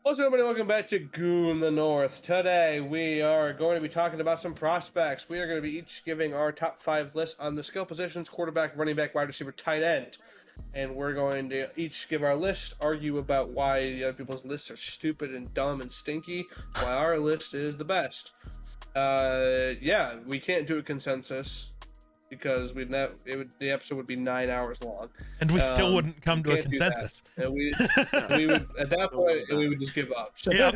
What's up, everybody? Welcome back to Goon the North. Today we are going to be talking about some prospects. We are going to be each giving our top 5 list on the skill positions: quarterback, running back, wide receiver, tight end. And we're going to each give our list, argue about why the other people's lists are stupid and dumb and stinky, why our list is the best. Yeah, we can't do a consensus because the episode would be 9 hours long, and we still wouldn't come to a can't do consensus. and we would at that point we would just give up. So Yep.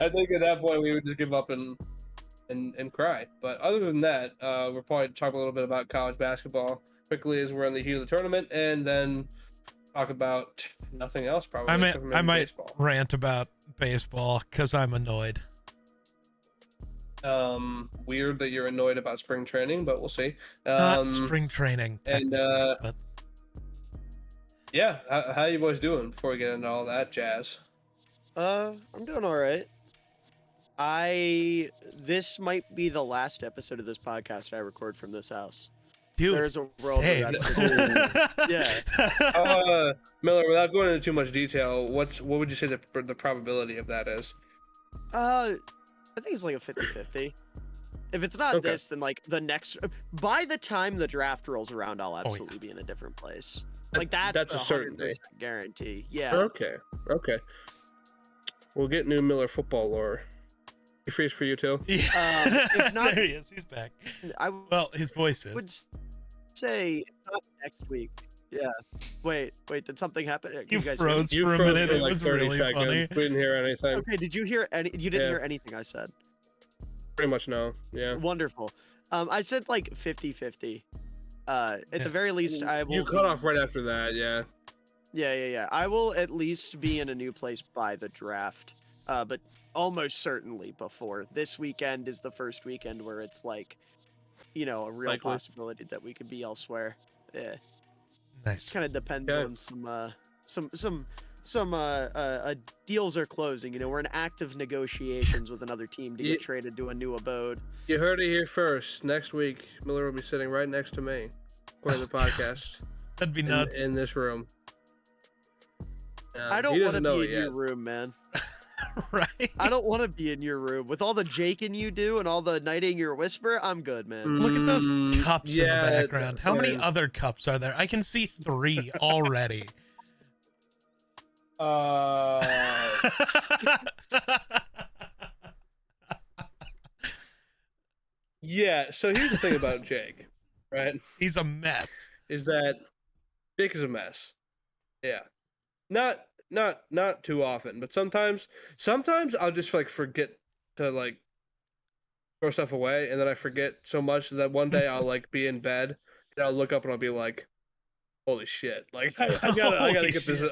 I think at that point we would just give up and cry. But other than that, we're probably talk a little bit about college basketball quickly as we're in the heat of the tournament, and then talk about nothing else probably. I except for maybe might baseball. rant about baseball because I'm annoyed. Weird that you're annoyed about spring training, but we'll see. Not spring training, and but yeah, how you boys doing before we get into all that jazz? I'm doing all right. This might be the last episode of this podcast I record from this house. dude, There's a world same. where that's the Yeah. Miller, without going into too much detail, what would you say the probability of that is? I think it's like a 50-50. If it's not Okay. this, then like the next. By the time the draft rolls around, I'll absolutely be in a different place. Like that's a certainty. 100% guarantee. Yeah. Okay. We'll get new Miller football lore. He freeze for you too. Yeah. If not- there he is. He's back. I Well, his voice is. would say not next week. Yeah. Wait. Did something happen? You guys hear me? froze You for a froze minute. for It like was 30 really seconds. funny. We didn't hear anything. Okay. Did you hear any? You didn't Yeah. hear anything I said. Pretty much no. Yeah. Wonderful. I said like 50-50. At Yeah. the very least, I will. You cut off right after that. Yeah. Yeah. I will at least be in a new place by the draft. But almost certainly before. This weekend is the first weekend where it's like, a real Likely. possibility that we could be elsewhere. Yeah. Nice. Kind of depends Okay. on some deals are closing. We're in active negotiations with another team to Ye- get traded to a new abode. You heard it here first. Next week, Miller will be sitting right next to me, according to the podcast, That'd be nuts. in this room. I don't he want doesn't to know be it in yet. your room, man. Right? I don't want to be in your room with all the jaking you do and all the knighting your whisper. I'm good, man. Look at those Mm, cups in the yeah, background. How many man. other cups are there? I can see 3 already. Yeah, so here's the thing about Jake, right? He's a mess. Is that Jake is a mess. Yeah. Not too often, but sometimes I'll just like forget to like throw stuff away, and then I forget so much that one day I'll like be in bed and I'll look up and I'll be like, holy shit. Like I gotta Holy get this shit.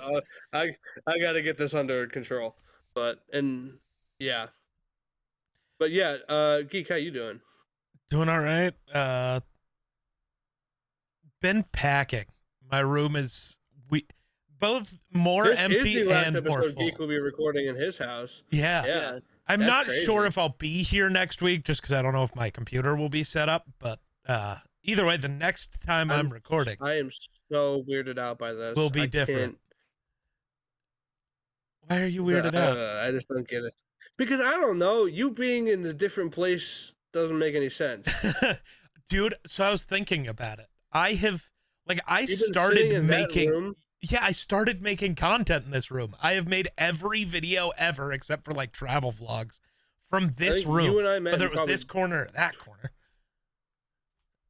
I gotta get this under control. But yeah. Geek, how you doing? Doing all right. Been packing. My room is both more This empty is the last and more episode full. Geek will be recording in his house. Yeah. Yeah. I'm that's not crazy. sure if I'll be here next week just because I don't know if my computer will be set up. But either way, the next time I'm recording I am so weirded out by this. will be I different. can't- Why are you weirded out? I just don't get it. Because I don't know. You being in a different place doesn't make any sense. Dude, so I was thinking about it. I You've been sitting started in that making room. Yeah, I started making content in this room. I have made every video ever except for like travel vlogs from I this think room. You and I met. Whether in it was probably, this corner or that corner.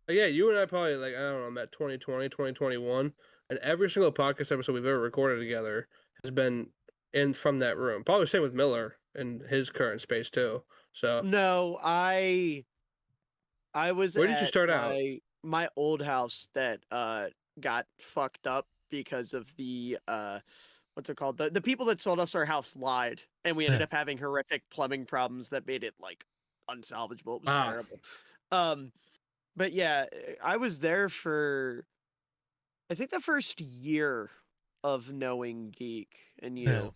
Yeah, you and I probably like I don't know. Met 2020, 2021, and every single podcast episode we've ever recorded together has been from that room. Probably same with Miller and his current space too. So No, I was. Where did you at start out? My old house that got fucked up because of the what's it called? The people that sold us our house lied, and we ended Yeah. up having horrific plumbing problems that made it like unsalvageable. It was Ah. terrible. But yeah, I was there for I think the first year of knowing Geek and Yeah. you.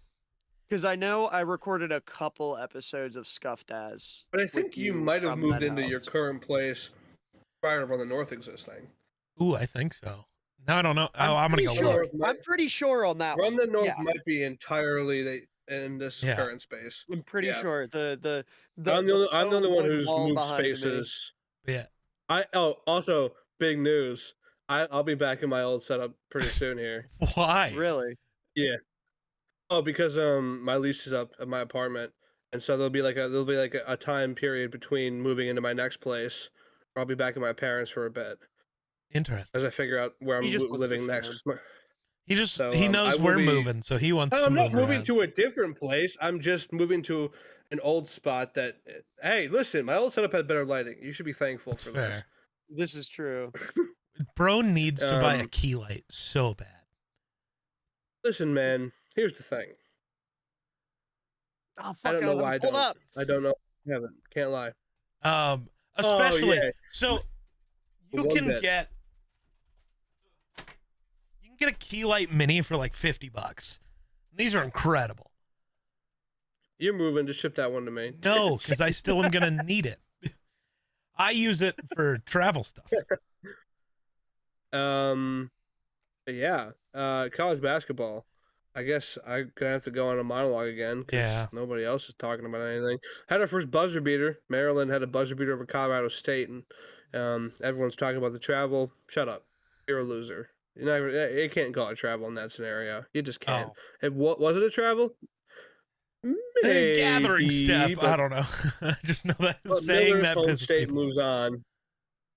Because I know I recorded a couple episodes of Scuffed As. but I with think you you might have from moved that into your house. current place prior to Run the North existing. Ooh, I think so. Now I don't know. Oh, I'm gonna pretty go sure, look. look. I'm pretty sure on that Run one. the North Yeah. might be entirely in this Yeah. current space. I'm pretty Yeah. sure the I'm the faux only one wood who's wall moved behind me. spaces. Yeah. Also big news. I'll be back in my old setup pretty soon here. Why? Really? Yeah. Oh, because my lease is up at my apartment, and so there'll be like a time period between moving into my next place. I'll be back at my parents for a bit Interesting. as I figure out where He I'm just wants to living fit next. He I knows will we're be. moving, so he wants to I'm move not moving around. to a different place. I'm just moving to an old spot that. Hey, listen, my old setup had better lighting. You should be thankful That's for fair. This is true. Bro needs to buy a Um, key light so bad. Listen, man. Here's the thing. Oh I fuck! don't know why I Hold don't. up. I don't know. I haven't. Can't lie. Especially yeah. so you One can bit. get a key light mini for like $50. These are incredible. You're moving. Just ship that one to me. No, because I still am gonna need it. I use it for travel stuff. Yeah. College basketball. I guess I'm gonna have to go on a monologue again because Yeah. nobody else is talking about anything. Had our first buzzer beater. Maryland had a buzzer beater over Colorado State, and everyone's talking about the travel. Shut up. You're a loser. You can't call it travel in that scenario. You just can't. Oh. What was it a travel? A gathering step. Maybe, I don't know. I just know that but saying Miller's that home pisses state people off. moves on.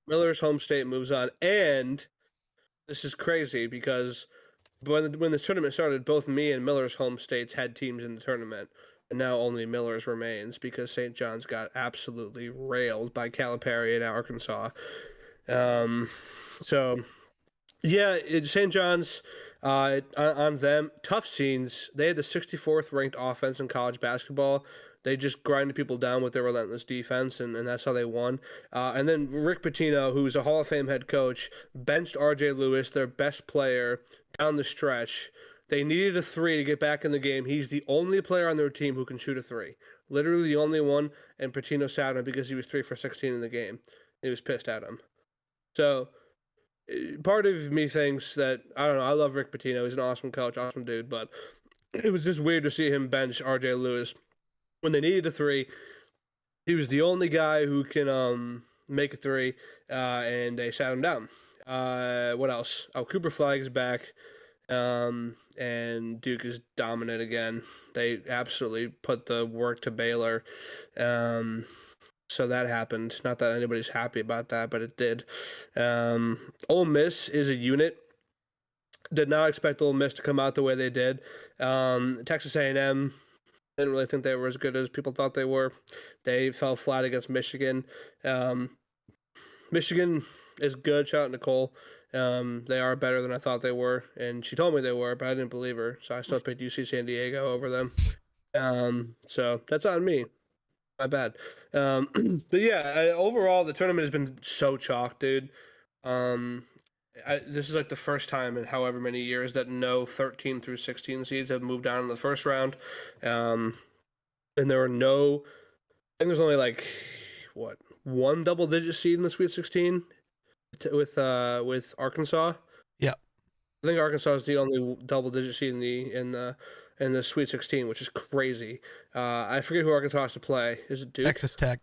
Miller's home state moves on, and this is crazy because when the tournament started, both me and Miller's home states had teams in the tournament, and now only Miller's remains because St. John's got absolutely railed by Calipari in Arkansas. So yeah, St. John's on them tough scenes. They had the 64th ranked offense in college basketball. They just grinded people down with their relentless defense, and that's how they won. And then Rick Pitino, who's a Hall of Fame head coach, benched R.J. Lewis, their best player, down the stretch. They needed a three to get back in the game. He's the only player on their team who can shoot a three. Literally the only one, and Pitino sat him because he was 3 for 16 in the game. He was pissed at him. So part of me thinks that, I don't know, I love Rick Pitino. He's an awesome coach, awesome dude, but it was just weird to see him bench R.J. Lewis when they needed a three. He was the only guy who can make a three, and they sat him down. What else? Oh, Cooper Flag's back, and Duke is dominant again. They absolutely put the work to Baylor. So that happened. Not that anybody's happy about that, but it did. Ole Miss is a unit. Did not expect Ole Miss to come out the way they did. Texas A&M didn't really think they were as good as people thought they were. They fell flat against Michigan. Michigan is good. Shout out Nicole. They are better than I thought they were, and she told me they were, but I didn't believe her. So I still picked UC San Diego over them. So that's on me. My bad. But yeah, overall the tournament has been so chalk, dude. This is like the first time in however many years that no 13 through 16 seeds have moved down in the first round. And there are no, I think there's only like one double digit seed in the Sweet 16 with Arkansas. Yeah. I think Arkansas is the only double digit seed in the Sweet 16, which is crazy. I forget who Arkansas has to play. Is it Duke? Texas Tech.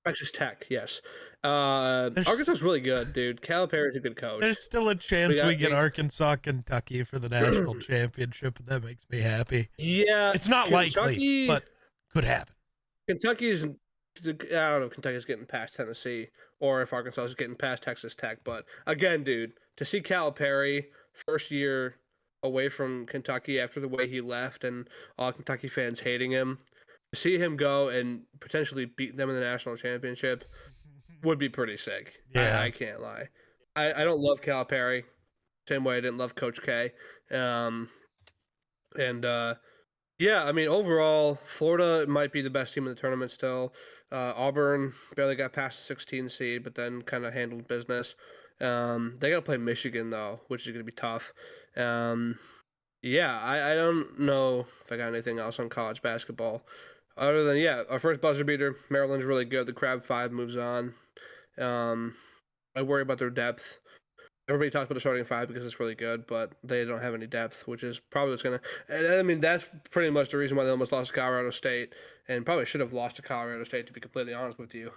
Texas Tech, yes. Arkansas is really good, dude. Calipari's a good coach. There's still a chance we get Arkansas, Kentucky for the national championship, and that makes me happy. Yeah. It's not likely, but could happen. Kentucky's, I don't know if Kentucky's getting past Tennessee or if Arkansas is getting past Texas Tech. But again, dude, to see Calipari first year away from Kentucky after the way he left and all Kentucky fans hating him, to see him go and potentially beat them in the national championship would be pretty sick. Yeah. I can't lie. I don't love Calipari, same way I didn't love Coach K. Yeah, I mean, overall, Florida might be the best team in the tournament still. Auburn barely got past the 16 seed, but then kind of handled business. They got to play Michigan, though, which is going to be tough. Yeah, I don't know if I got anything else on college basketball. Other than, yeah, our first buzzer beater, Maryland's really good. The Crab 5 moves on. I worry about their depth. Everybody talks about the starting five because it's really good, but they don't have any depth, which is probably what's going to. And I mean, that's pretty much the reason why they almost lost to Colorado State, and probably should have lost to Colorado State, to be completely honest with you.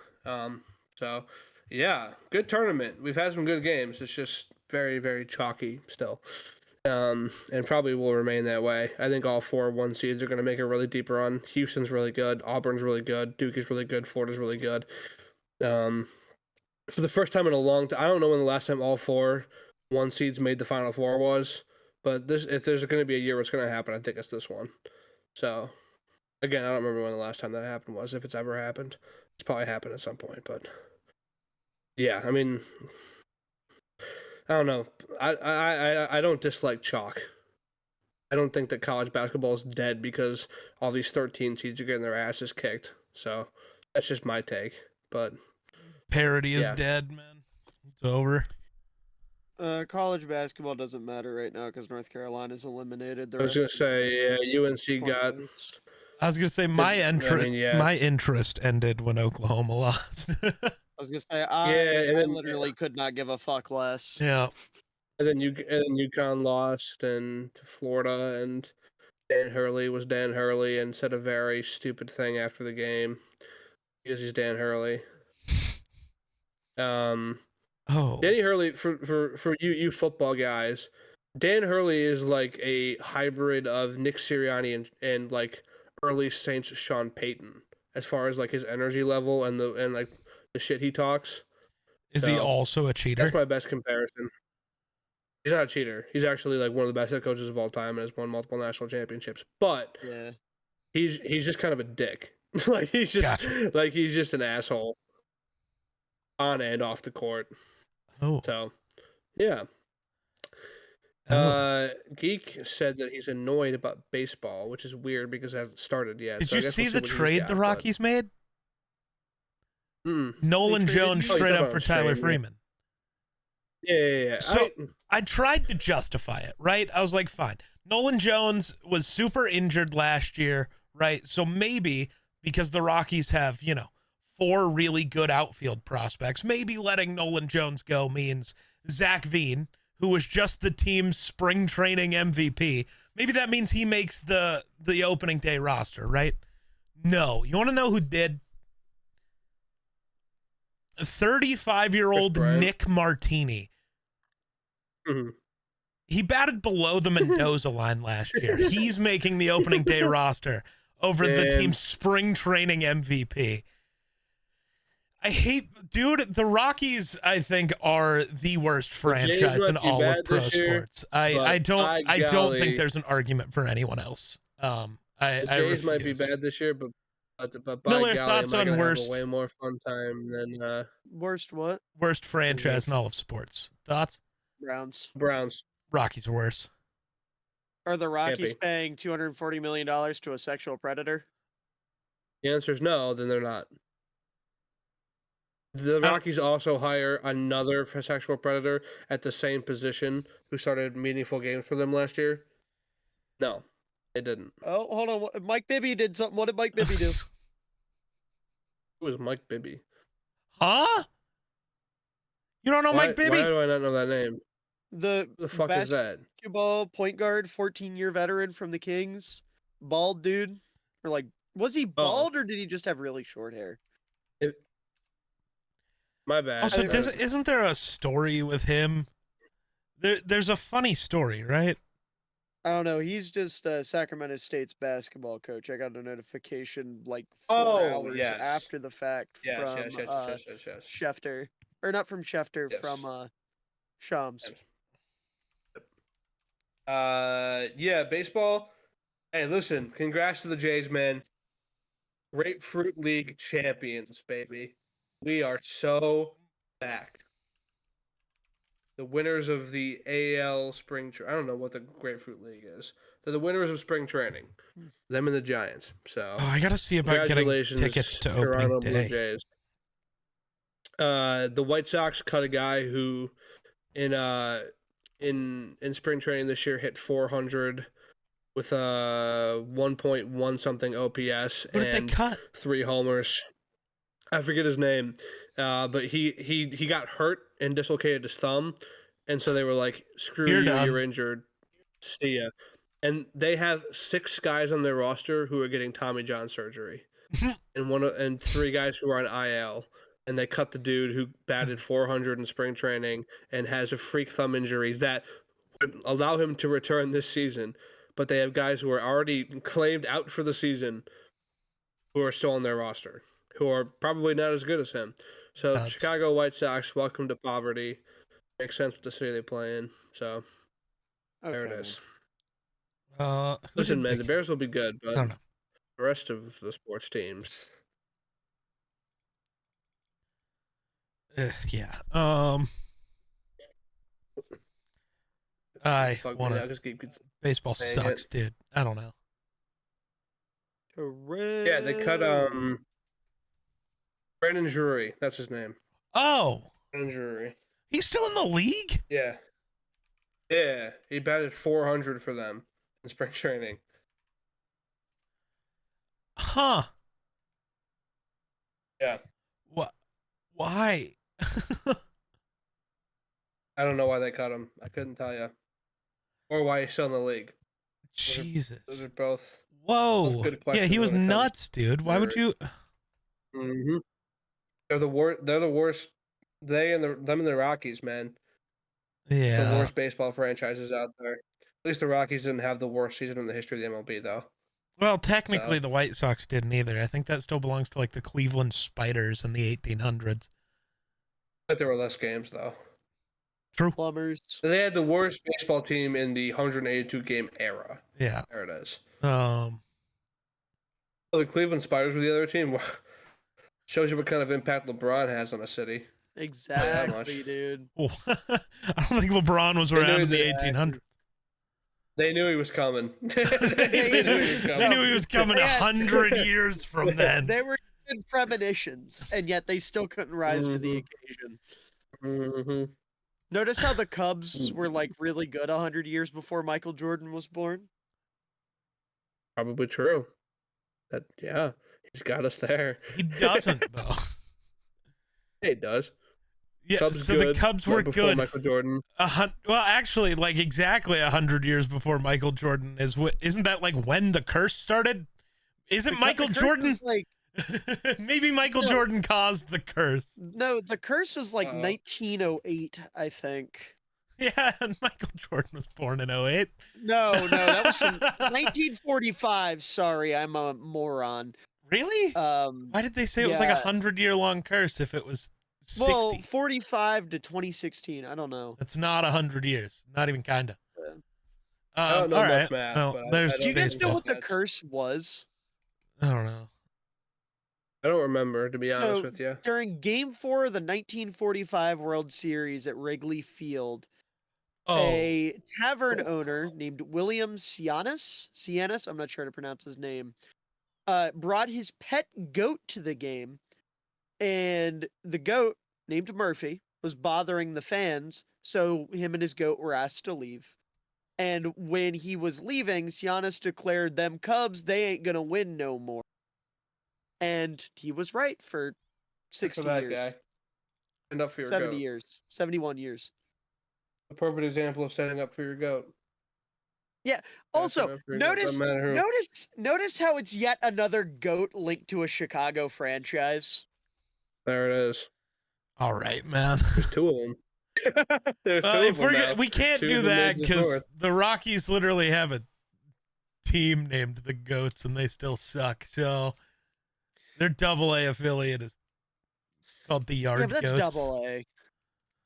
So, yeah, good tournament. We've had some good games. It's just very, very chalky still. And probably will remain that way. I think all 4 1 seeds are going to make a really deep run. Houston's really good. Auburn's really good. Duke is really good. Florida's really good. For the first time in a long time, I don't know when the last time all 4 1 seeds made the Final Four was, but if there's going to be a year where it's going to happen, I think it's this one. So, again, I don't remember when the last time that happened was. If it's ever happened, it's probably happened at some point. But yeah, I mean, I don't know. I don't dislike chalk. I don't think that college basketball is dead because all these 13 seeds are getting their asses kicked. So that's just my take. But parity is yeah. dead, man. It's over. College basketball doesn't matter right now because North Carolina's eliminated. I was gonna say, yeah, UNC got. I was gonna say my interest ended when Oklahoma lost. I was gonna say I literally could not give a fuck less. Yeah. And then UConn lost, and Florida, and Dan Hurley was Dan Hurley and said a very stupid thing after the game because he's Dan Hurley. Danny Hurley, for you football guys, Dan Hurley is like a hybrid of Nick Sirianni and like early Saints Sean Payton as far as like his energy level and like the shit he talks. Is he also a cheater? That's my best comparison. He's not a cheater. He's actually like one of the best head coaches of all time and has won multiple national championships. But yeah, he's just kind of a dick. Like he's just an asshole on and off the court. Oh. So, yeah. Geek said that he's annoyed about baseball, which is weird because it hasn't started yet. Did you see the trade the Rockies made? Nolan Jones straight up for Tyler Freeman. Yeah. So I tried to justify it, right? I was like, fine. Nolan Jones was super injured last year, right? So maybe because the Rockies have, 4 really good outfield prospects, maybe letting Nolan Jones go means Zach Veen, who was just the team's spring training MVP, maybe that means he makes the opening day roster, right? No. You want to know who did? 35-year-old Nick Martini. Mm-hmm. He batted below the Mendoza line last year. He's making the opening day roster over the team's spring training MVP. The Rockies, I think, are the worst franchise in all of pro sports. I don't think there's an argument for anyone else. The Jays might be bad this year, but by Miller, golly, thoughts on worst? have a way more fun time than worst what? Worst franchise in all of sports. Thoughts? Browns. Rockies are worse. Are the Rockies paying $240 million to a sexual predator? The answer is no. Then they're not. The Rockies also hire another sexual predator at the same position who started meaningful games for them last year. No, they didn't. Oh, hold on. Mike Bibby did something. What did Mike Bibby do? Who was Mike Bibby? Huh? You don't know Mike Bibby? Why do I not know that name? The fuck is that? Basketball point guard, 14-year veteran from the Kings. Bald dude. Or like, was he bald or did he just have really short hair? My bad. Also, isn't there a story with him? There's a funny story, right? I don't know. He's just Sacramento State's basketball coach. I got a notification like 4 hours after the fact from Schefter. Or not from Schefter, from Shams. Yeah, baseball. Hey, listen, congrats to the Jays, man. Grapefruit League champions, baby. We are so back. The winners of the AL Spring I don't know what the Grapefruit League is. They're the winners of spring training. Them and the Giants. So I gotta see about getting tickets to opening day. Jays. The White Sox cut a guy who in spring training this year hit 400 with a 1.1 something OPS and 3 homers. I forget his name, but he got hurt and dislocated his thumb, And so they were like, screw You're you, done. you're injured. See ya. And they have 6 guys on their roster who are getting Tommy John surgery. and 3 guys who are on IL. And they cut the dude who batted 400 in spring training and has a freak thumb injury that would allow him to return this season. But they have guys who are already claimed out for the season who are still on their roster, who are probably not as good as him. So Chicago White Sox, welcome to poverty. Makes sense with the city they play in. So there it is. Listen, man, the Bears will be good, but the rest of the sports teams. Yeah. I want to. Baseball sucks, dude. I don't know. Yeah, they cut Brandon Drury. That's his name. Oh, Brandon Drury. He's still in the league? Yeah. Yeah, he batted 400 for them in spring training. Huh. Yeah. What? Why? I don't know why they cut him. I couldn't tell you. Or why he's still in the league. Jesus. Those are both. Whoa. Both good yeah, he was nuts, dude. Why would you? Mm-hmm. They're the worst. They're the worst. Them and the Rockies, man. Yeah. The worst baseball franchises out there. At least the Rockies didn't have the worst season in the history of the MLB, though. Well, technically, the White Sox didn't either. I think that still belongs to like the Cleveland Spiders in the 1800s. But there were less games, though. True. Plumbers. They had the worst baseball team in the 182 game era. Yeah. There it is. The Cleveland Spiders were the other team. Shows you what kind of impact LeBron has on a city. Exactly, dude. I don't think LeBron was around in the 1800s. They knew he was coming. They knew he was coming 100 years from then. They were in premonitions, and yet they still couldn't rise to the occasion. Mm-hmm. Notice how the Cubs were like really good 100 years before Michael Jordan was born? Probably true. Yeah, he's got us there. He doesn't, though. He does. Yeah, Cubs so good, the Cubs were good. Michael Jordan. Well, actually, like exactly 100 years before Michael Jordan is. Isn't that like when the curse started? Isn't Michael Jordan like? Maybe Michael Jordan caused the curse. No, the curse was like 1908, I think. Yeah, and Michael Jordan was born in 08. No, that was from 1945. Sorry, I'm a moron. Really? Why did they say it was like 100-year-long curse if it was 60? Well, 45 to 2016. I don't know. It's not 100 years. Not even kinda. I don't know much math, do you guys know what the curse was? I don't know. I don't remember, to be honest with you. During Game 4 of the 1945 World Series at Wrigley Field, a tavern owner named William Cianis, I'm not sure how to pronounce his name, brought his pet goat to the game, and the goat, named Murphy, was bothering the fans, so him and his goat were asked to leave. And when he was leaving, Cianis declared, "Them Cubs, they ain't gonna win no more." And he was right for 60 years. Guy. Stand up for your 70 goat. years. 71 years. A perfect example of standing up for your goat. Yeah. Also, notice how it's yet another goat linked to a Chicago franchise. There it is. All right, man. There's 2 of them. We can't do that because the Rockies literally have a team named the Goats and they still suck. So their AA affiliate is called the Yard Goats. Yeah, but that's AA.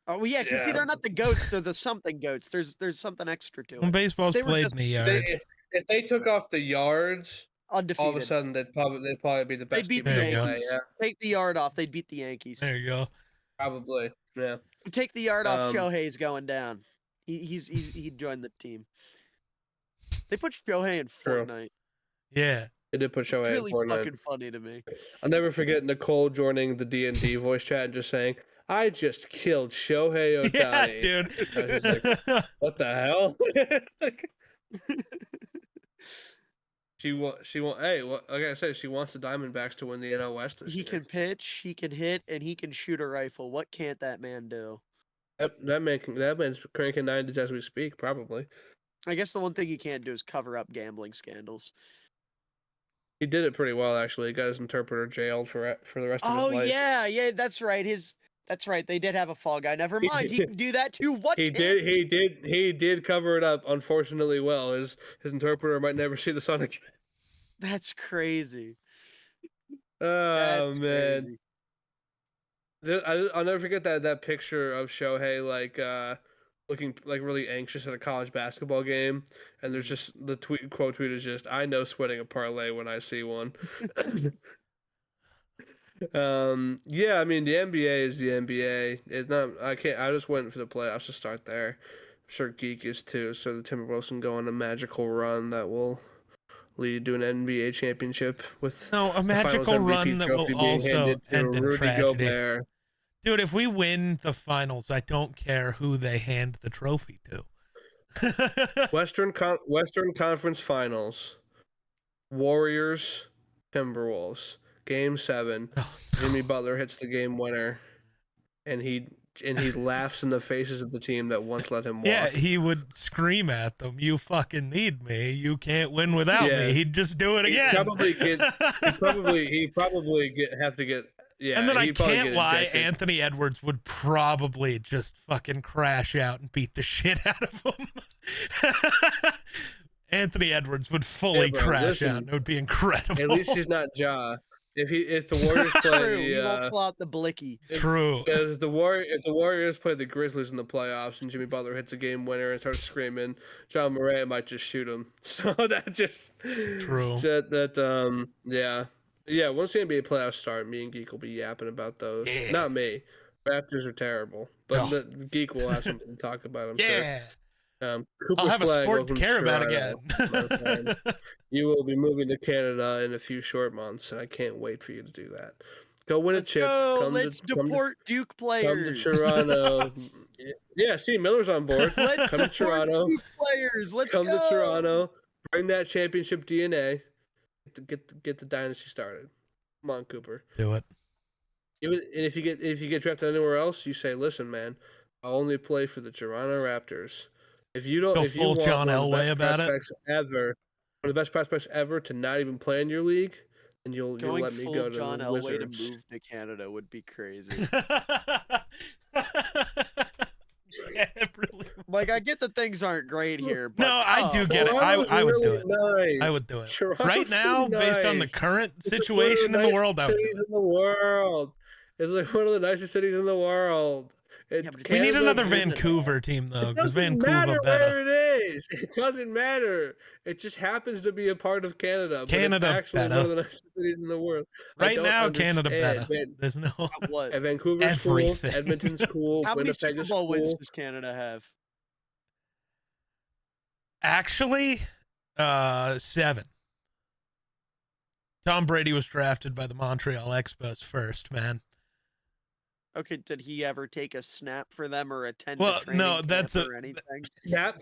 Oh, yeah, because see, they're not the Goats, they're the something Goats. There's something extra to it. When baseball's played in the yard. If they took off the yards, undefeated. all of a sudden they'd probably be the best. They'd beat the Yankees. Take the yard off, they'd beat the Yankees. There you go. Probably, yeah. Take the yard off, Shohei's going down. He'd join the team. They put Shohei in Fortnite. Yeah. They did put Shohei in Fortnite. It's really fucking funny to me. I'll never forget Nicole joining the D&D voice chat and just saying, "I just killed Shohei Ohtani." Yeah, dude. I was just like, what the hell? like I said, she wants the Diamondbacks to win the NL West this year. He can pitch, he can hit, and he can shoot a rifle. What can't that man do? Yep, that man's cranking 90s as we speak, probably. I guess the one thing he can't do is cover up gambling scandals. He did it pretty well, actually. He got his interpreter jailed for the rest of his life. Oh yeah, that's right. That's right. They did have a fall guy. Never mind. He can do that too. What he did cover it up, unfortunately well. His interpreter might never see the sun again. That's crazy. Oh, that's man. Crazy. I'll never forget that picture of Shohei looking like really anxious at a college basketball game, and there's just the quote tweet is just, "I know sweating a parlay when I see one." Yeah, I mean the NBA is the NBA. It's not. I just went for the playoffs to start there. I'm sure Geek is too. So the Timberwolves can go on a magical run that will lead to an NBA championship with a magical run that will also end in tragedy. Gobert. Dude, if we win the finals, I don't care who they hand the trophy to. Western Conference Finals. Warriors, Timberwolves. Game 7. Jimmy Butler hits the game winner, and he laughs in the faces of the team that once let him walk. Yeah, he would scream at them, "You fucking need me. You can't win without me." He'd just do it again. He'd probably have to get. Yeah, and then I can't lie, Anthony Edwards would probably just fucking crash out and beat the shit out of him. Anthony Edwards would fully crash out. And it would be incredible. At least he's not Ja. If the Warriors play he won't pull out the blicky. True. If the Warriors play the Grizzlies in the playoffs and Jimmy Butler hits a game winner and starts screaming, John Morant might just shoot him. So that just true. Yeah. Once the NBA playoffs start, me and Geek will be yapping about those. Yeah. Not me. Raptors are terrible, but the Geek will have something to talk about. I'm sure. I'll have a sport to care about again. You will be moving to Canada in a few short months, and I can't wait for you to do that. Go win a chip. Let's deport Duke players. Come to Toronto. Yeah, see, Miller's on board. Come to Toronto. Duke players. Let's come to Toronto. Bring that championship DNA. Get the dynasty started. Come on, Cooper. Do it. And if you get drafted anywhere else, you say, "Listen, man, I'll only play for the Toronto Raptors." If you don't, if you want John Elway about it, one of the best prospects ever to not even play in your league, and you'll let me go to John the Elway Wizards. to move to Canada would be crazy. Like, I get that things aren't great here, but no, I do get it. I would do it. Nice. I would do it. Toronto's right now, based on the current situation in the world. It's like one of the nicest cities in the world. We need another Vancouver team, though, because Vancouver better. Where it is. It doesn't matter. It just happens to be a part of Canada. Canada but it's actually one of the nicest cities in the world. Right now, Canada better. There's no Vancouver's cool. Edmonton's cool. How many Super Bowl wins does Canada have? Actually, 7. Tom Brady was drafted by the Montreal Expos first, man. Okay, did he ever take a snap for them or attend a training camp or anything?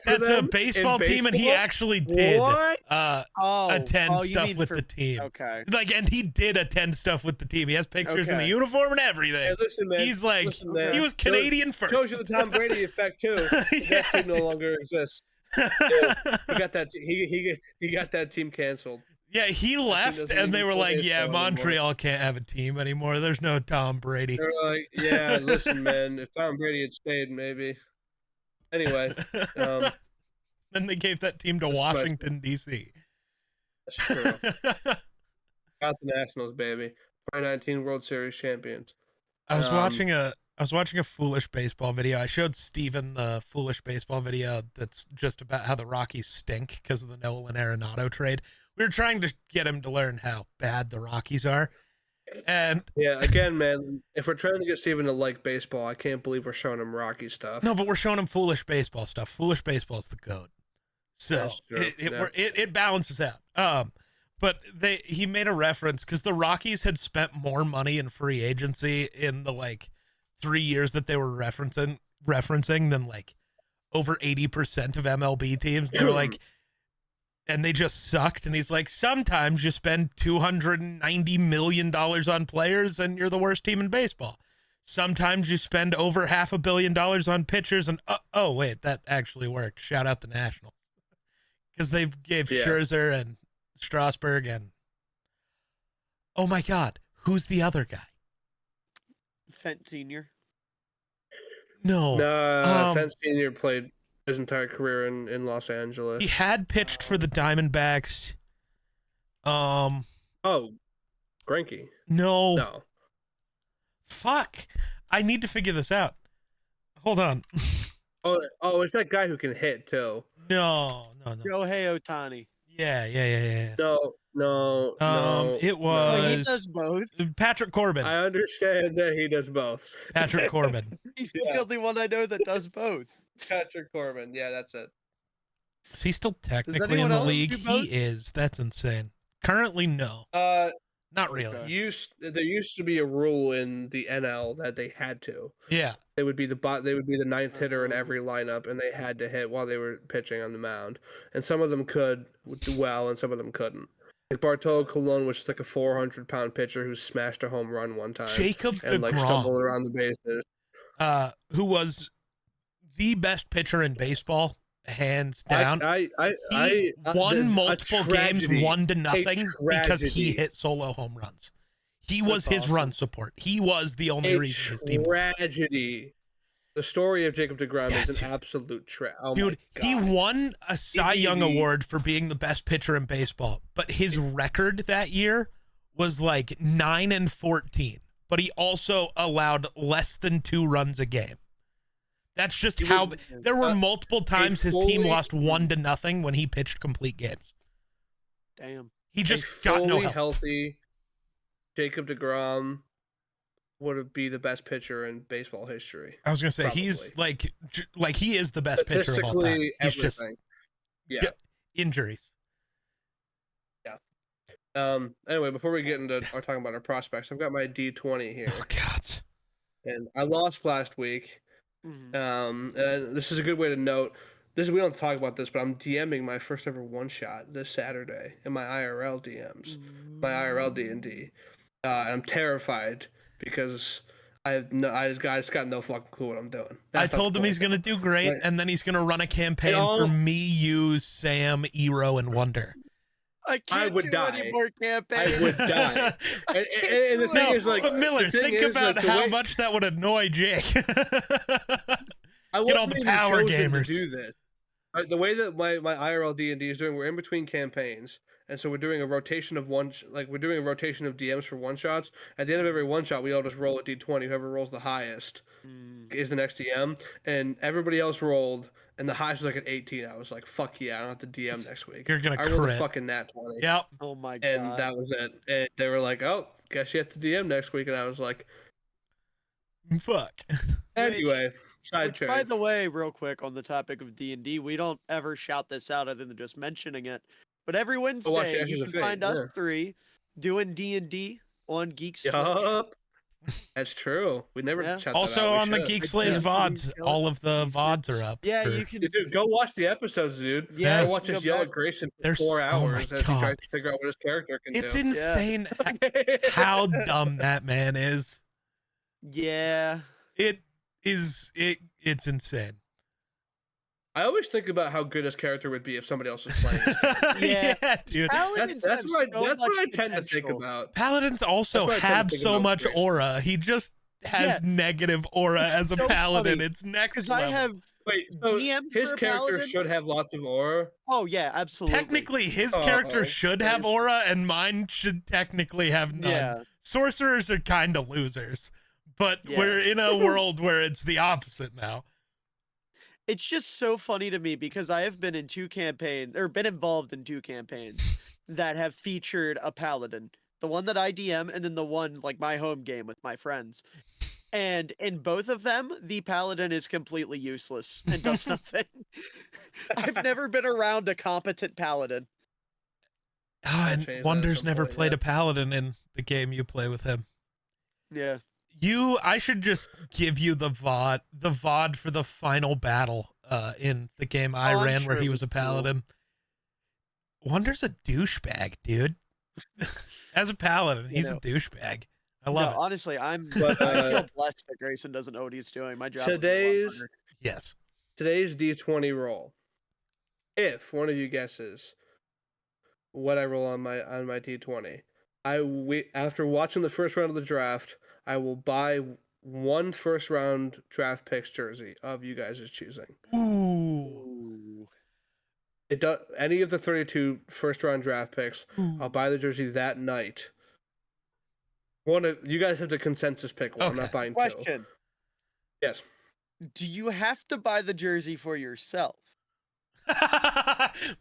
That's a baseball team, and he actually did attend stuff with the team. Okay. And he did attend stuff with the team. He has pictures in the uniform and everything. Hey, listen, man. He's like, he was Canadian first. Shows you the Tom Brady effect, too. That team no longer exists. He got that. He got that team canceled. Yeah, he left, and they were like, "Yeah, Montreal can't have a team anymore. There's no Tom Brady." They're like, "Yeah, listen, man. If Tom Brady had stayed, maybe." Anyway, then they gave that team to Washington D.C. That's true. Got the Nationals, baby. 2019 World Series champions. I was watching a Foolish Baseball video. I showed Steven the Foolish Baseball video that's just about how the Rockies stink because of the Nolan Arenado trade. We were trying to get him to learn how bad the Rockies are. And yeah, again, man, if we're trying to get Steven to like baseball, I can't believe we're showing him Rocky stuff. No, but we're showing him Foolish Baseball stuff. Foolish Baseball is the goat. So it balances out. But he made a reference because the Rockies had spent more money in free agency in the 3 years that they were referencing than over 80% of MLB teams. They were and they just sucked. And he's like, sometimes you spend $290 million on players and you're the worst team in baseball. Sometimes you spend over $500 million on pitchers, and oh wait, that actually worked. Shout out the Nationals because they gave Scherzer and Strasburg and oh my God, who's the other guy? Fent Sr. No, Fent Sr. played his entire career in Los Angeles. He had pitched for the Diamondbacks. Oh, Greinke. No. Fuck. I need to figure this out. Hold on. Oh, it's that guy who can hit too. No. Shohei Ohtani. Yeah. No. It was. He does both. Patrick Corbin. I understand that he does both. Patrick Corbin. He's the only one I know that does both. Patrick Corbin. Yeah, that's it. Is he still technically in the league? He is. That's insane. Currently, no. Not really. There used to be a rule in the NL that they had to. Yeah. They would be the ninth hitter in every lineup, and they had to hit while they were pitching on the mound. And some of them could do well, and some of them couldn't. Like Bartolo Colon, which is like a 400-pound pitcher who smashed a home run one time. Jacob and DeGrom, stumbled around the bases. Who was the best pitcher in baseball, hands down. He won multiple games 1-0 because he hit solo home runs. He was his run support. He was the only reason his team won. Tragedy. The story of Jacob DeGrom is an absolute tragedy. Oh dude, he won a Cy Young Award for being the best pitcher in baseball, but his record that year was like 9-14. But he also allowed less than 2 runs a game. That's just how. There were multiple times his team lost 1-0 when he pitched complete games. Damn. He just got no help. Healthy Jacob DeGrom would be the best pitcher in baseball history. I was gonna say he's like he is the best pitcher of all time. He's just injuries. Yeah. Anyway, before we get into talking about our prospects, I've got my D20 here. Oh God. And I lost last week. And this is a good way to note. We don't talk about this, but I'm DMing my first ever one shot this Saturday in my IRL DMs, my IRL D&D. And I'm terrified because I just got no fucking clue what I'm doing. I told him he's gonna do great, and then he's gonna run a campaign for me, you, Sam, Eero, and Wonder. I would die. Any more campaigns. I would die. and the thing is, like, but Miller, think about how much that would annoy Jake. Get all the power gamers to do this. The way that my IRL D&D is doing, we're in between campaigns, and so we're doing a rotation of we're doing a rotation of DMs for one shots. At the end of every one shot, we all just roll a D20. Whoever rolls the highest is the next DM, and everybody else rolled, and the highest was like an 18. I was like, "Fuck yeah, I don't have to DM next week." You're gonna rolled a fucking nat 20. Yep. Oh my God. And that was it. And they were like, "Oh, guess you have to DM next week," and I was like, "Fuck." Anyway. By the way, real quick on the topic of D&D, we don't ever shout this out other than just mentioning it. But every Wednesday, you can find us 3 doing D&D on Geeks. Yup. That's true. We never shout that out. Also on the Geek Slays VODs, all of the VODs are up. Yeah, you can. Dude, go watch the episodes, dude. Yeah, watch us yell at Grayson for 4 hours as he tries to figure out what his character can do. It's insane how dumb that man is. Yeah. It's insane. I always think about how good his character would be if somebody else was playing. Yeah, dude. That's what I tend to think about. Paladins also have so much aura. He just has negative aura as a paladin. Funny. It's next level. His character should have lots of aura. Oh yeah, absolutely. Technically, his character should have aura, and mine should technically have none. Yeah. Sorcerers are kind of losers. But we're in a world where it's the opposite now. It's just so funny to me because I have been in 2 campaigns, or been involved in 2 campaigns that have featured a paladin. The one that I DM, and then the one, like, my home game with my friends. And in both of them, the paladin is completely useless and does nothing. I've never been around a competent paladin. Oh, and Wonder's never played a paladin in the game you play with him. Yeah. I should just give you the VOD for the final battle in the game I ran where he was a paladin. Cool. Wonder's a douchebag, dude. As a paladin, he's a douchebag. I love it. Honestly, I feel blessed that Grayson doesn't know what he's doing. My job. Today's D20 roll. If one of you guesses what I roll on my D20, after watching the first round of the draft, I will buy one first round draft picks jersey of you guys' choosing. Ooh. It does any of the 32 first round draft picks. I'll buy the jersey that night. One of you guys have the consensus pick one. Okay. I'm not buying Question. Two. Yes. Do you have to buy the jersey for yourself?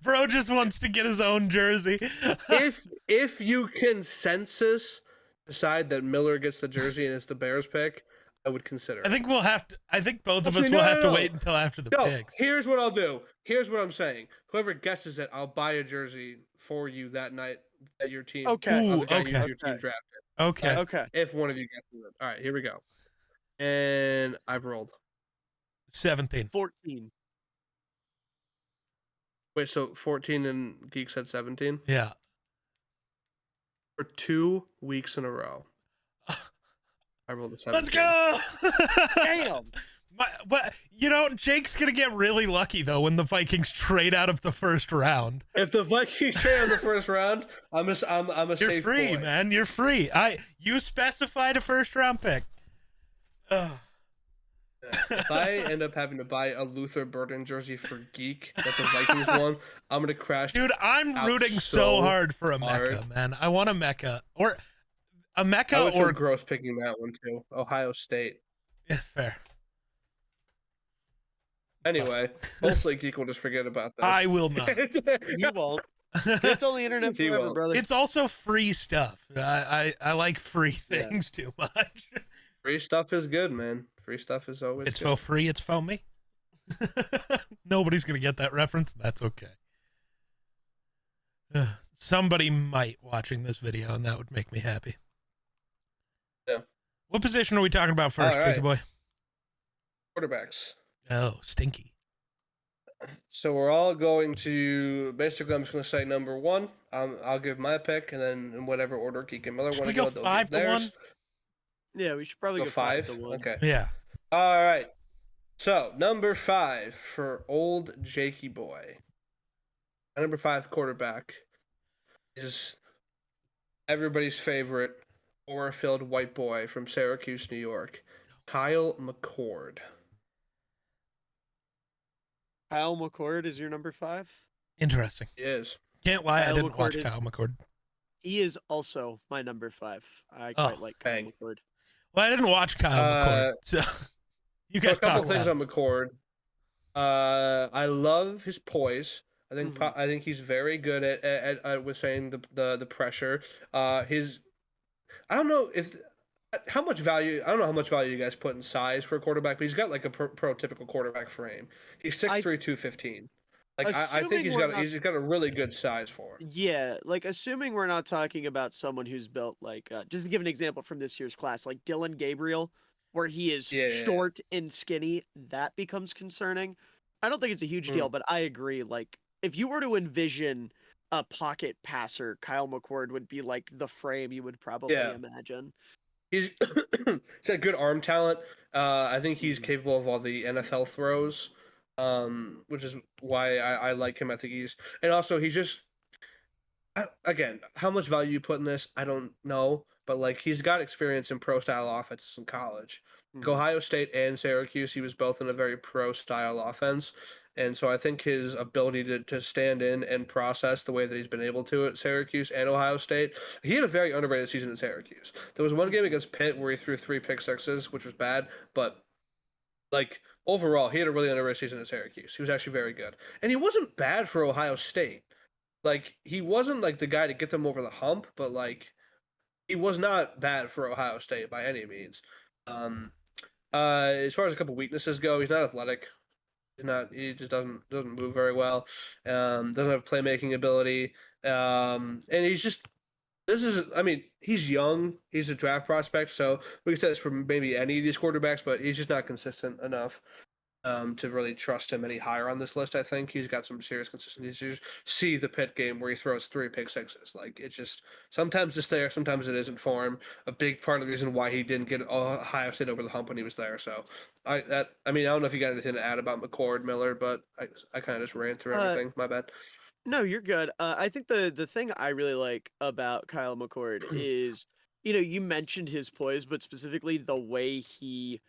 Bro just wants to get his own jersey. if you consensus decide that Miller gets the jersey and it's the Bears pick, I would consider. I think we'll have to. I think both of us will have to wait until after the picks. Here's what I'll do. Here's what I'm saying. Whoever guesses it, I'll buy a jersey for you that night that your team. Okay. Your team drafted. Okay. Okay. If one of you guesses it. All right. Here we go. And I've rolled 17. 14. Wait. So 14 and Geek said 17. Yeah. For 2 weeks in a row. I rolled a 17. Let's go! Damn. But Jake's gonna get really lucky though when the Vikings trade out of the first round. If the Vikings trade out of the first round, I'm a You're safe free, boy. man. You're free. You specified a first round pick. If I end up having to buy a Luther Burden jersey for Geek, that's a Vikings one, I'm gonna crash. Dude, I'm rooting so hard for a Mecca, man. I want a Mecca or a Mecca I would or feel gross picking that one too. Ohio State. Yeah, fair. Anyway, hopefully Geek will just forget about that. I will not. You won't. It's only internet forever, brother. It's also free stuff. I like free things too much. Free stuff is good, man. Free stuff is always it's good. for free, it's for me. Nobody's gonna get that reference. That's okay. Somebody might watching this video, and that would make me happy. Yeah. What position are we talking about first, Jakey boy? Quarterbacks. Oh, stinky. So we're all going to basically. I'm just going to say number one. I'll give my pick, and then in whatever order Geek and Miller want to go. Should we go 5-1? Yeah, we should probably go 5-1. Okay. Yeah. All right. So number 5 for old Jakey boy. My number 5 quarterback is everybody's favorite aura-filled white boy from Syracuse, New York, Kyle McCord. Kyle McCord is your number 5? Interesting. He is. Can't lie, I didn't watch Kyle McCord. He is also my number 5. I quite like Kyle McCord. Well, I didn't watch Kyle McCord, so you guys talk about a couple things on McCord. I love his poise. I think he's very good at withstanding the pressure. I don't know how much value you guys put in size for a quarterback, but he's got like a prototypical quarterback frame. He's 6'3", 215. Like I think he's got a really good size for it. Yeah, like assuming we're not talking about someone who's built like just to give an example from this year's class, like Dylan Gabriel, where he is short and skinny, that becomes concerning. I don't think it's a huge deal, but I agree. Like if you were to envision a pocket passer, Kyle McCord would be like the frame you would probably imagine. He's got good arm talent. I think he's capable of all the NFL throws. Which is why I like him. I think and also he's just, again, how much value you put in this, I don't know, but like he's got experience in pro style offenses in college. Ohio State and Syracuse, he was both in a very pro style offense. And so I think his ability to stand in and process the way that he's been able to at Syracuse and Ohio State, he had a very underrated season at Syracuse. There was one game against Pitt where he threw 3 pick sixes, which was bad, but like overall, he had a really underrated season at Syracuse. He was actually very good. And he wasn't bad for Ohio State. Like, he wasn't, like, the guy to get them over the hump, but, like, he was not bad for Ohio State by any means. As far as a couple weaknesses go, he's not athletic. He just doesn't move very well. Doesn't have playmaking ability. And he's just, he's young. He's a draft prospect, so we can say this for maybe any of these quarterbacks, but he's just not consistent enough. to really trust him any higher on this list. I think he's got some serious consistency issues. See the Pitt game where he throws 3 pick sixes. Like, it's just sometimes it's there, sometimes it isn't for him. A big part of the reason why he didn't get Ohio State over the hump when he was there. So I don't know if you got anything to add about McCord, Miller, but I kind of just ran through everything. My bad. No, you're good. I think the thing I really like about Kyle McCord is, you mentioned his poise, but specifically the way he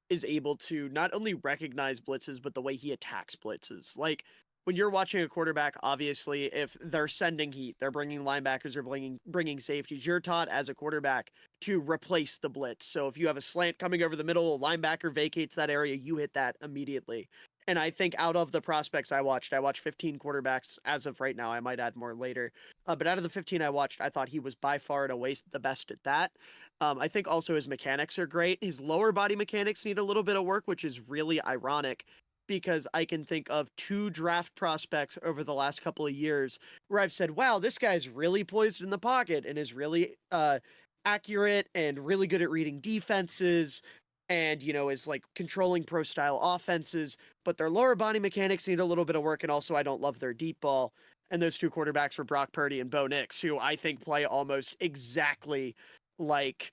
is able to not only recognize blitzes, but the way he attacks blitzes. Like, when you're watching a quarterback, obviously, if they're sending heat, they're bringing linebackers or bringing safeties, you're taught as a quarterback to replace the blitz. So if you have a slant coming over the middle, a linebacker vacates that area, you hit that immediately. And I think out of the prospects I watched 15 quarterbacks as of right now. I might add more later. But out of the 15 I watched, I thought he was by far and away the best at that. I think also his mechanics are great. His lower body mechanics need a little bit of work, which is really ironic because I can think of 2 draft prospects over the last couple of years where I've said, wow, this guy's really poised in the pocket and is really accurate and really good at reading defenses and, is like controlling pro style offenses, but their lower body mechanics need a little bit of work. And also I don't love their deep ball. And those 2 quarterbacks were Brock Purdy and Bo Nix, who I think play almost exactly like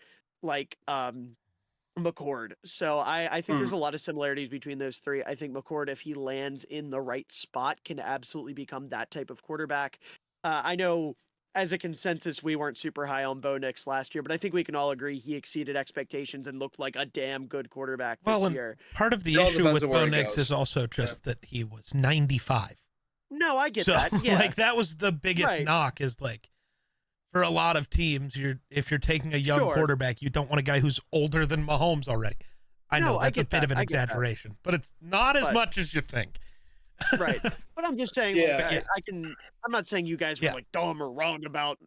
McCord. So I think there's a lot of similarities between those 3. I think McCord, if he lands in the right spot, can absolutely become that type of quarterback. I know as a consensus, we weren't super high on Bo Nix last year, but I think we can all agree he exceeded expectations and looked like a damn good quarterback this year. Part of the issue with Bo Nix is also just that he was 95. No, I get that. Yeah. Like, that was the biggest knock is, like, for a lot of teams, if you're taking a young quarterback, you don't want a guy who's older than Mahomes already. I know that's a bit of an exaggeration, but it's not as much as you think. Right. But I'm just saying, I'm not saying you guys were like dumb or wrong about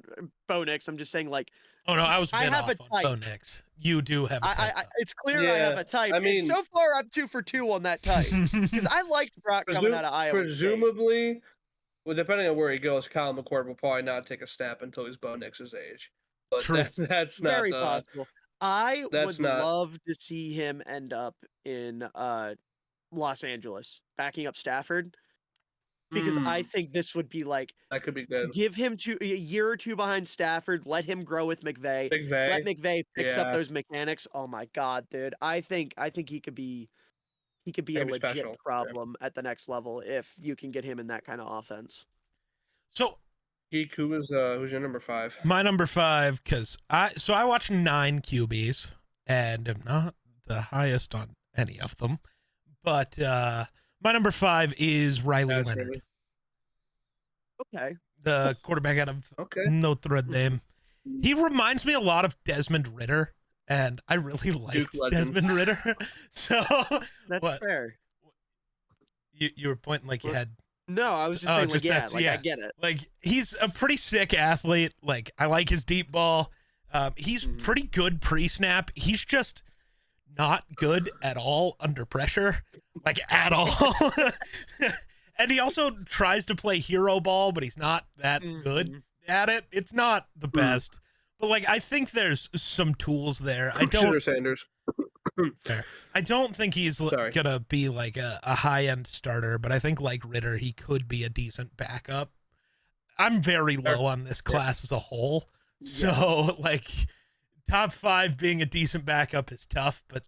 Bo Nix. I'm just saying, like, oh no, I was I have off on Bo Nix. You do have a type. It's clear I have a type. I mean, and so far I'm 2 for 2 on that type because I liked Brock coming out of Iowa. Presumably, well, depending on where he goes, Kyle McCord will probably not take a snap until he's Bo Nix's age. But True. That's not very possible. I would love to see him end up in Los Angeles, backing up Stafford, because I think this would be like that could be good. Give him a year or 2 behind Stafford, let him grow with McVay. Let McVay fix up those mechanics. Oh my God, dude! I think he could be a legit problem at the next level if you can get him in that kind of offense. So, Geek, who's your number 5? My number 5, because I watched 9 QBs and am not the highest on any of them. But my number 5 is Riley Leonard. Okay. The quarterback out of Notre Dame. He reminds me a lot of Desmond Ridder, and I really like Desmond Ridder. So that's fair. You were pointing like you had. No, I was just saying, I get it. Like, he's a pretty sick athlete. Like, I like his deep ball. He's pretty good pre-snap. He's just not good at all under pressure, like at all. And he also tries to play hero ball, but he's not that good at it. It's not the best, but like, I think there's some tools there. Sanders. Fair. I don't think he's gonna be like a high-end starter, but I think like Ridder, he could be a decent backup. I'm very low on this class as a whole, so like, top 5 being a decent backup is tough, but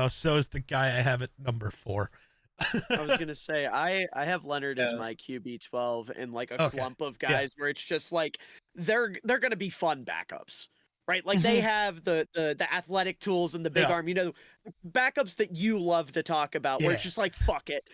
so is the guy I have at number 4. I was gonna say I have Leonard as my QB12 and like a clump of guys where it's just like they're gonna be fun backups, right? Like they have the athletic tools and the big arm, backups that you love to talk about where it's just like, fuck it.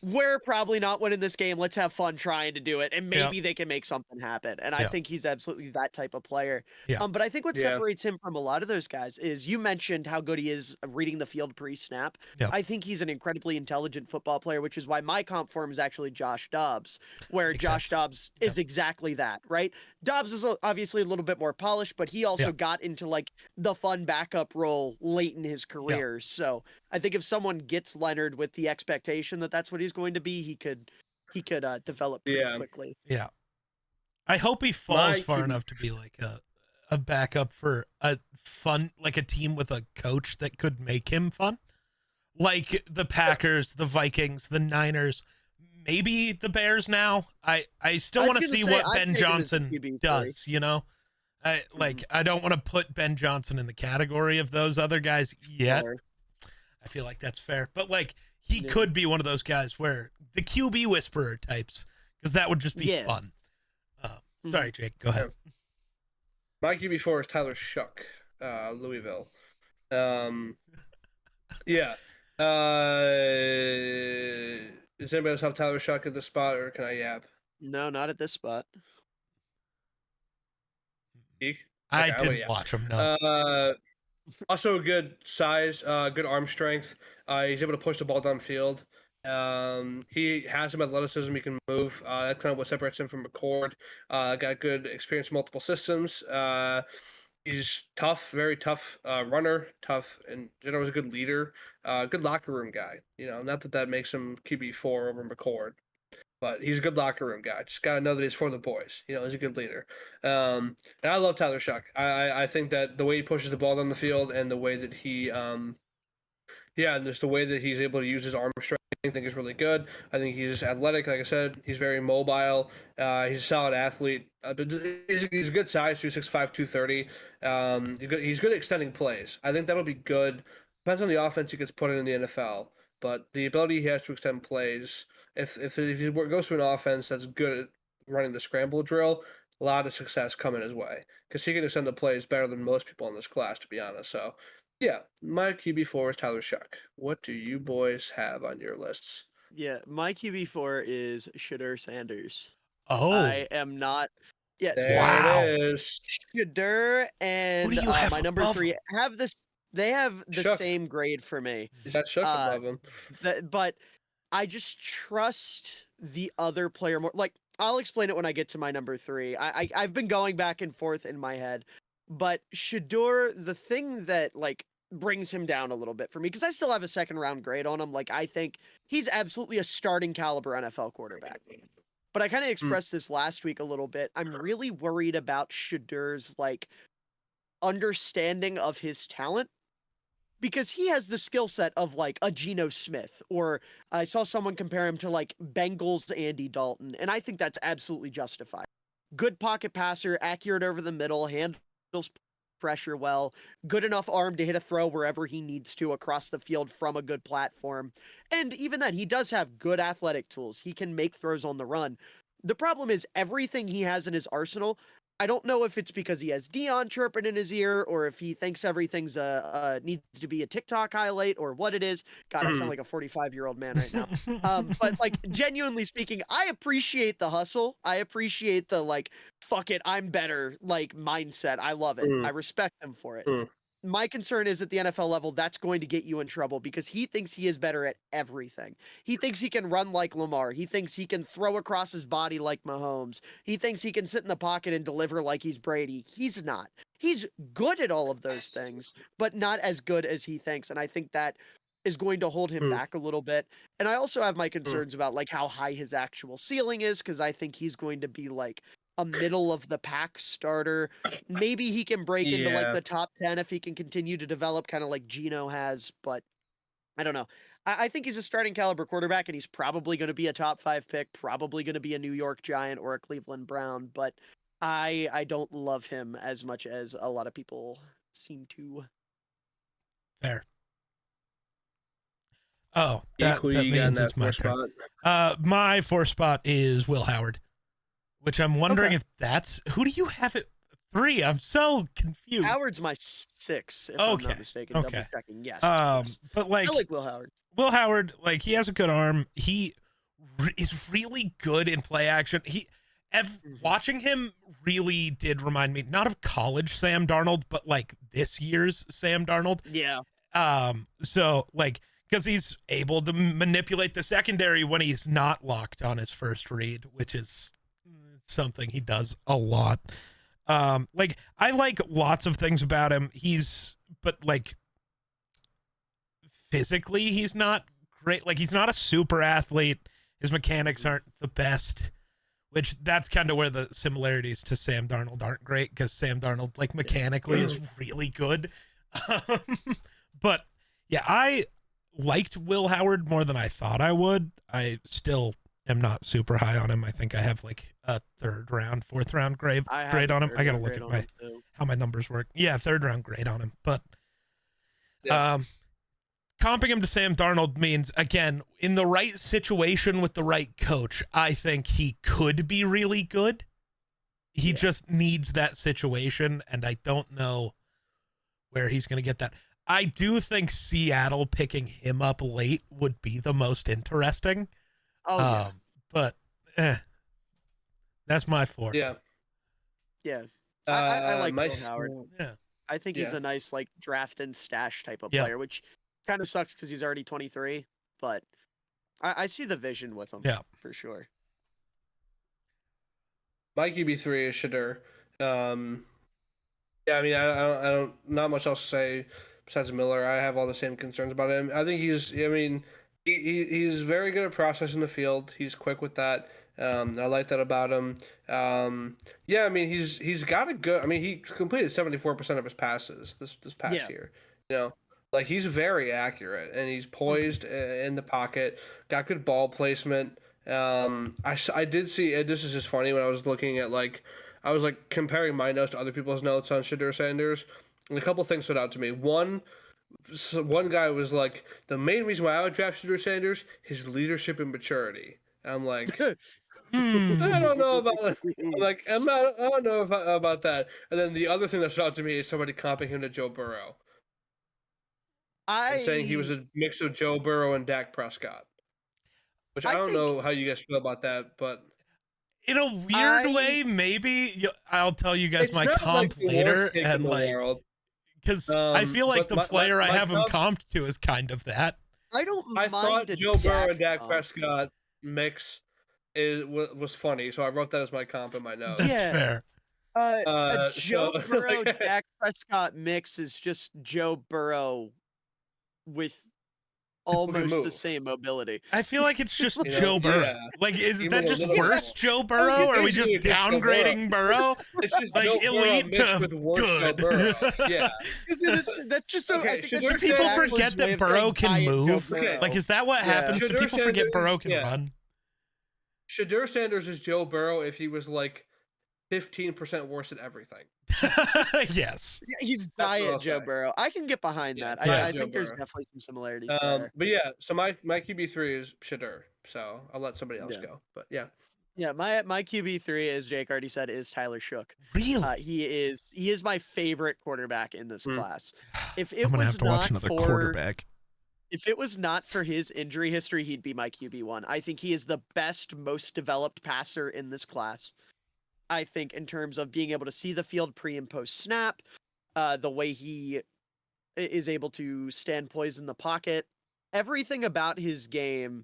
We're probably not winning this game. Let's have fun trying to do it. And maybe they can make something happen. And I think he's absolutely that type of player. But I think what separates him from a lot of those guys is you mentioned how good he is reading the field pre-snap. I think he's an incredibly intelligent football player, which is why my comp for him is actually Josh Dobbs, where Josh Dobbs is exactly that, right? Dobbs is obviously a little bit more polished, but he also got into like the fun backup role late in his career. So I think if someone gets Leonard with the expectation that that's what he's going to be, he could develop pretty quickly. Yeah. I hope he falls far enough to be like a backup for a fun, like a team with a coach that could make him fun. like the Packers, the Vikings, the Niners, maybe the Bears now. I still want to see what Ben Johnson does, you know? I don't want to put Ben Johnson in the category of those other guys yet. Sure. I feel like that's fair. But like he could be one of those guys where the QB whisperer types, because that would just be fun. Sorry, Jake, go ahead. My QB4 is Tyler Shough, Louisville. Yeah. Does anybody else have Tyler Shough at this spot, or can I yab? No, not at this spot. I didn't watch him, no. Also good size, good arm strength. He's able to push the ball downfield. He has some athleticism. He can move. That's kind of what separates him from McCord. Got good experience in multiple systems. He's tough, very tough runner, tough, and was a good leader. Good locker room guy. You know, not that makes him QB4 over McCord, but he's a good locker room guy. Just gotta know that he's for the boys. You know, he's a good leader. And I love Tyler Shough. I think that the way he pushes the ball down the field and the way that he and just the way that he's able to use his arm strength, I think is really good. I think he's athletic, like I said. He's very mobile. He's a solid athlete. But he's a good size, 265, 230. He's good at extending plays. I think that'll be good. Depends on the offense he gets put in the NFL. But the ability he has to extend plays, if he goes to an offense that's good at running the scramble drill, a lot of success coming his way. Because he can extend the plays better than most people in this class, to be honest. So, yeah, my QB4 is Tyler Shough. What do you boys have on your lists? Yeah, my QB4 is Shedeur Sanders. Oh. I am not. Yes. Wow. It is. Shedeur and my number 3 have this. They have the same grade for me. Is that Shough above him? But I just trust the other player more. Like, I'll explain it when I get to my number 3. I've been going back and forth in my head. But Shedeur, the thing that like brings him down a little bit for me, because I still have a second round grade on him. Like, I think he's absolutely a starting caliber NFL quarterback. But I kind of expressed this last week a little bit. I'm really worried about Shedeur's like understanding of his talent, because he has the skill set of like a Geno Smith, or I saw someone compare him to like Bengals Andy Dalton, and I think that's absolutely justified. Good pocket passer, accurate over the middle, handles pressure well, good enough arm to hit a throw wherever he needs to across the field from a good platform. And even then, he does have good athletic tools. He can make throws on the run. The problem is everything he has in his arsenal, I don't know if it's because he has Dion chirping in his ear, or if he thinks everything's needs to be a TikTok highlight, or what it is. God, I sound like a 45-year-old man right now. But like, genuinely speaking, I appreciate the hustle. I appreciate the like, fuck it, I'm better like mindset. I love it. I respect him for it. My concern is at the NFL level, that's going to get you in trouble, because he thinks he is better at everything. He thinks he can run like Lamar. He thinks he can throw across his body like Mahomes. He thinks he can sit in the pocket and deliver like he's Brady. He's not. He's good at all of those things, but not as good as he thinks. And I think that is going to hold him back a little bit. And I also have my concerns about like how high his actual ceiling is, because I think he's going to be like a middle of the pack starter. Maybe he can break into like the top 10 if he can continue to develop kind of like Geno has, but I don't know. I think he's a starting caliber quarterback, and he's probably going to be a top 5 pick, probably going to be a New York Giant or a Cleveland Brown, but I don't love him as much as a lot of people seem to. Fair. Oh, that means it's my turn. My 4 spot is Will Howard, which I'm wondering if that's, who do you have at 3? I'm so confused. Howard's my 6, if I'm not mistaken. Double checking. Yes. But like, I like Will Howard. Will Howard, like, he has a good arm. He is really good in play action. Watching him really did remind me not of college Sam Darnold, but like this year's Sam Darnold. Yeah. So like, because he's able to manipulate the secondary when he's not locked on his first read, which is something he does a lot. Like, I like lots of things about him. But like, physically, he's not great. Like, he's not a super athlete. His mechanics aren't the best, which that's kind of where the similarities to Sam Darnold aren't great, because Sam Darnold, like, mechanically is really good. But yeah, liked Will Howard more than I thought I would. I still am not super high on him. I think I have like a 3rd round, 4th round grade on him. I gotta look at how my numbers work. Yeah, 3rd round grade on him. But comping him to Sam Darnold means, again, in the right situation with the right coach, I think he could be really good. He just needs that situation, and I don't know where he's going to get that. I do think Seattle picking him up late would be the most interesting. But that's my 4. Yeah. I like Will Howard. Yeah. I think he's a nice like draft and stash type of player, which kind of sucks because he's already 23. But I see the vision with him. Yeah, for sure. My QB3 is Shedeur. I mean, I don't, not much else to say besides Miller. I have all the same concerns about him. I think he's very good at processing the field. He's quick with that. I like that about him. I mean, he's got a good. I mean, he completed 74% of his passes this past year. You know, like he's very accurate and he's poised in the pocket. Got good ball placement. I did see. This is just funny when I was looking at I was comparing my notes to other people's notes on Shedeur Sanders, and a couple things stood out to me. One guy was like, the main reason why I would draft Shedeur Sanders, his leadership and maturity. And I'm like, I don't know about that. I don't know about that. And then the other thing that stood out to me is somebody comping him to Joe Burrow. And saying he was a mix of Joe Burrow and Dak Prescott. Which I don't know how you guys feel about that, but in a weird way, maybe I'll tell you guys my comp later, and because I feel like the player I have him comped to is kind of that. I thought Joe Burrow and Dak Prescott mix was funny, so I wrote that as my comp in my notes. That's fair. A Joe Burrow Dak Prescott mix is just Joe Burrow with almost the same mobility. I feel like it's just Joe Burrow. Yeah. Like, is that just worse Joe Burrow? Or are we just downgrading Burrow? It's just like elite to good. Yeah. That's just so. Okay, should people forget that Burrow can move? Like, is that what happens? Do people forget Burrow can run? Shedeur Sanders is Joe Burrow if he was 15% worse at everything. Yes. He's diet Joe Burrow. I can get behind that. I think there's definitely some similarities there. But so my QB3 is Shedeur. So I'll let somebody else go. But yeah. Yeah, my QB3, as Jake already said, is Tyler Shough. Really? He is my favorite quarterback in this class. If it I'm gonna was have to watch another quarterback. If it was not for his injury history, he'd be my QB1. I think he is the best, most developed passer in this class. I think in terms of being able to see the field pre and post snap, the way he is able to stand poised in the pocket, everything about his game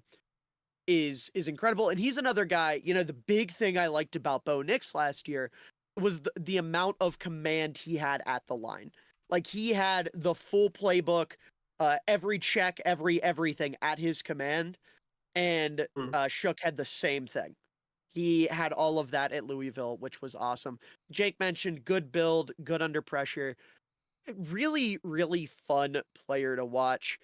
is incredible. And he's another guy, the big thing I liked about Bo Nix last year was the amount of command he had at the line. Like, he had the full playbook, every check, everything at his command. And Shough had the same thing. He had all of that at Louisville, which was awesome. Jake mentioned good build, good under pressure. Really, really fun player to watch.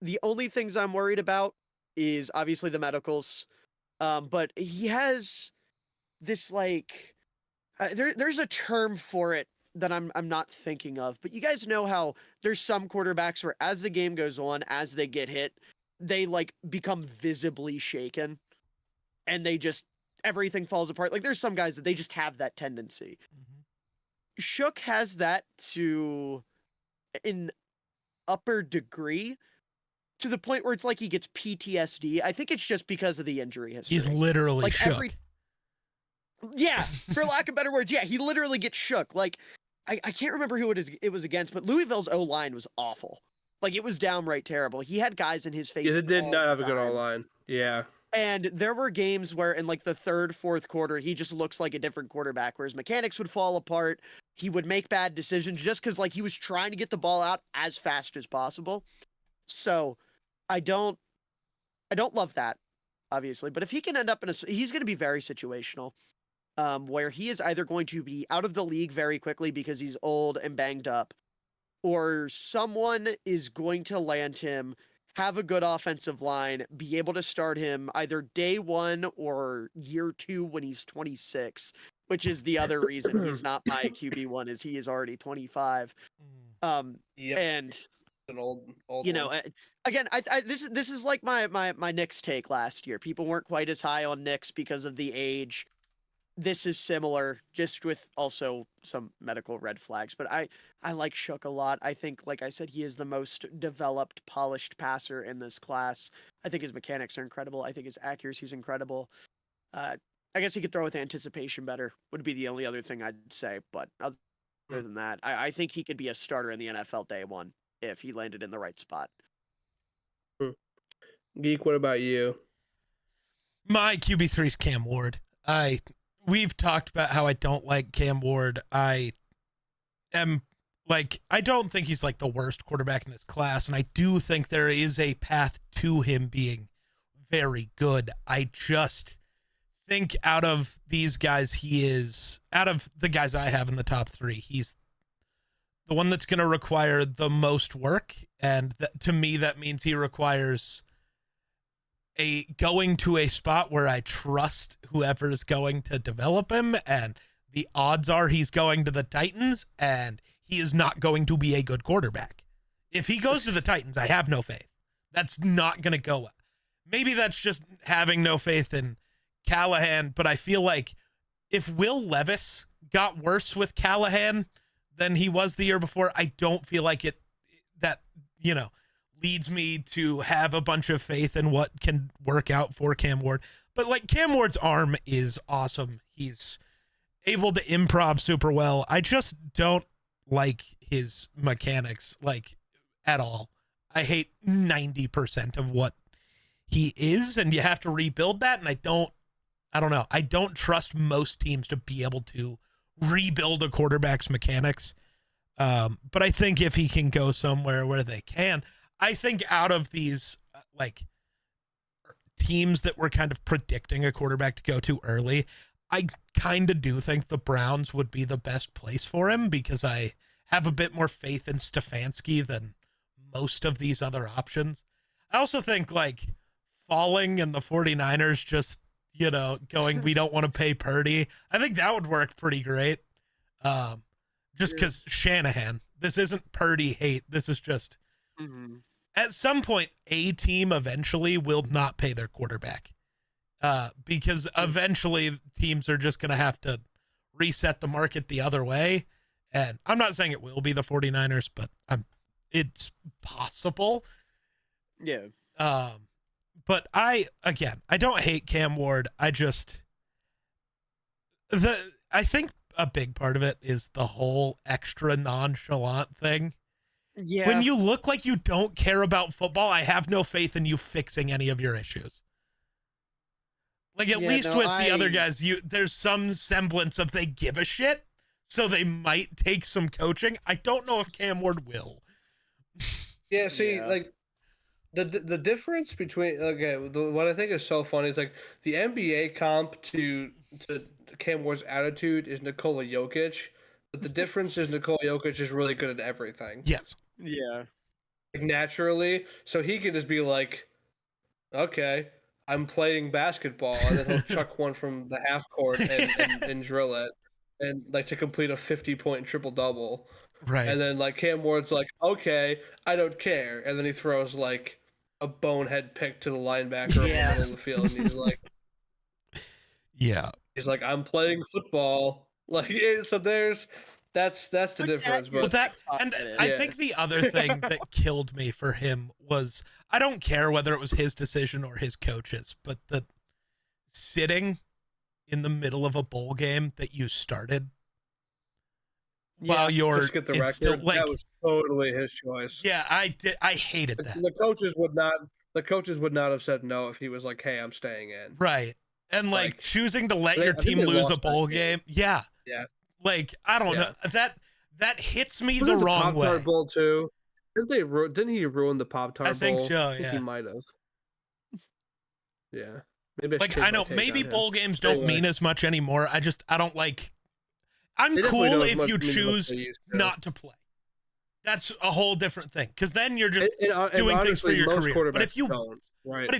The only things I'm worried about is obviously the medicals. But he has this there's a term for it that I'm not thinking of. But you guys know how there's some quarterbacks where as the game goes on, as they get hit, they become visibly shaken. And everything falls apart. Like, there's some guys that they just have that tendency. Shough has that to an upper degree, to the point where it's like he gets PTSD. I think it's just because of the injury history. He's literally shook. Yeah, for lack of better words. Yeah, he literally gets shook. Like, I can't remember who it was against, but Louisville's O-line was awful. Like, it was downright terrible. He had guys in his face. It did not have a good O-line. Yeah. And there were games where in the third, fourth quarter, he just looks like a different quarterback, where his mechanics would fall apart. He would make bad decisions just because he was trying to get the ball out as fast as possible. So I don't love that, obviously. But if he can end up he's going to be very situational, where he is either going to be out of the league very quickly because he's old and banged up, or someone is going to land him have a good offensive line, be able to start him either day 1 or year 2 when he's 26, which is the other reason he's not my QB1 is he is already 25. Yep. And an old again, this is like my Knicks take last year. People weren't quite as high on Knicks because of the age. This is similar, just with also some medical red flags. But I like Shook a lot. I think, like I said, he is the most developed, polished passer in this class. I think his mechanics are incredible. I think his accuracy is incredible. I guess he could throw with anticipation better, would be the only other thing I'd say. But other than that, I think he could be a starter in the NFL day 1 if he landed in the right spot. Geek, what about you? My QB3 is Cam Ward. We've talked about how I don't like Cam Ward. I don't think he's like the worst quarterback in this class, and I do think there is a path to him being very good. I just think out of these guys, out of the guys I have in the top 3, he's the one that's going to require the most work, and to me that means he requires going to a spot where I trust whoever is going to develop him, and the odds are he's going to the Titans, and he is not going to be a good quarterback. If he goes to the Titans, I have no faith. That's not going to go well. Maybe that's just having no faith in Callahan, but I feel like if Will Levis got worse with Callahan than he was the year before, I don't feel like leads me to have a bunch of faith in what can work out for Cam Ward. But like, Cam Ward's arm is awesome. He's able to improv super well. I just don't like his mechanics at all. I hate 90% of what he is, and you have to rebuild that. And I don't know. I don't trust most teams to be able to rebuild a quarterback's mechanics. But I think if he can go somewhere where they can, I think out of these teams that were kind of predicting a quarterback to go to early, I kind of do think the Browns would be the best place for him, because I have a bit more faith in Stefanski than most of these other options. I also think falling and the 49ers just, going, we don't want to pay Purdy. I think that would work pretty great. Just because Shanahan, this isn't Purdy hate. This is just, at some point, a team eventually will not pay their quarterback, because eventually teams are just going to have to reset the market the other way. And I'm not saying it will be the 49ers, but it's possible. Yeah. But I don't hate Cam Ward. I think a big part of it is the whole extra nonchalant thing. Yeah. When you look like you don't care about football, I have no faith in you fixing any of your issues. With the other guys, there's some semblance of they give a shit, so they might take some coaching. I don't know if Cam Ward will. Yeah, see, the difference between what I think is so funny is the NBA comp to Cam Ward's attitude is Nikola Jokic, but the difference is Nikola Jokic is really good at everything. Yes. Yeah. Naturally, so he can just be like, okay, I'm playing basketball, and then he'll chuck one from the half court and drill it, and to complete a 50-point triple-double. Right. And then Cam Ward's like, okay, I don't care, and then he throws a bonehead pick to the linebacker in the middle of the field, and he's like, yeah. He's like, I'm playing football. So that's the difference. But I think the other thing that killed me for him was, I don't care whether it was his decision or his coach's, but the sitting in the middle of a bowl game that you started while you're just get the record. Still, that was totally his choice. Yeah, I hated that. The coaches would not have said no if he was like, hey, I'm staying in. Right. And choosing to let your team lose a bowl game. Yeah. Yeah. I don't know. That hits me the wrong way. Pop-Tart Bowl too. Didn't he ruin the Pop-Tart Bowl? I think so, yeah. He might have. Yeah. Maybe I know maybe bowl games don't mean as much anymore. I don't like. I'm cool if you choose not to play. that's a whole different thing. Because then you're just doing things for your career. But if you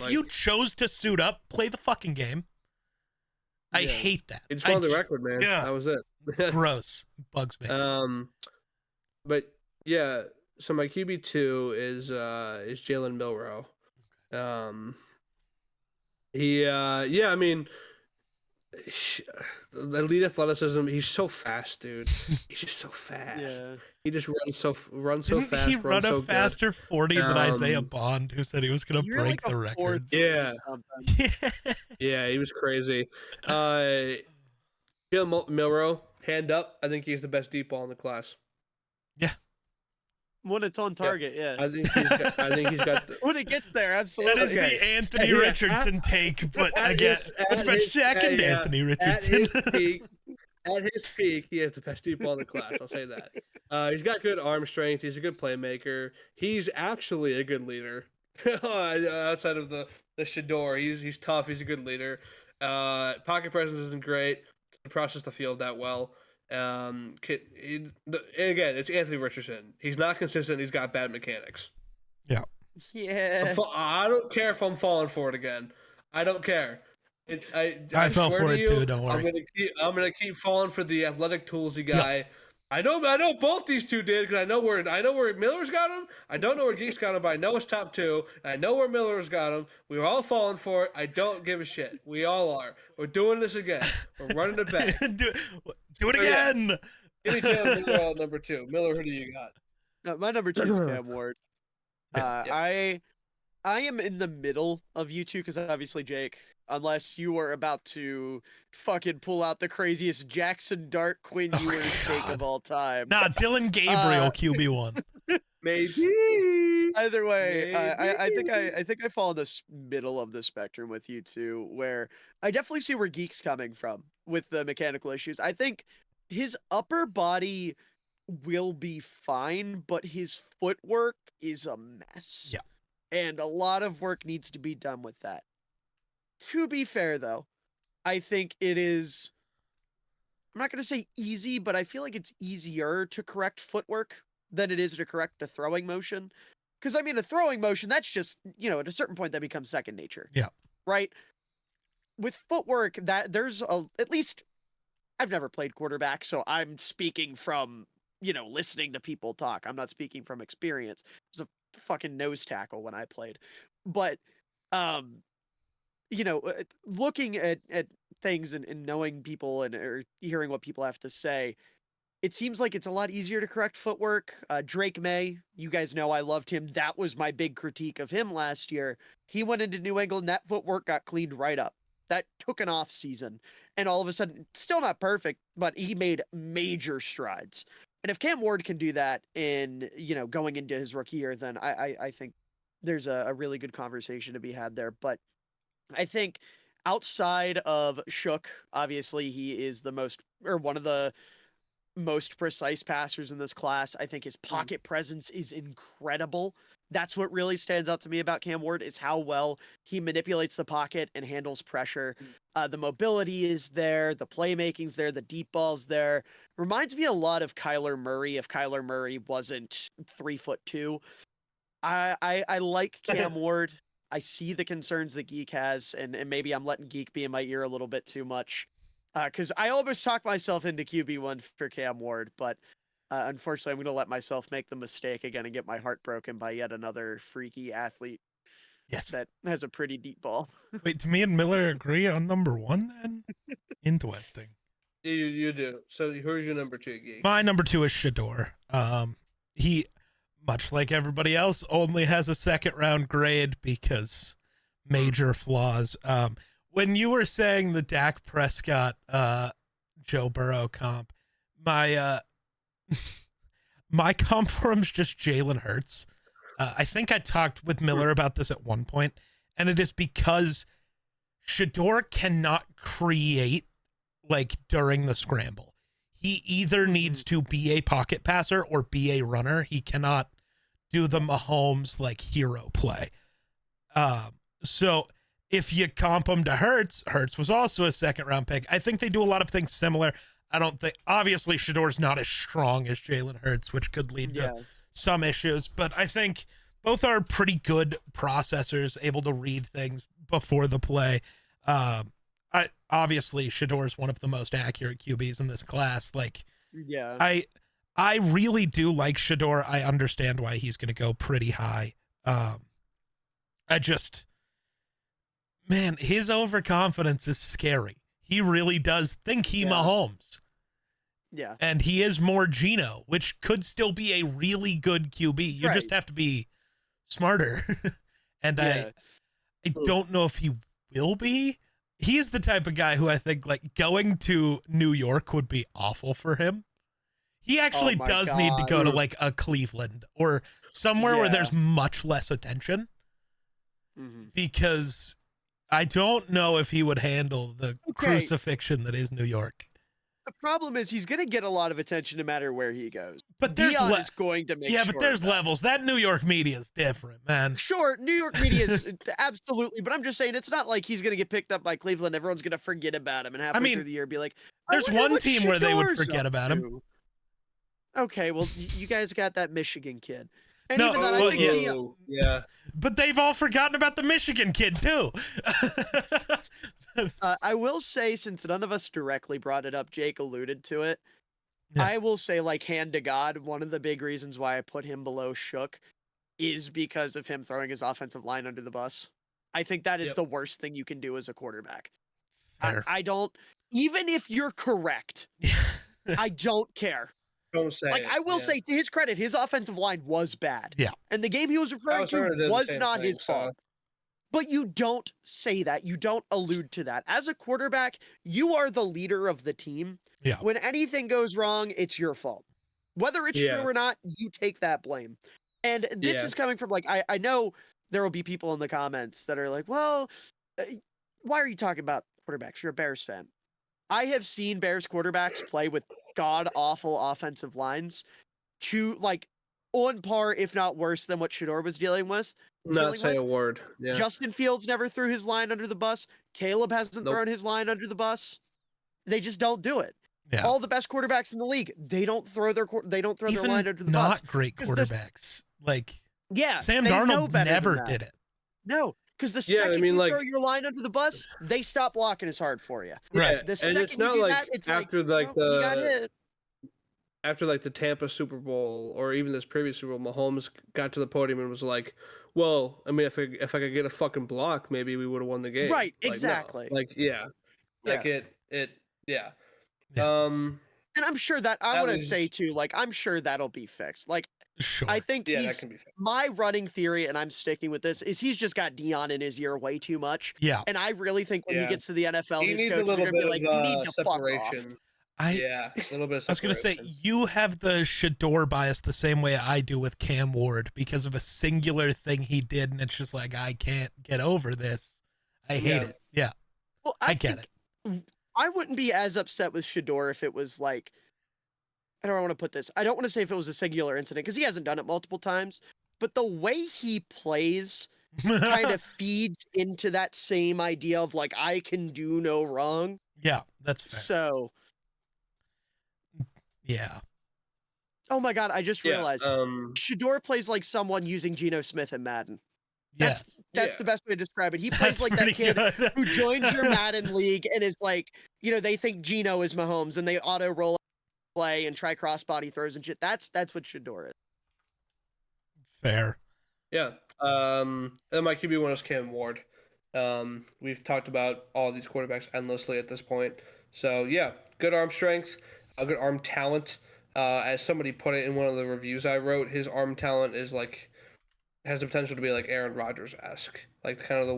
you chose to suit up, play the fucking game. I hate that. It's on the record, man. Yeah. That was it. Gross. Bugs me. But yeah, so my QB2 is Jalen Milroe. I mean, elite athleticism. He's so fast, dude. He's just so fast. Yeah. He just runs so fast. He run a faster 40 than Isaiah Bond, who said he was going to break the record. Yeah. Yeah, he was crazy. Jalen Milroe, hand up. I think he's the best deep ball in the class. Yeah. When it's on target, yeah. I think he's got when it gets there, absolutely. That is the Anthony Richardson take, but again, it's my second Anthony Richardson. At his peak, he has the best deep ball in the class. I'll say that. He's got good arm strength. He's a good playmaker. He's actually a good leader. Outside of the Shedeur, he's tough. He's a good leader. Pocket presence isn't great. Can process the field that well. Again, it's Anthony Richardson. He's not consistent. He's got bad mechanics. Yeah. Yeah. I don't care if I'm falling for it again. I don't care. I fell for it too. Don't worry. I'm gonna keep falling for the athletic toolsy guy. Yep. I know both these two did because I know where Miller's got him. I don't know where Geek's got him, but I know it's top two. And I know where Miller's got him. We were all falling for it. I don't give a shit. We all are. We're doing this again. We're running it back. do it again. Give me Jalen Miller number 2. Miller, who do you got? No, my number 2 is Cam Ward. I am in the middle of you two because obviously Jake. Unless you are about to fucking pull out the craziest Jackson Dart Quinn Ewers take of all time. Nah, Dylan Gabriel QB1. Maybe. Either way, I think I fall in this middle of the spectrum with you two, where I definitely see where Geek's coming from with the mechanical issues. I think his upper body will be fine, but his footwork is a mess. Yeah. And a lot of work needs to be done with that. To be fair, though, I think it is, I'm not going to say easy, but I feel like it's easier to correct footwork than it is to correct a throwing motion. Because, I mean, a throwing motion, that's just, at a certain point that becomes second nature. Yeah. Right? With footwork, that there's at least, I've never played quarterback, so I'm speaking from, listening to people talk. I'm not speaking from experience. It was a fucking nose tackle when I played. But, looking at things and knowing people or hearing what people have to say, it seems like it's a lot easier to correct footwork. Drake May, you guys know I loved him. That was my big critique of him last year. He went into New England. That footwork got cleaned right up. That took an off season. And all of a sudden, still not perfect, but he made major strides. And if Cam Ward can do that in, going into his rookie year, then I think there's a really good conversation to be had there. But I think outside of Shook, obviously he is one of the most precise passers in this class. I think his pocket presence is incredible. That's what really stands out to me about Cam Ward is how well he manipulates the pocket and handles pressure. The mobility is there. The playmaking's there. The deep ball's there. Reminds me a lot of Kyler Murray if Kyler Murray wasn't 3'2". I like Cam Ward. I see the concerns that Geek has, and maybe I'm letting Geek be in my ear a little bit too much. Because I almost talked myself into QB1 for Cam Ward, but unfortunately I'm going to let myself make the mistake again and get my heart broken by yet another freaky athlete that has a pretty deep ball. Wait, do me and Miller agree on number 1 then? Interesting. You do. So who's your number 2, Geek? My number 2 is Shedeur. He... much like everybody else, only has a second-round grade because major flaws. When you were saying the Dak Prescott, Joe Burrow comp, my comp for him is just Jalen Hurts. I think I talked with Miller about this at one point, and it is because Shedeur cannot create during the scramble. He either needs to be a pocket passer or be a runner. He cannot do the Mahomes hero play. So if you comp him to Hurts was also a second round pick. I think they do a lot of things similar. I don't think, obviously Shedeur's not as strong as Jalen Hurts, which could lead to some issues, but I think both are pretty good processors, able to read things before the play. Obviously Shedeur is one of the most accurate QBs in this class. Like, yeah, I really do like Shedeur. I understand why he's going to go pretty high. Man, his overconfidence is scary. He really does think Mahomes. Yeah. And he is more Geno, which could still be a really good QB. You just have to be smarter. And I don't know if he will be. He is the type of guy who I think like going to New York would be awful for him. He actually does need to go to like a Cleveland or somewhere where there's much less attention. Because I don't know if he would handle the crucifixion that is New York. The problem is he's going to get a lot of attention no matter where he goes. But there's is going to make sure but there's levels. That New York media is different, man. Sure, New York media is absolutely, but I'm just saying it's not like he's going to get picked up by Cleveland. Everyone's going to forget about him and halfway through the year be like, there's one team where they would forget about him. Okay, well, you guys got that Michigan kid. And even that, I think yeah. But they've all forgotten about the Michigan kid too. I will say, since none of us directly brought it up, Jake alluded to it. Yeah. I will say, like, hand to God, one of the big reasons why I put him below Shook is because of him throwing his offensive line under the bus. I think that is the worst thing you can do as a quarterback. I don't, even if you're correct, I don't care. Don't say like, I will say, to his credit, his offensive line was bad. Yeah. And the game he was referring to was not his fault. But you don't say that. You don't allude to that. As a quarterback, you are the leader of the team. Yeah. When anything goes wrong, it's your fault. Whether it's true or not, you take that blame. And this is coming from, like, I know there will be people in the comments that are like, well, why are you talking about quarterbacks? You're a Bears fan. I have seen Bears quarterbacks play with god-awful offensive lines to, like, on par, if not worse, than what Shedeur was dealing with. Not say a word. Yeah. Justin Fields never threw his line under the bus. Caleb hasn't thrown his line under the bus. They just don't do it. Yeah. All the best quarterbacks in the league, they don't throw their line under the bus. Not great quarterbacks. Sam they Darnold never did it. No, because the second you throw your line under the bus, they stop blocking as hard for you. Right. The second it's not you do like that, it's after you got hit. After like the Tampa Super Bowl or even this previous Super Bowl, Mahomes got to the podium and was like, well, I mean, if I could get a fucking block, maybe we would have won the game. Right, exactly. Yeah. And I'm sure that I want to say too, like, I'm sure that'll be fixed. Like, sure. I think that can be fixed. My running theory, and I'm sticking with this, is he's just got Dion in his ear way too much. Yeah. And I really think when he gets to the NFL, he his needs coaches a are little going to bit be like, you need to separation. fuck off. A little bit of separation. I was going to say, you have the Shedeur bias the same way I do with Cam Ward because of a singular thing he did, and it's just like, I can't get over this. I hate it. Yeah. Well, I get it. I wouldn't be as upset with Shedeur if it was like, I don't want to put this. I don't want to say if it was a singular incident because he hasn't done it multiple times, but the way he plays kind of feeds into that same idea of like, I can do no wrong. Yeah, that's fair. So, yeah. Oh my God, I just realized Shedeur plays like someone using Geno Smith in Madden. That's the best way to describe it. He plays like that kid who joins your Madden league and is like, they think Geno is Mahomes and they auto roll play and try crossbody throws and shit. That's what Shedeur is. Fair. Yeah. And my QB1 is Cam Ward. We've talked about all these quarterbacks endlessly at this point. So yeah, good arm strength, a good arm talent. As somebody put it in one of the reviews I wrote, his arm talent is like has the potential to be like Aaron Rodgers-esque, like kind of the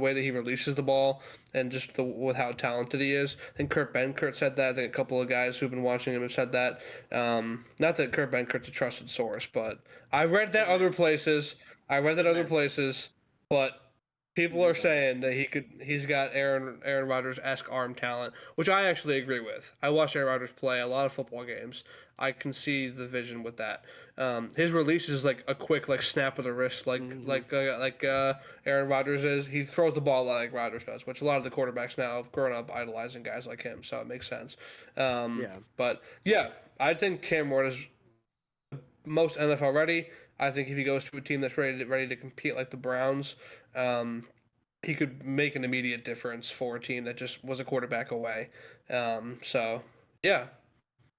way that he releases the ball and just with how talented he is. I think Kurt Benkert said that. I think a couple of guys who've been watching him have said that. Not that Kurt Benkert's a trusted source, but I read that other places. But people are saying that he's got Aaron Rodgers-esque arm talent, which I actually agree with. I watched Aaron Rodgers play a lot of football games. I can see the vision with that. His release is like a quick snap of the wrist, like Aaron Rodgers is. He throws the ball like Rodgers does, which a lot of the quarterbacks now have grown up idolizing guys like him, so it makes sense. But yeah, I think Cam Ward is most NFL ready. I think if he goes to a team that's ready to compete like the Browns, he could make an immediate difference for a team that just was a quarterback away. So yeah,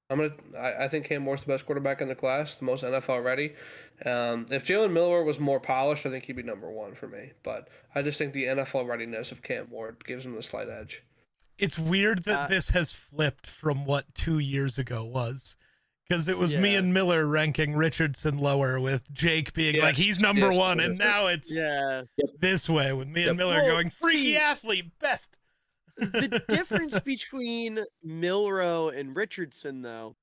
I think Cam Moore's the best quarterback in the class, the most NFL ready. If Jalen Milroe was more polished, I think he'd be number one for me. But I just think the NFL readiness of Cam Moore gives him the slight edge. It's weird that this has flipped from what 2 years ago was. Because it was me and Miller ranking Richardson lower, with Jake being like, he's number one, and now it's this way with me and Miller going, freaky athlete, best. The difference between Milroe and Richardson, though,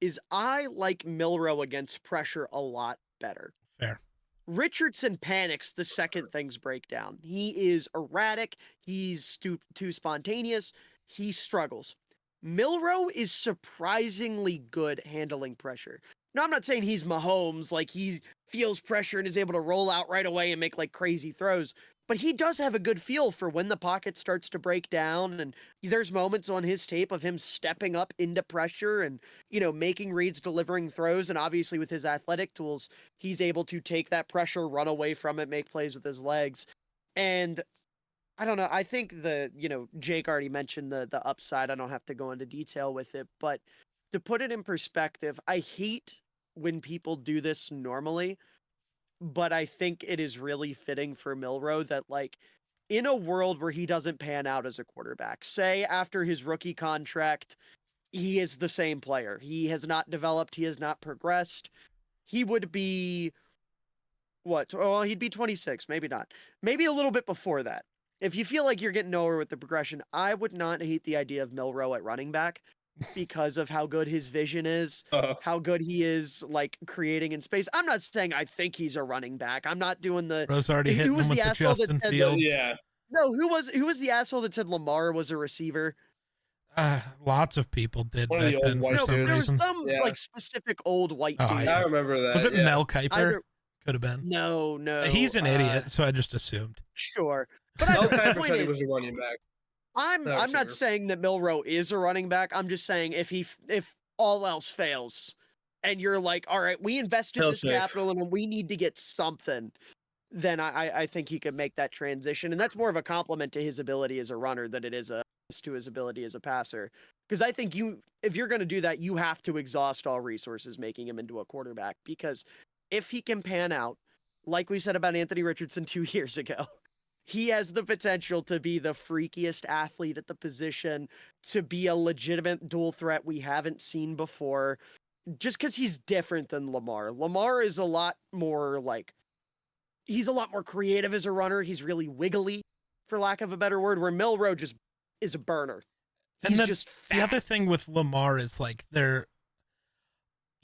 is I like Milroe against pressure a lot better. Fair. Richardson panics the second things break down. He is erratic. He's too spontaneous. He struggles. Milroe is surprisingly good handling pressure. Now, I'm not saying he's Mahomes, like he feels pressure and is able to roll out right away and make like crazy throws, but he does have a good feel for when the pocket starts to break down. And there's moments on his tape of him stepping up into pressure and, making reads, delivering throws. And obviously with his athletic tools, he's able to take that pressure, run away from it, make plays with his legs. And I don't know. I think Jake already mentioned the upside. I don't have to go into detail with it, but to put it in perspective, I hate when people do this normally, but I think it is really fitting for Milroe that, like, in a world where he doesn't pan out as a quarterback, say after his rookie contract, he is the same player. He has not developed. He has not progressed. He would be what? Well, he'd be 26, maybe not. Maybe a little bit before that. If you feel like you're getting nowhere with the progression, I would not hate the idea of Milroe at running back because of how good his vision is, how good he is, like, creating in space. I'm not saying I think he's a running back. I'm not doing the... Bro's already hitting him with the Justin Fields. No, who was the asshole that said Lamar was a receiver? Lots of people did back then for some reason. There was some like specific old white dude. I remember that. Was it Mel Kiper? Could have been. No. He's an idiot, so I just assumed. Sure. But Mel Kiper said he was a running back. I'm not saying that Milroe is a running back. I'm just saying if all else fails and you're like, all right, we invested this capital and we need to get something, then I think he could make that transition. And that's more of a compliment to his ability as a runner than it is to his ability as a passer. Because I think if you're going to do that, you have to exhaust all resources making him into a quarterback. Because if he can pan out, like we said about Anthony Richardson 2 years ago, he has the potential to be the freakiest athlete at the position, to be a legitimate dual threat we haven't seen before, just because he's different than Lamar. Lamar is a lot more he's a lot more creative as a runner. He's really wiggly, for lack of a better word, where Milroe just is a burner. He's just fast. The other thing with Lamar is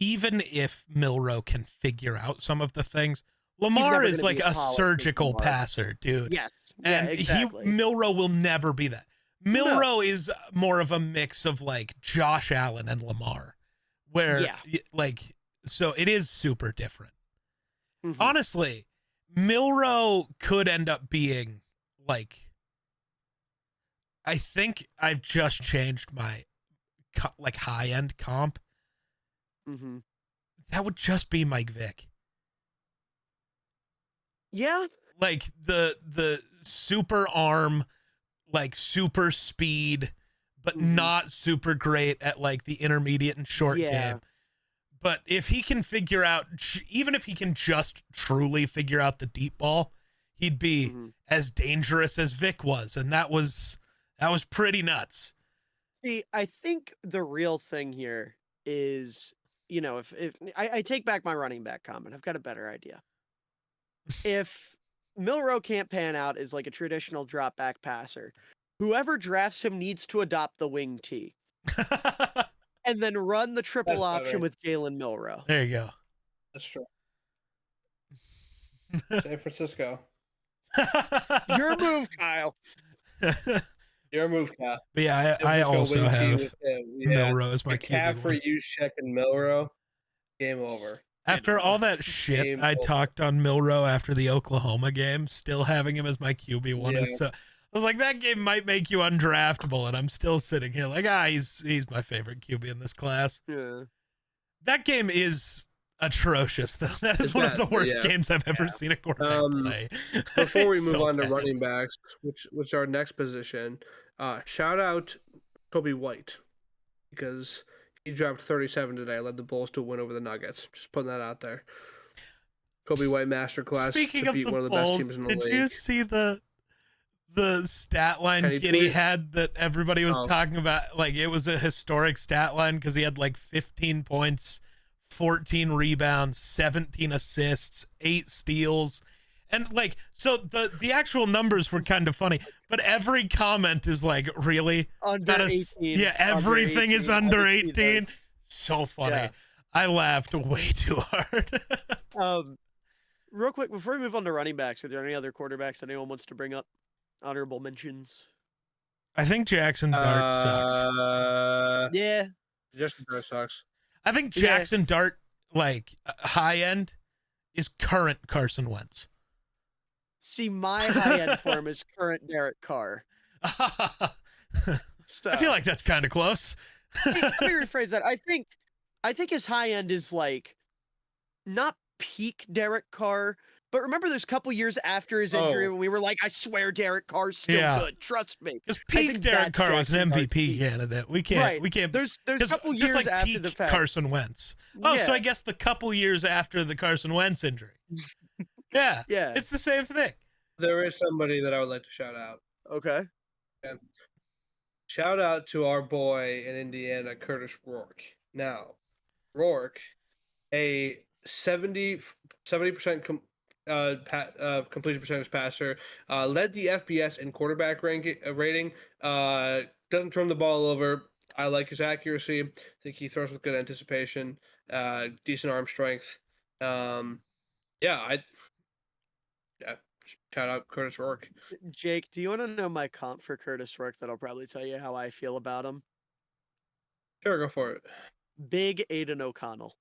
even if Milroe can figure out some of the things, Lamar is like a surgical passer, dude. Yes. And exactly. Milroe will never be that. Milroe is more of a mix of like Josh Allen and Lamar, where so it is super different. Mm-hmm. Honestly, Milroe could end up being I think I've just changed my high end comp. Mm-hmm. That would just be Mike Vick. Yeah. Like the super arm, super speed, but not super great at the intermediate and short game. But if he can figure out, even if he can just truly figure out the deep ball, he'd be as dangerous as Vick was. And that was pretty nuts. See, I think the real thing here is, if I take back my running back comment, I've got a better idea. If Milroe can't pan out as a traditional drop back passer, whoever drafts him needs to adopt the wing T and then run the triple option with Jalen Milroe. There you go. That's true. San Francisco. Your move, Kyle. Your move, Kyle. But yeah, I also have Milroe as my QB1. McCaffrey, Juszczyk, and Milroe. Game over. After all that shit I talked on Milroe after the Oklahoma game, still having him as my QB1 is so. I was like, that game might make you undraftable, and I'm still sitting here he's my favorite QB in this class. Yeah. That game is atrocious, though. That is one of the worst games I've ever seen a quarterback play. Before we move on to running backs, which are our next position, shout out Kobe White, because he dropped 37 today, led the Bulls to a win over the Nuggets. Just putting that out there. Kobe White masterclass to beat one of the best teams in the league. Did you see the stat line Giddey had that everybody was talking about? Like, it was a historic stat line because he had like 15 points, 14 rebounds, 17 assists, 8 steals. And like, so the actual numbers were kind of funny, but every comment is like, really? Under 18. Yeah, everything is under 18. So funny. Yeah. I laughed way too hard. Real quick, before we move on to running backs, are there any other quarterbacks that anyone wants to bring up? Honorable mentions? I think Jackson Dart sucks. Yeah. Jackson Dart sucks. I think Jackson Dart, like, high end, is current Carson Wentz. See, my high end for him is current Derek Carr. So, I feel like that's kind of close. Let me rephrase that. I think his high end is like not peak Derek Carr, but remember there's a couple years after his injury when we were like, I swear Derek Carr's still good. Trust me. Because peak Derek Carr was an MVP candidate. We can't. There's a couple years like after peak the fact. Carson Wentz. Oh, so I guess the couple years after the Carson Wentz injury. Yeah. It's the same thing. There is somebody that I would like to shout out. Okay. Shout out to our boy in Indiana, Curtis Rourke. Now, Rourke, a 70% completion percentage passer, led the FBS in quarterback rating. Doesn't turn the ball over. I like his accuracy. I think he throws with good anticipation. Decent arm strength. Shout out Curtis Rourke. Jake, do you want to know my comp for Curtis Rourke? That'll probably tell you how I feel about him. Sure, go for it. Big Aiden O'Connell.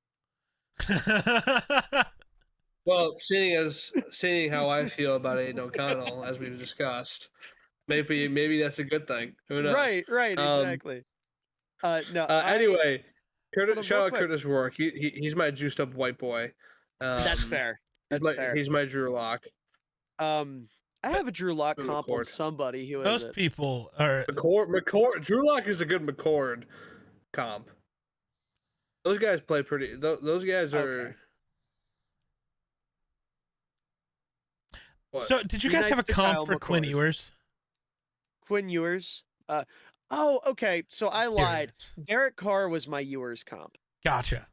Well, seeing how I feel about Aiden O'Connell, as we've discussed, maybe that's a good thing. Who knows? Right, exactly. Anyway, shout out Curtis Rourke. He's my juiced up white boy. That's fair. He's my Drew Lock. I have a Drew Lock comp on somebody who most people are McCord. Drew Lock is a good McCord comp. Those guys play pretty. Those guys are. Okay. So, did you guys have a comp for Quinn Ewers? Quinn Ewers? Okay. So I lied. Derek Carr was my Ewers comp. Gotcha.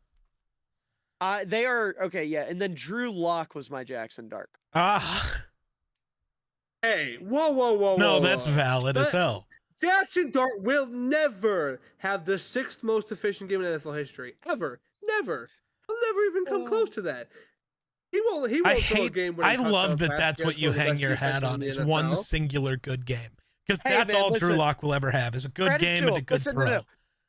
They are okay, yeah. And then Drew Lock was my Jackson Dart. Hey, whoa. No, that's valid as hell. Jackson Dart will never have the 6th most efficient game in NFL history. Ever. Never. He'll never even come close to that. He won't throw a game when I love that that's what you hang your hat on is one singular good game. Because that's all Drew Lock will ever have is a good game and a good throw. No.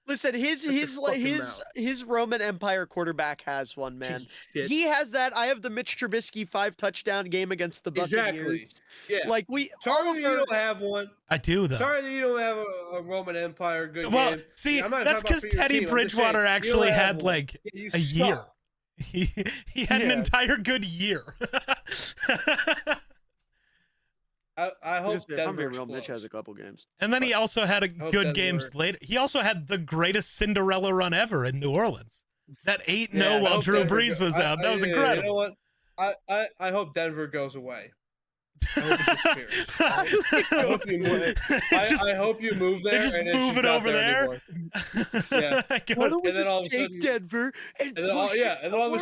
Listen, his Roman Empire quarterback has one, man. He has that. I have the Mitch Trubisky 5-touchdown game against the Buccaneers. Exactly. Yeah. Like Sorry that you don't have one. I do though. Sorry that you don't have a Roman Empire good game. Well, see, that's because Teddy Bridgewater actually had like a year. He had an entire good year. I hope Denver Mitch has a couple games. And then he also had good games later. He also had the greatest Cinderella run ever in New Orleans. That 8-0 while Drew Brees was out. That was incredible. You know what? I hope Denver goes away. I hope you move there. They just move it over there. Yeah. Why don't we just take Denver and all of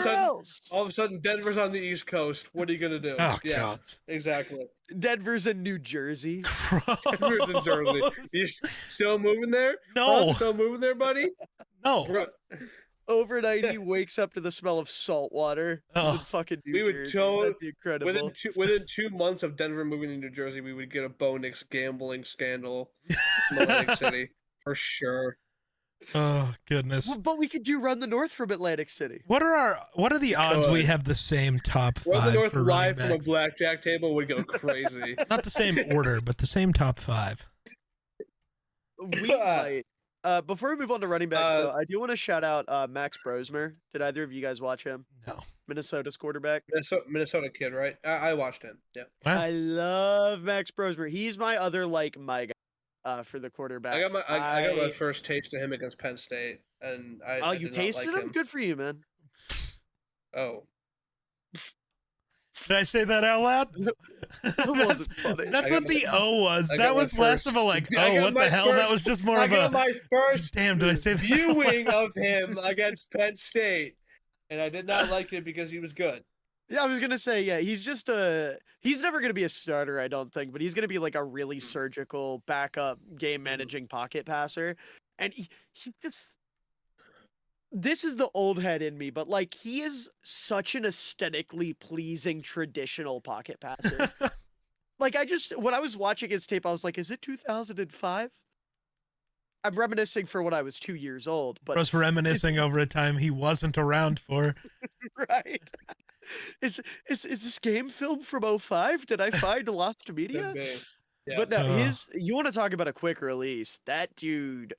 a sudden Denver's on the East Coast. What are you gonna do? Oh God. Exactly. Denver's in New Jersey. Denver's in Jersey. You still moving there? No. Still moving there, buddy? No. Overnight, he wakes up to the smell of salt watter. Oh. Fucking New Jersey. That'd be incredible. Within 2 months of Denver moving to New Jersey, we would get a Bo Nix gambling scandal in Atlantic City for sure. Oh goodness! Well, but we could run the north from Atlantic City. What are the odds we have the same top 5? Run the north for live from a blackjack table would go crazy. Not the same order, but the same top 5. We might. Before we move on to running backs, though, I do want to shout out Max Brosmer. Did either of you guys watch him? No. Minnesota's quarterback. Minnesota kid, right? I watched him. Yeah. Wow. I love Max Brosmer. He's my other my guy for the quarterbacks. I got my first taste of him against Penn State, and I you did tasted not like him? him. Good for you, man. Oh. Did I say that out loud? That wasn't funny. That's what the O was. That was less of a like, oh, what the hell? That was just more of a. my first damn, did I say that? Viewing of him against Penn State, and I did not like it because he was good. Yeah, I was gonna say, yeah, he's just he's never gonna be a starter, I don't think, but he's gonna be like a really surgical backup game managing pocket passer, and he just. This is the old head in me, but like he is such an aesthetically pleasing traditional pocket passer. Like when I was watching his tape, I was like, is it 2005? I'm reminiscing for when I was 2 years old, but was reminiscing over a time he wasn't around for. Right. Is this game filmed from 2005? Did I find lost media? Yeah. But no, you want to talk about a quick release? That dude.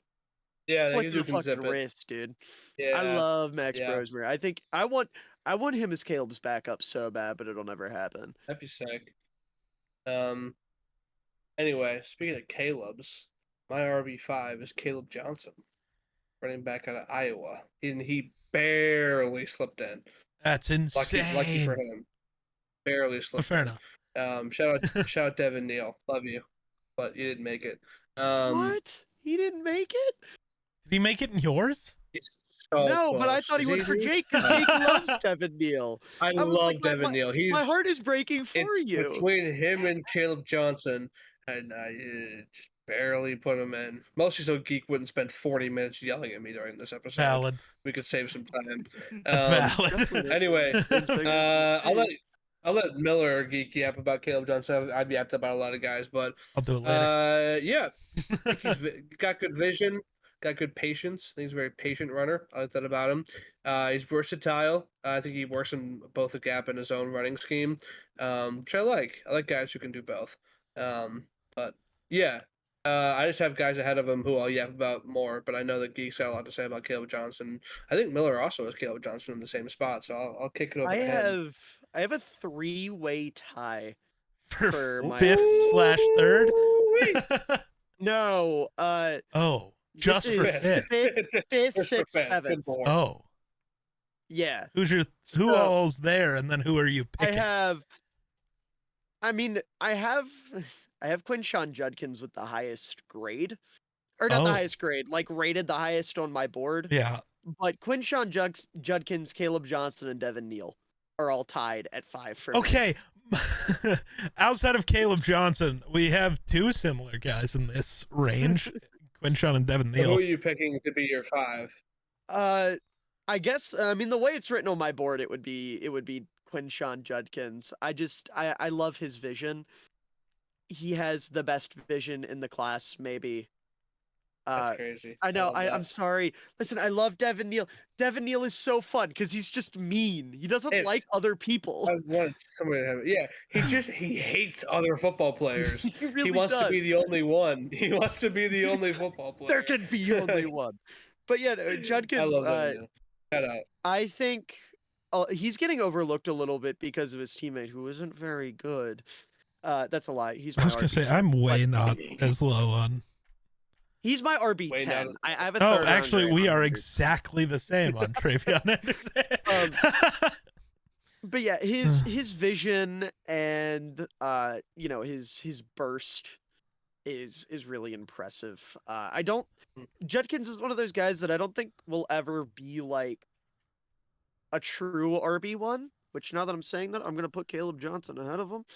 Yeah, like the fucking wrist, dude. Yeah, I love Max Brosmer. I think I want him as Caleb's backup so bad, but it'll never happen. That'd be sick. Anyway, speaking of Caleb's, my RB5 is Caleb Johnson, running back out of Iowa. He barely slipped in. That's insane. Lucky for him. Barely slipped. Fair enough. Shout out Devin Neal. Love you, but you didn't make it. What? He didn't make it? Did he make it in yours? No, close. But I thought he went for Jake because Jake loves Devin Neal. I love Devin Neal. My heart is breaking for you. Between him and Caleb Johnson, and I just barely put him in. Mostly so Geek wouldn't spend 40 minutes yelling at me during this episode. Valid. We could save some time. That's valid. Anyway, I'll let Miller or Geek yap about Caleb Johnson. I'd be yapped about a lot of guys, but I'll do it later. Yeah, he's got good vision. Got good patience. I think he's a very patient runner. I like that about him. He's versatile. I think he works in both the gap and his own running scheme, which I like. I like guys who can do both. But yeah, I just have guys ahead of him who I'll yap about more. But I know that Geek's got a lot to say about Caleb Johnson. I think Miller also has Caleb Johnson in the same spot, so I'll kick it over to him. I have a 3-way tie for my 5th/3rd. No. Oh. Just for fifth, 6th, 7th. Oh, yeah. Who all's there, and then who are you picking? I have Quinshon Judkins with the highest grade, or not the highest grade, like rated the highest on my board. Yeah. But Quinshon Judkins, Caleb Johnson, and Devin Neal are all tied at 5 for me. Okay. Outside of Caleb Johnson, we have 2 similar guys in this range. Quinshon and Devin Neal. So who are you picking to be your 5? I guess the way it's written on my board, it would be Quinshon Judkins. I love his vision. He has the best vision in the class, maybe. That's crazy. I know. I'm sorry. Listen, I love Devin Neal. Devin Neal is so fun because he's just mean. He doesn't like other people. I want somebody to have it. Yeah, he hates other football players. He wants to be the only one. He wants to be the only football player. There can be only one. But yeah, Judkins. I love that. Shout out. I think he's getting overlooked a little bit because of his teammate, who isn't very good. That's a lie. I was gonna say I'm way not as low on. He's my RB10. I have a third. Oh, actually, we are exactly the same on TreVeyon Henderson. But yeah, his vision and his burst is really impressive. Judkins is one of those guys that I don't think will ever be like a true RB1. Which now that I'm saying that, I'm gonna put Caleb Johnson ahead of him.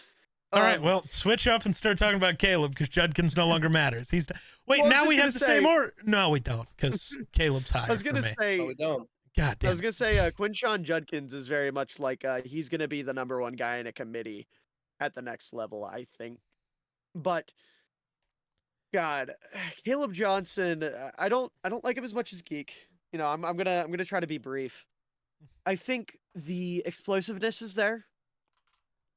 All right, well, switch up and start talking about Caleb because Judkins no longer matters. Now we have the same order. No, we don't because Caleb's higher. I was gonna say, no, we don't. God damn. I was gonna say, Quinshon Judkins is very much like he's gonna be the number 1 guy in a committee at the next level, I think. But God, Caleb Johnson, I don't like him as much as Geek. I'm gonna try to be brief. I think the explosiveness is there.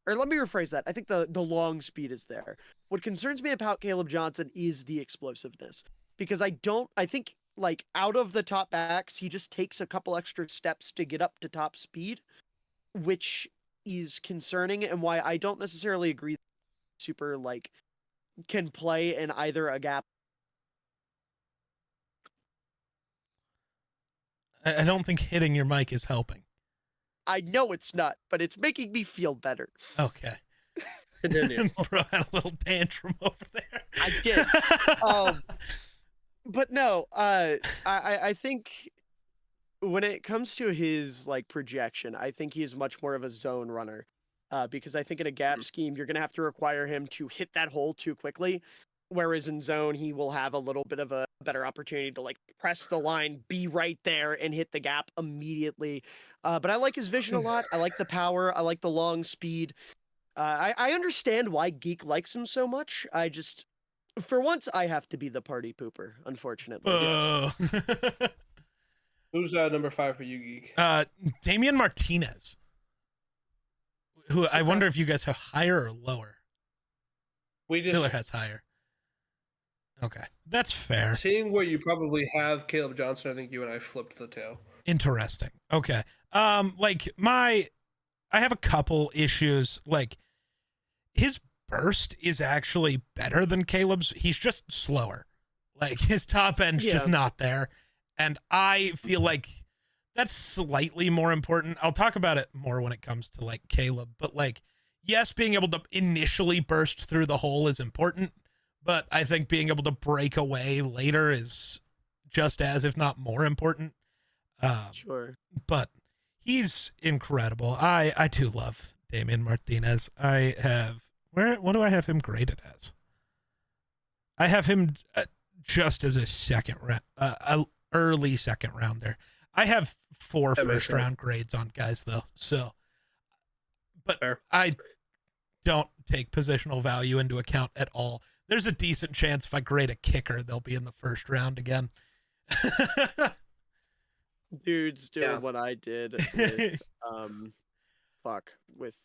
Or let me rephrase that. I think the long speed is there. What concerns me about Caleb Johnson is the explosiveness. Because I think like out of the top backs, he just takes a couple extra steps to get up to top speed, which is concerning and why I don't necessarily agree super like can play in either a gap. I don't think hitting your mic is helping. I know it's not, but it's making me feel better. Okay. Continue. Bro had a little tantrum over there. I did. But no, I think when it comes to his like projection, I think he is much more of a zone runner. Because I think in a gap scheme, you're gonna have to require him to hit that hole too quickly. Whereas in zone, he will have a little bit of a better opportunity to like press the line, be right there, and hit the gap immediately. But I like his vision a lot. I like the power. I like the long speed. I understand why Geek likes him so much. I just, for once, I have to be the party pooper, unfortunately. Who's number 5 for you, Geek? Damian Martinez. Who I wonder if you guys have higher or lower. Miller has higher. Okay, that's fair. Seeing where you probably have Caleb Johnson, I think you and I flipped the tail. Interesting. Okay. Like I have a couple issues. Like his burst is actually better than Caleb's. He's just slower. Like his top end's just not there. And I feel like that's slightly more important. I'll talk about it more when it comes to like Caleb, but like, yes, being able to initially burst through the hole is important, but I think being able to break away later is just as, if not more important. Sure. But he's incredible. I do love Damian Martinez. I have, what do I have him graded as? I have him just as a second round, early second rounder. I have 4 first round grades on guys though. So, but fair. I don't take positional value into account at all. There's a decent chance if I grade a kicker, they'll be in the first round again. Dude's doing what I did with with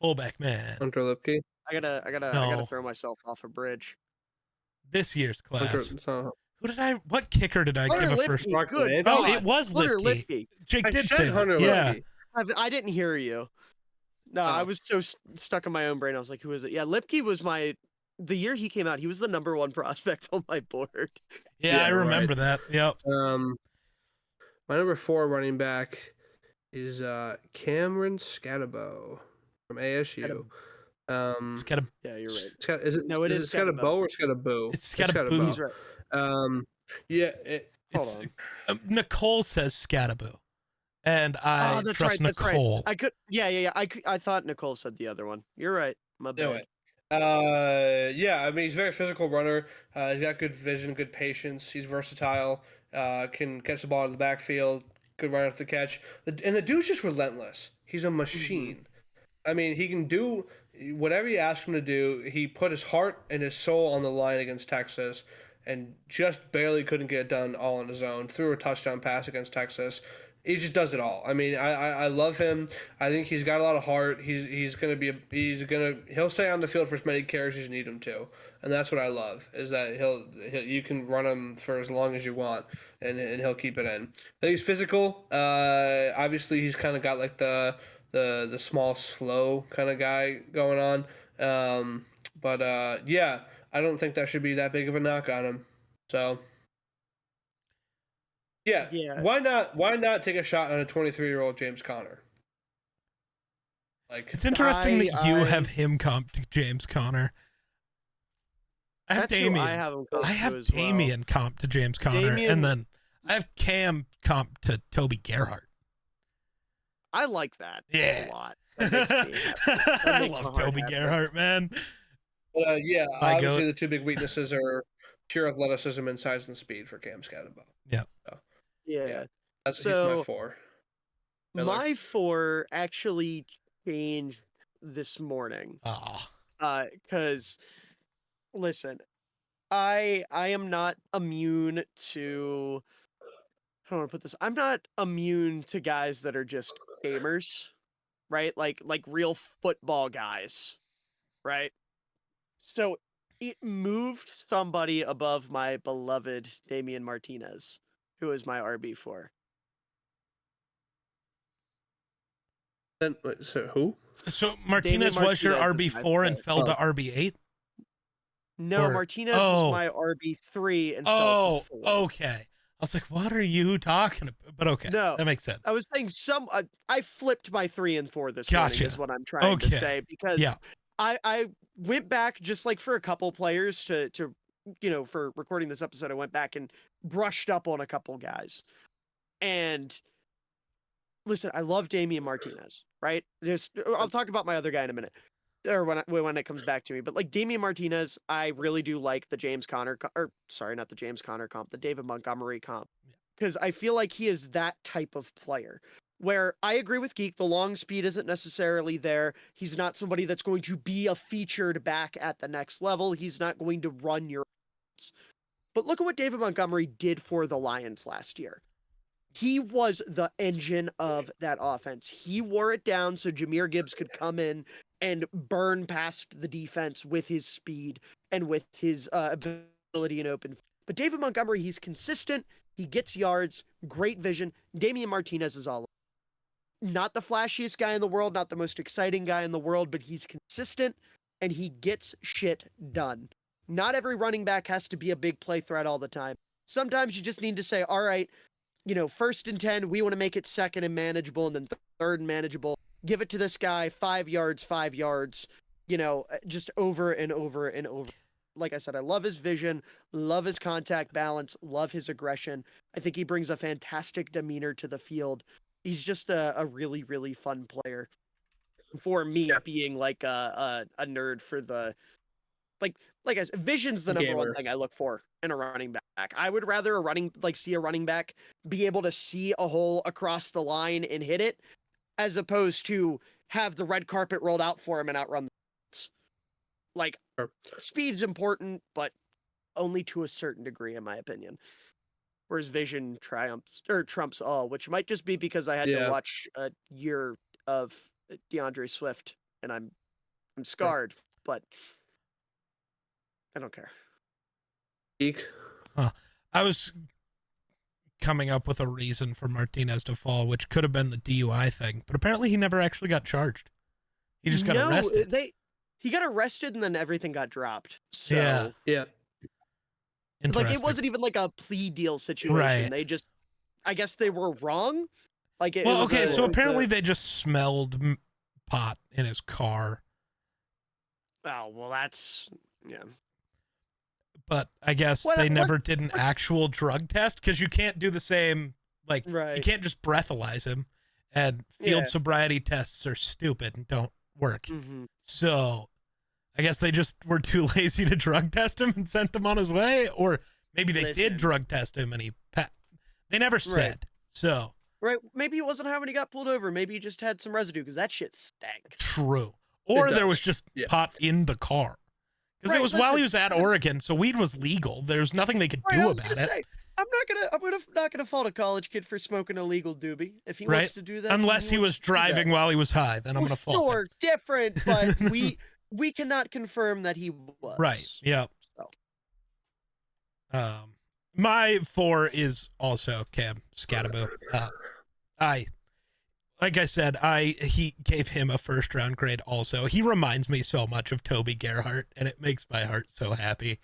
fullback man. Hunter Lipke. I gotta throw myself off a bridge. This year's class. What kicker did I give a first? Oh, it was Lipke. Jake did say Hunter Lipke. I didn't hear you. No, I was so stuck in my own brain. I was like, who is it? Yeah, Lipke was the year he came out, he was the number 1 prospect on my board. Yeah, I remember that. Yep. My number 4 running back is Cameron Scatabo from ASU. Yeah, you're right. Is it Scatabo or Scatabo? It's Scatabo. He's right. Hold on. Nicole says Scatabo, and I trust Nicole. Right. I thought Nicole said the other one. You're right. My bad. I mean, he's a very physical runner. He's got good vision, good patience. He's versatile. Can catch the ball out of the backfield. Good run after the catch. And the dude's just relentless. He's a machine. Mm-hmm. I mean, he can do whatever you ask him to do. He put his heart and his soul on the line against Texas and just barely couldn't get it done all on his own. Threw a touchdown pass against Texas. He just does it all. I mean, I love him. I think he's got a lot of heart. He'll stay on the field for as many carries as you need him to, and that's what I love. Is that you can run him for as long as you want, and he'll keep it in. I think he's physical. Obviously, he's kind of got like the small, slow kind of guy going on. I don't think that should be that big of a knock on him. So. Yeah. Why not take a shot on a 23-year-old James Conner? Like, it's interesting that you have him comp to James Conner. I have Damian. I have Damian comp to James Conner, and then I have Cam comp to Toby Gerhart. I like that a lot. I love Toby Gerhart, man. Obviously the 2 big weaknesses are pure athleticism and size and speed for Cam Scatabo. Yeah. So. Yeah. He's my 4. My 4 actually changed this morning. Because listen, I am not immune to how do I put this? I'm not immune to guys that are just gamers, right? Like real football guys, right? So It moved somebody above my beloved Damian Martinez, who is my RB4. Then, so who? So Martinez was your RB4 and fell to RB8? No, Martinez was my RB3 and fell to 4. Okay. I was like, what are you talking about? But okay, no, that makes sense. I was saying I flipped my 3 and 4 this morning is what I'm trying to say, because I went back just like for a couple players to for recording this episode. I went back and brushed up on a couple guys. And listen, I love Damian Martinez, right? I'll talk about my other guy in a minute, or when it comes back to me. But like Damian Martinez, I really do like the James Conner, not the James Conner comp, the David Montgomery comp, because I feel like he is that type of player. Where I agree with Geek, the long speed isn't necessarily there. He's not somebody that's going to be a featured back at the next level. He's not going to run your. But look at what David Montgomery did for the Lions last year. He was the engine of that offense. He wore it down so Jahmyr Gibbs could come in and burn past the defense with his speed and with his ability in open. But David Montgomery, he's consistent. He gets yards, great vision. Damian Martinez is all over. Not the flashiest guy in the world, not the most exciting guy in the world, but he's consistent and he gets shit done. Not every running back has to be a big play threat all the time. Sometimes you just need to say, all right, 1st and 10, we want to make it 2nd and manageable, and then 3rd and manageable. Give it to this guy, 5 yards, just over and over and over. Like I said, I love his vision, love his contact balance, love his aggression. I think he brings a fantastic demeanor to the field. He's just a really, really fun player. For me, being like a nerd for the like I said, vision's the number one thing I look for in a running back. I would rather see a running back be able to see a hole across the line and hit it, as opposed to have the red carpet rolled out for him and outrun the like. Speed's important, but only to a certain degree, in my opinion. Whereas vision trumps all, which might just be because I had to watch a year of DeAndre Swift and I'm scarred, but I don't care. I was coming up with a reason for Martinez to fall, which could have been the DUI thing, but apparently he never actually got charged. He just got arrested. He got arrested and then everything got dropped. So yeah. Like it wasn't even like a plea deal situation. Right. They just, I guess they were wrong. So apparently they just smelled pot in his car. Oh, well, that's But I guess they never did an actual drug test, because you can't do the same, you can't just breathalyze him, and field sobriety tests are stupid and don't work. Mm-hmm. So I guess they just were too lazy to drug test him and sent him on his way, or maybe they did drug test him and they never said. Right. So maybe it wasn't how when he got pulled over. Maybe he just had some residue, because that shit stank. True. Or there was just pot in the car. Because it was while he was at Oregon, so weed was legal. There's nothing they could do about it. I'm not gonna fault a college kid for smoking a legal doobie if he wants to do that. Unless he was driving while he was high, then I'm gonna fault him. Sure, different, but we cannot confirm that he was. Right. Yeah. My 4 is also Cam Skattebo. Like I said, he gave him a 1st round grade also. He reminds me so much of Toby Gerhart, and it makes my heart so happy.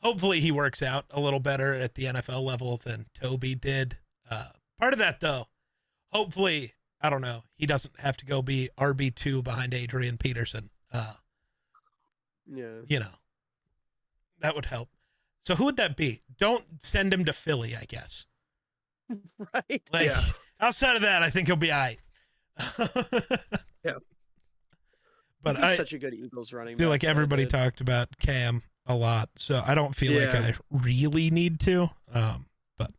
Hopefully he works out a little better at the NFL level than Toby did. Part of that, though, hopefully, I don't know, he doesn't have to go be RB2 behind Adrian Peterson. That would help. So who would that be? Don't send him to Philly, I guess. Right. Outside of that, I think he'll be all right. But he's such a good Eagles running back. I feel like everybody talked about Cam a lot, so I don't feel like I really need to. But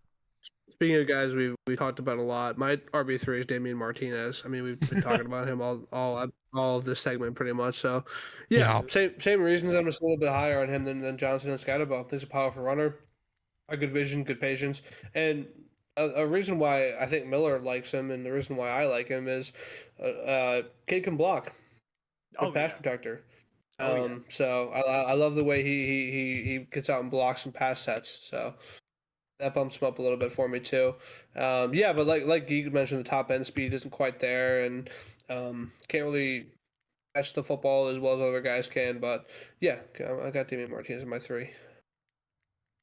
speaking of guys we talked about a lot, my RB3 is Damian Martinez. I mean, we've been talking about him all of this segment pretty much. So same reasons. I'm just a little bit higher on him than Johnson and Skattebo. He's a powerful runner, a good vision, good patience, and a reason why I think Miller likes him, and the reason why I like him is kid can block. Pass protector. So I love the way he gets out and blocks and pass sets. So that bumps him up a little bit for me too. Yeah, but like you mentioned, the top end speed isn't quite there, and can't really catch the football as well as other guys can. But yeah, I got Damien Martinez in my 3.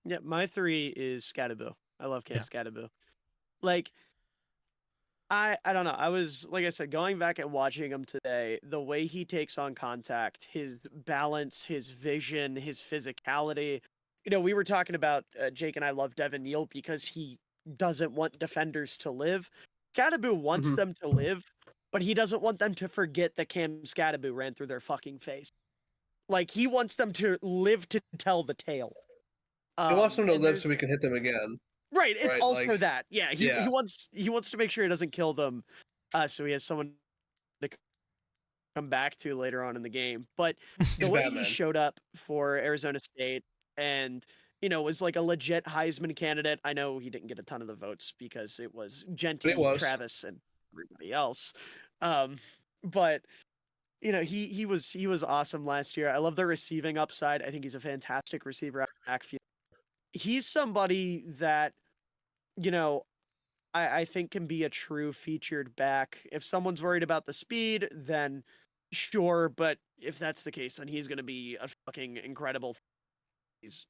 Yeah, my 3 is Skattebo. I love Cam Skattebo. Like, I don't know. I was, like I said, going back and watching him today, the way he takes on contact, his balance, his vision, his physicality. We were talking about Jake and I love Devin Neal because he doesn't want defenders to live. Skattebo wants them to live, but he doesn't want them to forget that Cam Skattebo ran through their fucking face. Like, he wants them to live to tell the tale. He wants them to live so we can hit them again. Right, it's also like, that. Yeah, he wants to make sure he doesn't kill them, so he has someone to come back to later on in the game. But the way he showed up for Arizona State and was like a legit Heisman candidate. I know he didn't get a ton of the votes because it was Genty, Travis, and everybody else. But he was awesome last year. I love the receiving upside. I think he's a fantastic receiver out of the backfield. He's somebody that I think can be a true featured back. If someone's worried about the speed, then sure. But if that's the case, then he's going to be a fucking incredible. He's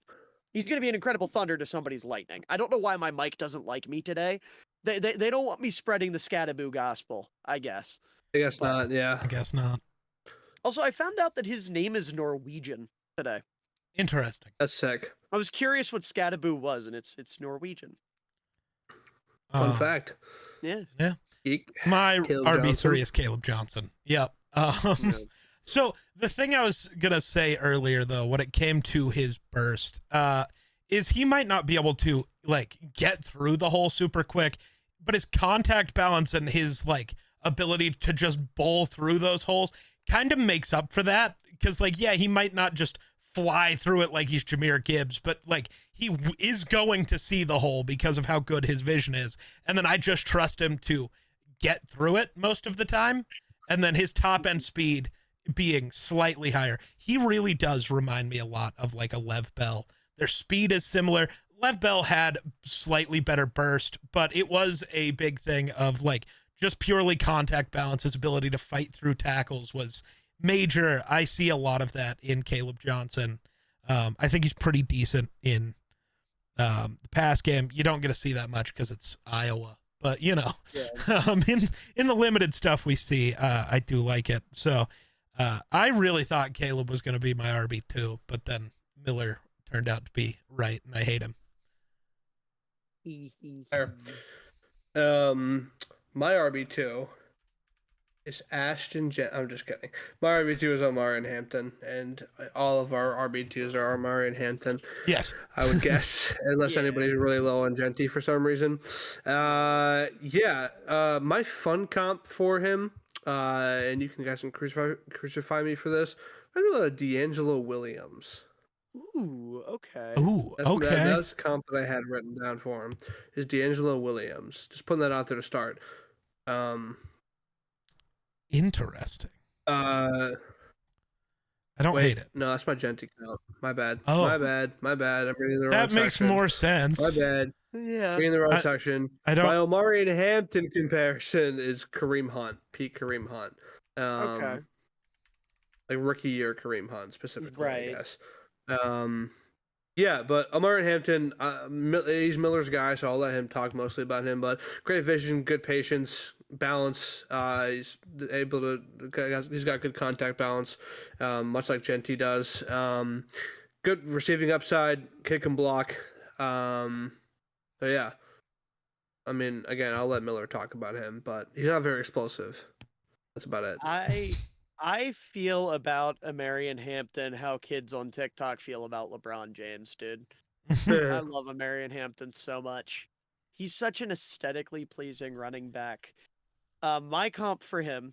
going to be an incredible thunder to somebody's lightning. I don't know why my mic doesn't like me today. They don't want me spreading the Skattebo gospel, I guess. I guess not, yeah. I guess not. Also, I found out that his name is Norwegian today. Interesting. That's sick. I was curious what Skattebo was, and it's Norwegian. Fun fact. Yeah. My RB3 is Caleb Johnson. Yep. So the thing I was going to say earlier, though, when it came to his burst, is he might not be able to, like, get through the hole super quick, but his contact balance and his, like, ability to just bowl through those holes kind of makes up for that. Because, like, yeah, he might not just fly through it like he's Jahmyr Gibbs, but like he is going to see the hole because of how good his vision is. And then I just trust him to get through it most of the time. And then his top end speed being slightly higher. He really does remind me a lot of like a Lev Bell. Their speed is similar. Lev Bell had slightly better burst, but it was a big thing of like just purely contact balance. His ability to fight through tackles was major. I see a lot of that in Caleb Johnson. I think he's pretty decent in the pass game. You don't get to see that much because it's Iowa, but in the limited stuff we see, I do like it. So I really thought Caleb was going to be my RB2, but then Miller turned out to be right, and I hate him. My RB2 is Ashton I'm just kidding. My RB2 is Omarion Hampton, and all of our RB2s are Omarion Hampton. Yes. I would guess, unless anybody's really low on Genty for some reason. My fun comp for him, and you guys can crucify me for this, I do a lot of D'Angelo Williams. Ooh, okay. That's a comp that I had written down for him, is D'Angelo Williams. Just putting that out there to start. Interesting. I don't hate it. No, that's my Genty count. My bad. Oh. My bad. I'm reading the wrong section. That makes more sense. My bad. Yeah. Reading the wrong section. I don't. My Omarion Hampton comparison is Kareem Hunt. Peak Kareem Hunt. Okay. Like rookie year Kareem Hunt specifically, right. I guess. Yeah, but Omarion Hampton, he's Miller's guy, so I'll let him talk mostly about him. But great vision, good patience, balance. He's able to. He's got good contact balance, much like Genty does. Good receiving upside. Kid can block. So yeah. I mean, again, I'll let Miller talk about him, but he's not very explosive. That's about it. I feel about Omarion Hampton how kids on TikTok feel about LeBron James, dude. I love Omarion Hampton so much. He's such an aesthetically pleasing running back. My comp for him,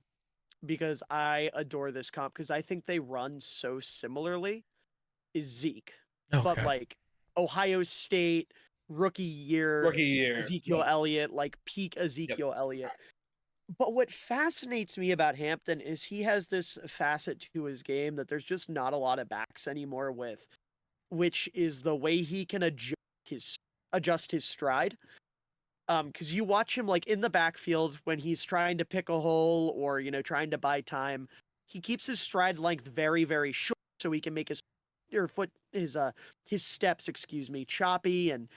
because I adore this comp, because I think they run so similarly, is Zeke. Okay. But like Ohio State, rookie year. Ezekiel Elliott, like peak Ezekiel Elliott. But what fascinates me about Hampton is he has this facet to his game that there's just not a lot of backs anymore with, which is the way he can adjust his stride. Because you watch him like in the backfield when he's trying to pick a hole or trying to buy time, he keeps his stride length very, very short so he can make his steps, excuse me, choppy and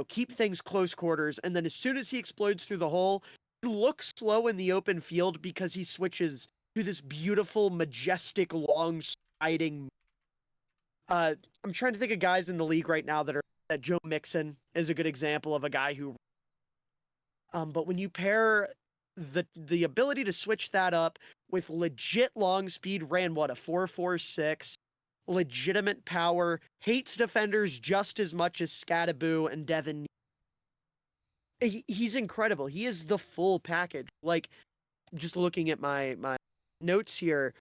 keep things close quarters. And then as soon as he explodes through the hole, he looks slow in the open field because he switches to this beautiful, majestic, long striding. I'm trying to think of guys in the league right now that Joe Mixon is a good example of a guy who. But when you pair the ability to switch that up with legit long speed, ran what, a 4.46, legitimate power, hates defenders just as much as Scattaboo and Devin. He's incredible. He is the full package. Like, just looking at my notes here,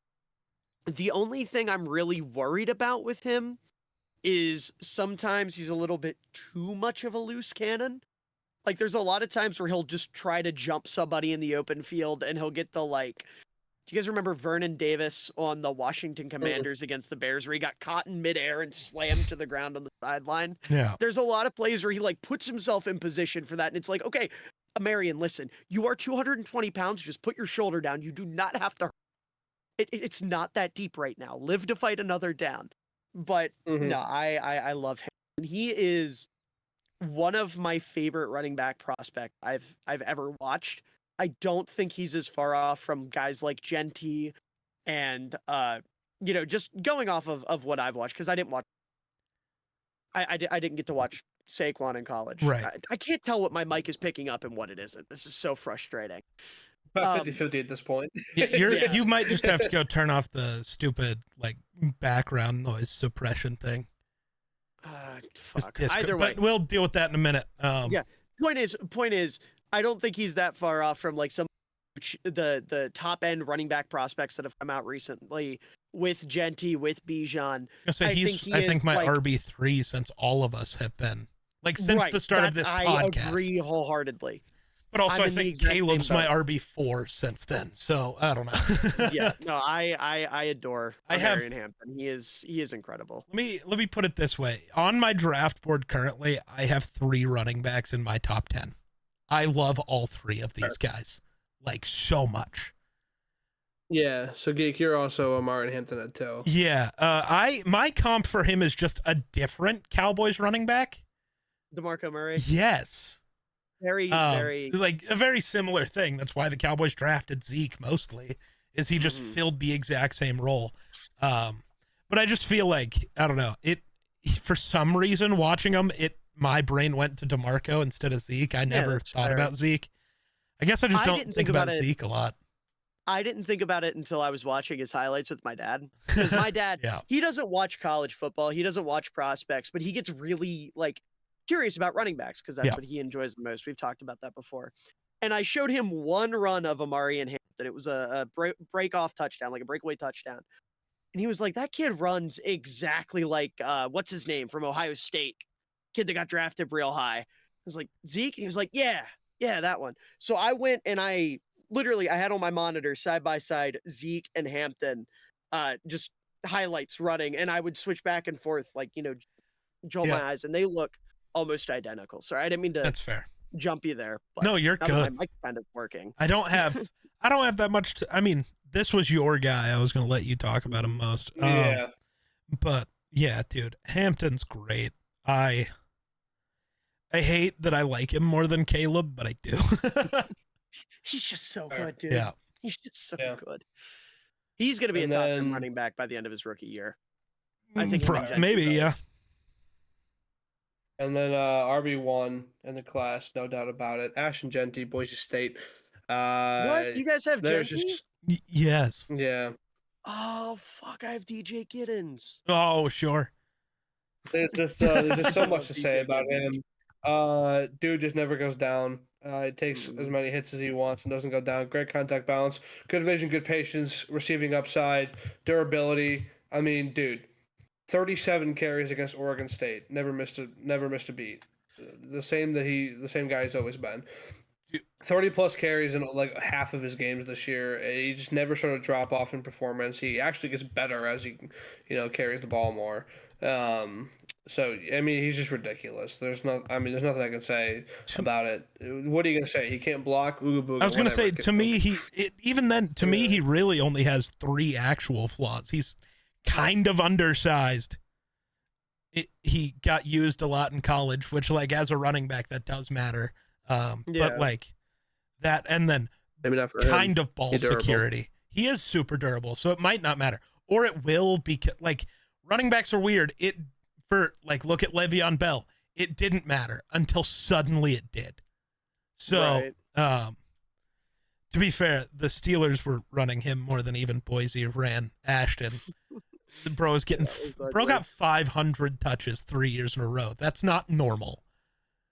the only thing I'm really worried about with him is sometimes he's a little bit too much of a loose cannon. Like, there's a lot of times where he'll just try to jump somebody in the open field and he'll get the, like, do you guys remember Vernon Davis on the Washington Commanders against the Bears where he got caught in midair and slammed to the ground on the sideline? Yeah. There's a lot of plays where he, like, puts himself in position for that. And it's like, okay, Marion, listen, you are 220 pounds. Just put your shoulder down. You do not have to. It's not that deep right now. Live to fight another down. But no, I love him. And he is one of my favorite running back prospect I've ever watched. I don't think he's as far off from guys like Genty and just going off of what I've watched, because I didn't watch I didn't get to watch Saquon in college. Right. I can't tell what my mic is picking up and what it isn't. This is so frustrating. About 50-50 at this point. You might just have to go turn off the stupid like background noise suppression thing. Fuck. Either way, but we'll deal with that in a minute. Yeah. Point is, I don't think he's that far off from like some the top end running back prospects that have come out recently with Genty, with Bijan. I think my like, RB3 since all of us have been like since the start of this podcast. I agree wholeheartedly. But also, I think Caleb's my RB4 since then. So I don't know. Yeah, no, I adore Marion Hampton. He is incredible. Let me put it this way: on my draft board currently, I have 3 running backs in my top 10. I love all 3 of these guys like so much. Yeah, so Geek, you're also a Marion Hampton at 2. Yeah, my comp for him is just a different Cowboys running back. DeMarco Murray. Yes. Very like a very similar thing. That's why the Cowboys drafted Zeke mostly, is he just filled the exact same role. But I just feel like, I don't know, for some reason watching him, my brain went to DeMarco instead of Zeke. I never thought about Zeke. I guess I just don't think about Zeke a lot. I didn't think about it until I was watching his highlights with my dad. Because my dad, he doesn't watch college football. He doesn't watch prospects, but he gets really like curious about running backs because that's what he enjoys the most. We've talked about that before. And I showed him one run of Amari and Hampton. It was a break-off touchdown, like a breakaway touchdown. And he was like, that kid runs exactly like, what's his name from Ohio State? Kid that got drafted real high. I was like, Zeke? And he was like, yeah, that one. So I went and I had on my monitor side by side Zeke and Hampton, just highlights running. And I would switch back and forth, like, jolt my eyes. And they look almost identical. Sorry, I didn't mean to. That's fair. Jump you there. But no, you're good. My mic's kind of working. I don't have that much. I mean, this was your guy. I was going to let you talk about him most. Yeah. But yeah, dude, Hampton's great. I hate that I like him more than Caleb, but I do. He's just so good, dude. Yeah. He's just so good. He's going to be a top 10 running back by the end of his rookie year. I think maybe, yeah. And then RB1 in the class, no doubt about it. Ashton Genty, Boise State. What? You guys have Genty? Yes. Yeah. Oh, fuck. I have DJ Giddens. Oh, sure. There's just so much to say about him. Dude just never goes down. It takes as many hits as he wants and doesn't go down. Great contact balance, good vision, good patience, receiving upside, durability. I mean, dude, 37 carries against Oregon State. Never missed a beat. The same guy he's always been. 30 plus carries in like half of his games this year. He just never sort of drop off in performance. He actually gets better as he, carries the ball more. So I mean, he's just ridiculous. There's nothing I can say about it. What are you gonna say? He can't block. Ooga booga, I was gonna say, to me, he really only has 3 actual flaws. He's kind of undersized. He got used a lot in college, which, like, as a running back, that does matter. But like that, and then maybe not for kind him. of ball security. He is super durable, so it might not matter, or it will, because like running backs are weird. Look at Le'Veon Bell. It didn't matter until suddenly it did. So, to be fair, the Steelers were running him more than even Boise ran Ashton. The bro is getting bro got 500 touches 3 years in a row. That's not normal.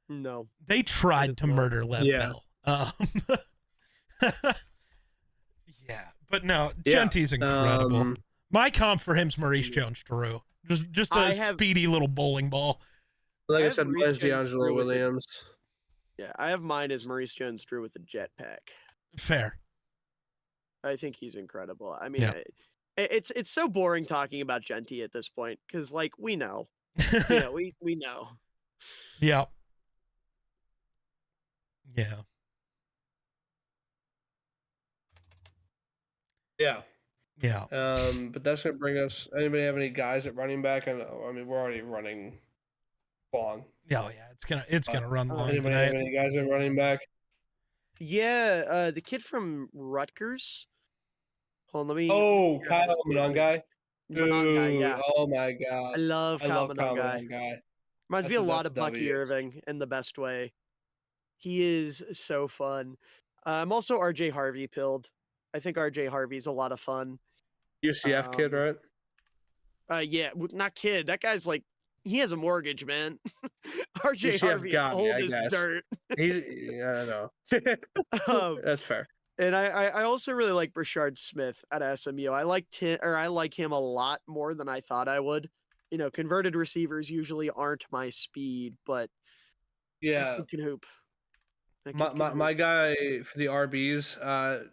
No, they tried to murder Lev Bell. Yeah, but no, Genty's incredible. My comp for him's Maurice Jones-Drew. Just a speedy little bowling ball. Like I said, mine's DeAngelo Williams. Yeah, I have mine as Maurice Jones-Drew with a jetpack. Fair. I think he's incredible. I mean, it's so boring talking about Genty at this point because, like, we know. We know. Yeah. Yeah. Yeah. Yeah. But that's gonna bring us. Anybody have any guys at running back? I mean, we're already running long. Oh yeah, it's gonna run long. Anybody have any guys at running back? Yeah, the kid from Rutgers. Hold on, let me. Oh, Kyle Monangai. Monangai, yeah. Oh my god. I love Kyle Monangai. Reminds me a lot of Bucky W. Irving in the best way. He is so fun. I'm also RJ Harvey pilled. I think RJ Harvey's a lot of fun. UCF kid, right? Yeah, not kid. That guy's like, he has a mortgage, man. RJ Harvey is old as dirt. I know. That's fair. And I also really like Brashard Smith at SMU. I like him a lot more than I thought I would. Converted receivers usually aren't my speed, but yeah, he can hoop. My guy for the RBs.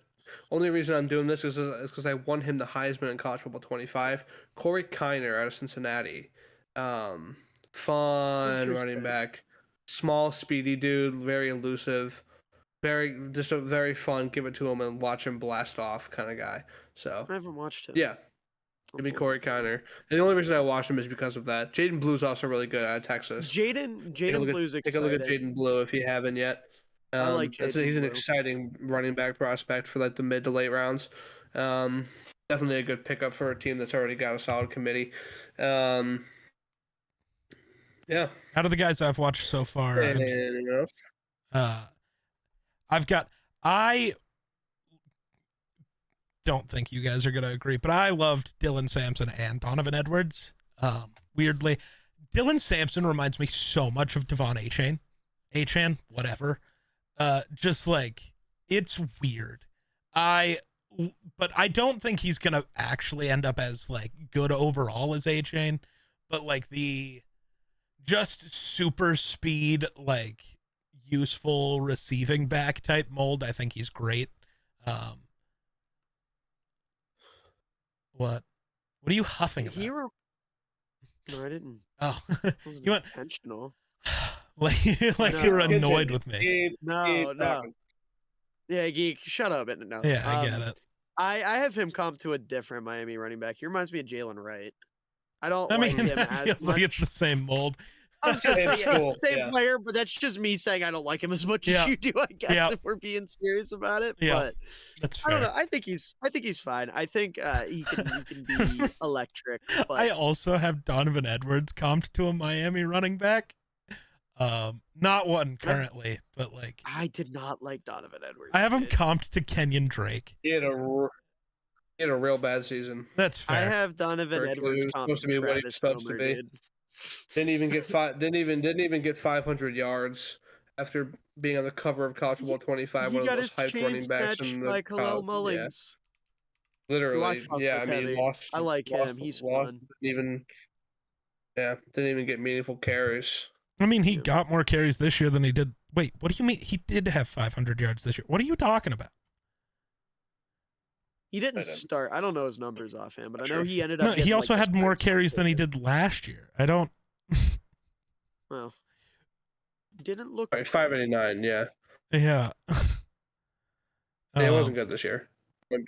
Only reason I'm doing this is because I won him the Heisman in college football 25. Corey Kiner out of Cincinnati. Fun running back, small, speedy dude, very elusive, just a very fun. Give it to him and watch him blast off kind of guy. So I haven't watched him. Yeah, give me Corey Kiner. And the only reason I watched him is because of that. Jaden Blue's also really good out of Texas. Jaden Blue's exciting. Take a look at Jaden Blue if you haven't yet. I like Jaden Blue. He's an exciting running back prospect for like the mid to late rounds. Definitely a good pickup for a team that's already got a solid committee. Yeah. Out of the guys I've watched so far, anything else? I don't think you guys are gonna agree, but I loved Dylan Sampson and Donovan Edwards. Weirdly, Dylan Sampson reminds me so much of Devon Achane, whatever. Just like, it's weird. But I don't think he's gonna actually end up as like good overall as Achane, but like the just super speed, like useful receiving back type mold, I think he's great. What are you huffing about? No, I didn't. Oh, you went intentional. like you're annoyed with me. No. Yeah, Geek, shut up. No. Yeah, I get it. I have him comp to a different Miami running back. He reminds me of Jalen Wright. I like him as feels much. like it's the same mold. I was gonna say it's the same player, but that's just me saying I don't like him as much as you do. I guess if we're being serious about it, but that's fair. I don't know. I think he's fine. I think he can be electric. But I also have Donovan Edwards comped to a Miami running back. Not one currently, but like I did not like Donovan Edwards. I have him comped to Kenyon Drake. He had a real bad season. That's fair. I have Donovan Edwards comped to be what he's supposed to be. Didn't even get 500 yards after being on the cover of College Football 25. One of the most hyped running backs in the like Khalil Mullings. Yeah. Literally, I mean, he lost. I like him. He's fun. Didn't even get meaningful carries. I mean, he got more carries this year than he did Wait, what do you mean? He did have 500 yards this year. What are you talking about? He didn't start. I don't know his numbers offhand, but I know he ended up. No, he also had more carries than he did last year. I don't. Well, didn't look. 589. Yeah. Yeah. It wasn't good this year. I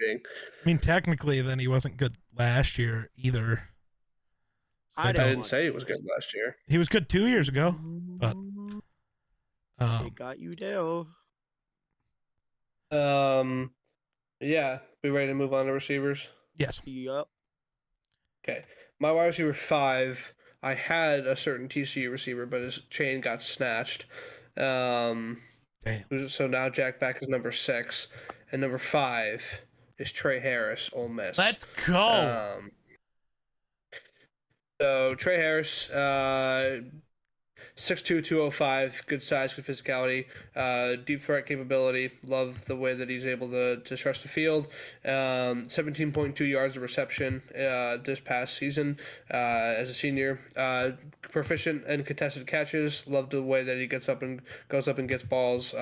mean, technically, then he wasn't good last year either. So I didn't say he was good last year. He was good 2 years ago, but they got you, Dale. Yeah. We ready to move on to receivers? Yes. Yep. Okay. My wide receiver 5. I had a certain TCU receiver, but his chain got snatched. Damn. So now Jack Beck is number 6, and number 5 is Trey Harris, Ole Miss. Let's go. So Trey Harris, 6'2", 205, good size, good physicality, deep threat capability. Love the way that he's able to stretch the field. 17.2 yards of reception this past season as a senior. Proficient in contested catches. Love the way that he goes up and gets balls.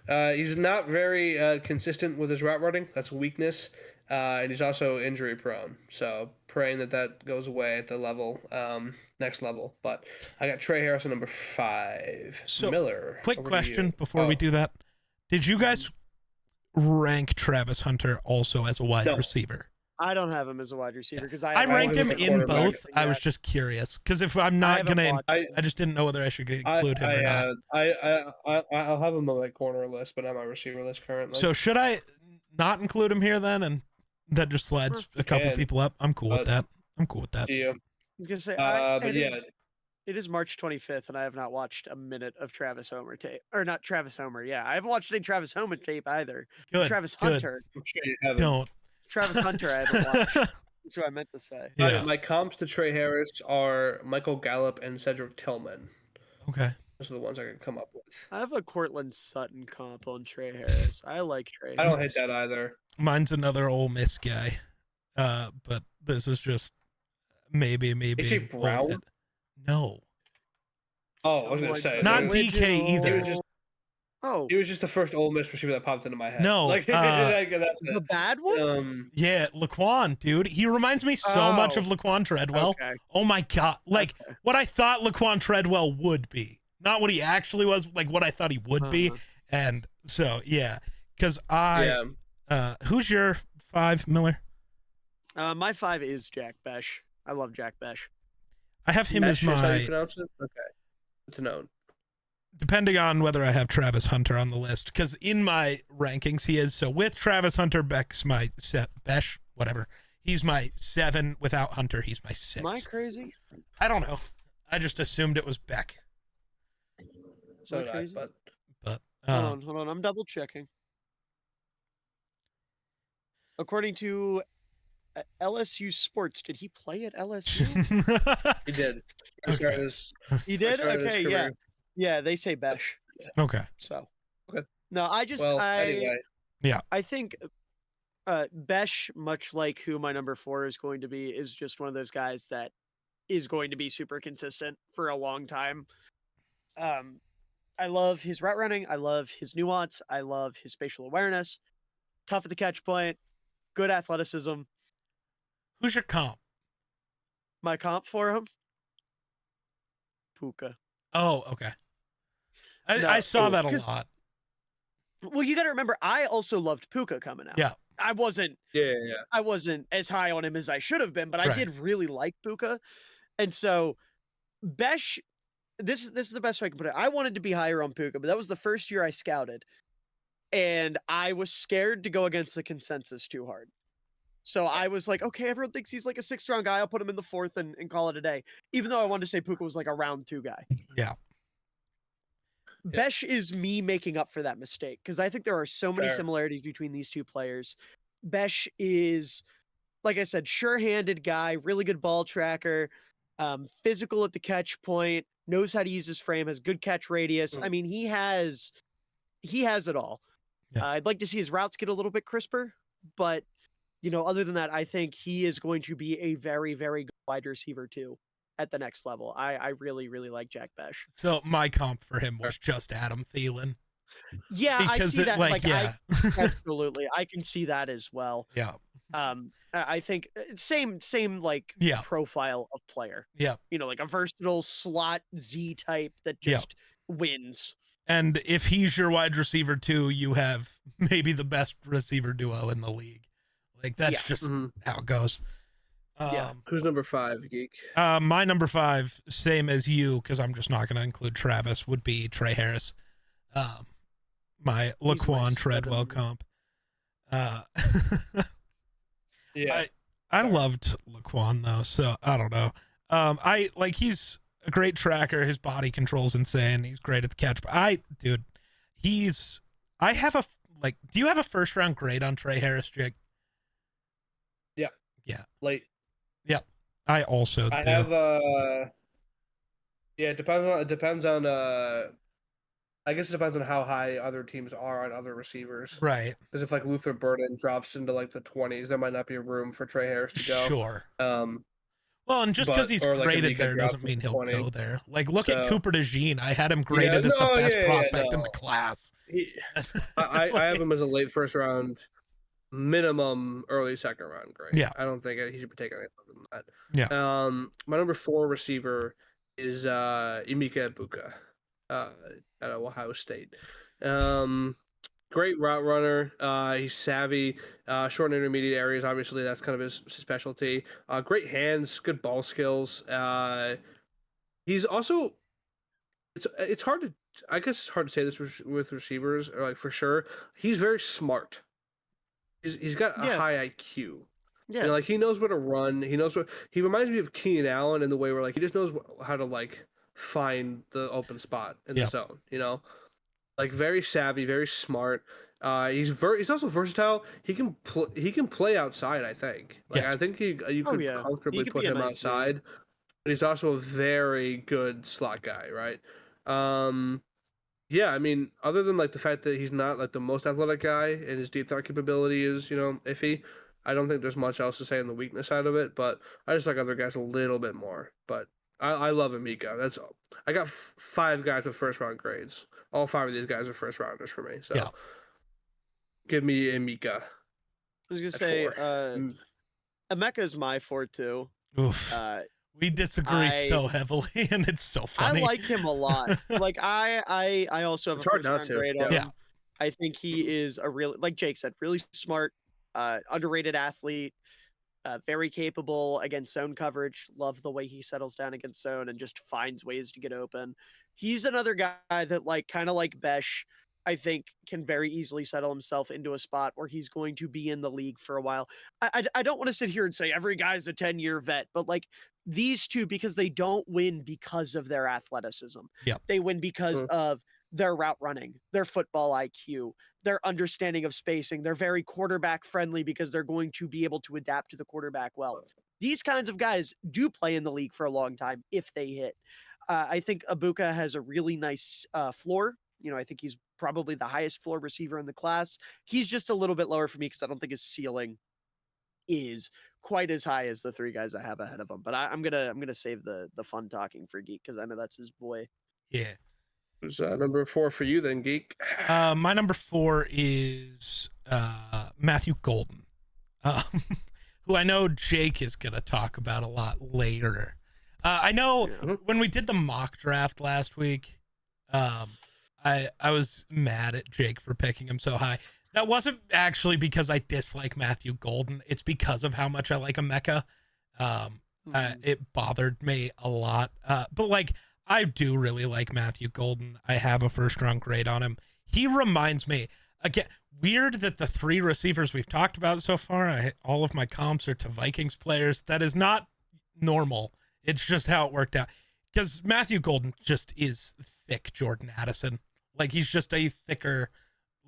He's not very consistent with his route running. That's a weakness. And he's also injury prone. So praying that goes away at the level, next level. But I got Trey Harris number 5. So, Miller. Quick question before we do that. Did you guys rank Travis Hunter also as a wide receiver? I don't have him as a wide receiver because I ranked him in both. I was just curious because if I'm not gonna, I just didn't know whether I should include him or not. I'll have him on my corner list, but not my receiver list currently. So should I not include him here then, and that just slides a couple people up? I'm cool with that. I'm cool with that. Do you? I was gonna say, it is March 25th, and I have not watched a minute of Travis Homer tape, or not Travis Homer. Yeah, I haven't watched any Travis Homer tape either. Good. Travis Hunter. I'm sure you haven't. Don't. Travis Hunter, I haven't watched. That's what I meant to say. Yeah. My comps to Trey Harris are Michael Gallup and Cedric Tillman. Okay. Those are the ones I can come up with. I have a Cortland Sutton comp on Trey Harris. I like Trey Harris. I don't hate that either. Mine's another Ole Miss guy. But this is just maybe. AJ Brown? No. Oh, I was going to say. Not DK either. He was just the first Ole Miss receiver that popped into my head. No, that's the bad one. Yeah, Laquan, dude. He reminds me so much of Laquan Treadwell. Okay. Oh my god, what I thought Laquan Treadwell would be, not what he actually was. Like what I thought he would be, and so yeah, because who's your 5, Miller? My 5 is Jack Besh. I love Jack Besh. I have him as my. How you pronounce it? Okay, it's known. Depending on whether I have Travis Hunter on the list, because in my rankings he is. So with Travis Hunter, Beck's my Besh, whatever. He's my 7. Without Hunter, he's my 6. Am I crazy? I don't know. I just assumed it was Beck. So did I, but hold on. I'm double checking. According to LSU Sports, did he play at LSU? He did. He did? Okay, yeah. Yeah, they say Besh. Okay. So. Okay. No, anyway. Yeah. I think Besh, much like who my number 4 is going to be, is just one of those guys that is going to be super consistent for a long time. I love his route running. I love his nuance. I love his spatial awareness. Tough at the catch point. Good athleticism. Who's your comp? My comp for him? Puka. Oh, okay. I saw that a lot. Well, you got to remember, I also loved Puka coming out. Yeah. I wasn't. Yeah. I wasn't as high on him as I should have been, but I did really like Puka, and so Besh. This is the best way I can put it. I wanted to be higher on Puka, but that was the first year I scouted, and I was scared to go against the consensus too hard. So I was like, okay, everyone thinks he's like a 6th round guy. I'll put him in the 4th and call it a day. Even though I wanted to say Puka was like a round 2 guy. Yeah. Besh is me making up for that mistake because I think there are so many similarities between these two players. Besh is, like I said, sure-handed guy, really good ball tracker, physical at the catch point, knows how to use his frame, has good catch radius. I mean, he has it all. Yeah. I'd like to see his routes get a little bit crisper, but other than that, I think he is going to be a very, very good wide receiver too. at the next level. I really, really like Jack Bech. So my comp for him was just Adam Thielen. Yeah, because I see that. Like, yeah. Absolutely. I can see that as well. Yeah. I think same like profile of player. Yeah. Like a versatile slot Z type that just wins. And if he's your wide receiver too, you have maybe the best receiver duo in the league. Like that's just how it goes. Who's number 5, Geek? My number 5, same as you, because I'm just not going to include Travis, would be Trey Harris. My Laquan Treadwell comp. Yeah, I loved Laquan though, so I don't know. He's a great tracker. His body control's insane. He's great at the catch. But do you have a first round grade on Trey Harris, Jake? Yeah. Late. Yep. I also do. I have it depends on I guess it depends on how high other teams are on other receivers. Right. Because if like Luther Burden drops into like the 20s, there might not be room for Trey Harris to go. Sure. Well, and just because he's graded there doesn't mean he'll go there. Like, look at Cooper DeJean. I had him graded as the best prospect in the class. I have him as a late first round, minimum early second round grade. Yeah. I don't think he should be taking any lower than that. Yeah. My number 4 receiver is Emeka Egbuka at Ohio State. Great route runner. He's savvy. Short and intermediate areas, obviously, that's kind of his specialty. Great hands, good ball skills. He's also, it's hard to, I guess it's hard to say this with receivers, or like for sure. He's very smart. He's got a high IQ. Yeah. Like he knows where to run. He reminds me of Keenan Allen in the way where like he just knows how to like find the open spot in the zone, like very savvy, very smart. He's also versatile. He can play outside, I think. I think you could comfortably put him outside. But he's also a very good slot guy, right? I mean, other than like the fact that he's not like the most athletic guy and his deep threat capability is, iffy, I don't think there's much else to say on the weakness side of it, but I just like other guys a little bit more. But I love Emeka. That's all. I got 5 guys with first round grades. All 5 of these guys are first rounders for me. So give me Emeka. I was gonna say Emeka is my 4 too. Oof. We disagree so heavily, and it's so funny. I like him a lot. Like I also have a first round grade on him. I think he is a really, like Jake said, really smart, underrated athlete. Very capable against zone coverage. Love the way he settles down against zone and just finds ways to get open. He's another guy that, like, kind of like Bech, I think can very easily settle himself into a spot where he's going to be in the league for a while. I don't want to sit here and say every guy's a 10-year vet, but like these two, because they don't win because of their athleticism. Yeah. They win because of their route running, their football IQ, their understanding of spacing. They're very quarterback friendly because they're going to be able to adapt to the quarterback well. These kinds of guys do play in the league for a long time if they hit. I think Egbuka has a really nice floor. I think he's probably the highest floor receiver in the class. He's just a little bit lower for me because I don't think his ceiling is quite as high as the 3 guys I have ahead of him. But I'm gonna save the fun talking for Geek because I know that's his boy. Yeah. Who's number 4 for you then, Geek? My number 4 is Matthew Golden, who I know Jake is going to talk about a lot later. I know when we did the mock draft last week, I was mad at Jake for picking him so high. That wasn't actually because I dislike Matthew Golden. It's because of how much I like Emeka. It bothered me a lot. But like, I do really like Matthew Golden. I have a first round grade on him. He reminds me, again, weird that the 3 receivers we've talked about so far, all of my comps are to Vikings players. That is not normal. It's just how it worked out. Because Matthew Golden just is thick Jordan Addison. Like, he's just a thicker,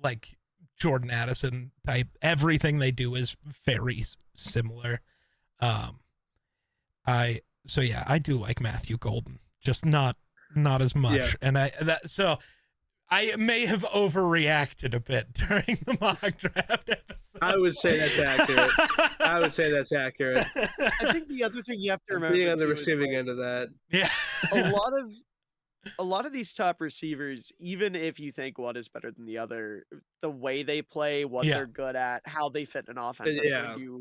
like, Jordan Addison type. Everything they do is very similar. I do like Matthew Golden. Just not as much. And I may have overreacted a bit during the mock draft episode. I would say that's accurate. I would say that's accurate. I think the other thing you have to remember being on the receiving end of that. Yeah. A lot of these top receivers, even if you think one is better than the other, the way they play, what they're good at, how they fit in an offense,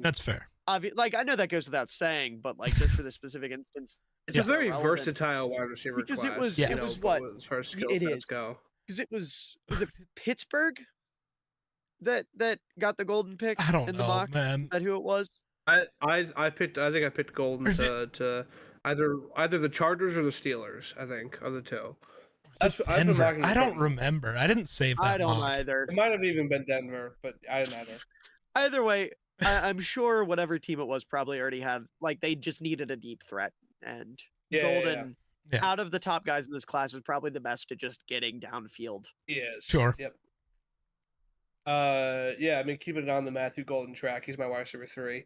that's fair. Like, I know that goes without saying, but like just for this specific instance, it's a very versatile wide receiver because class. It was what as far as skill sets go. Because it was it Pittsburgh that got the golden pick? I don't in know, the mock? man. Is that who it was? I think I picked Golden to either the Chargers or the Steelers. I think are the two. I don't remember. I didn't save that. I don't mock. either. It might have even been Denver, but I didn't either. Either way, I'm sure whatever team it was probably already had, like, they just needed a deep threat, and Golden, out of the top guys in this class, is probably the best at just getting downfield. He is. Sure. Yep. I mean, keeping it on the Matthew Golden track, he's my wide receiver 3.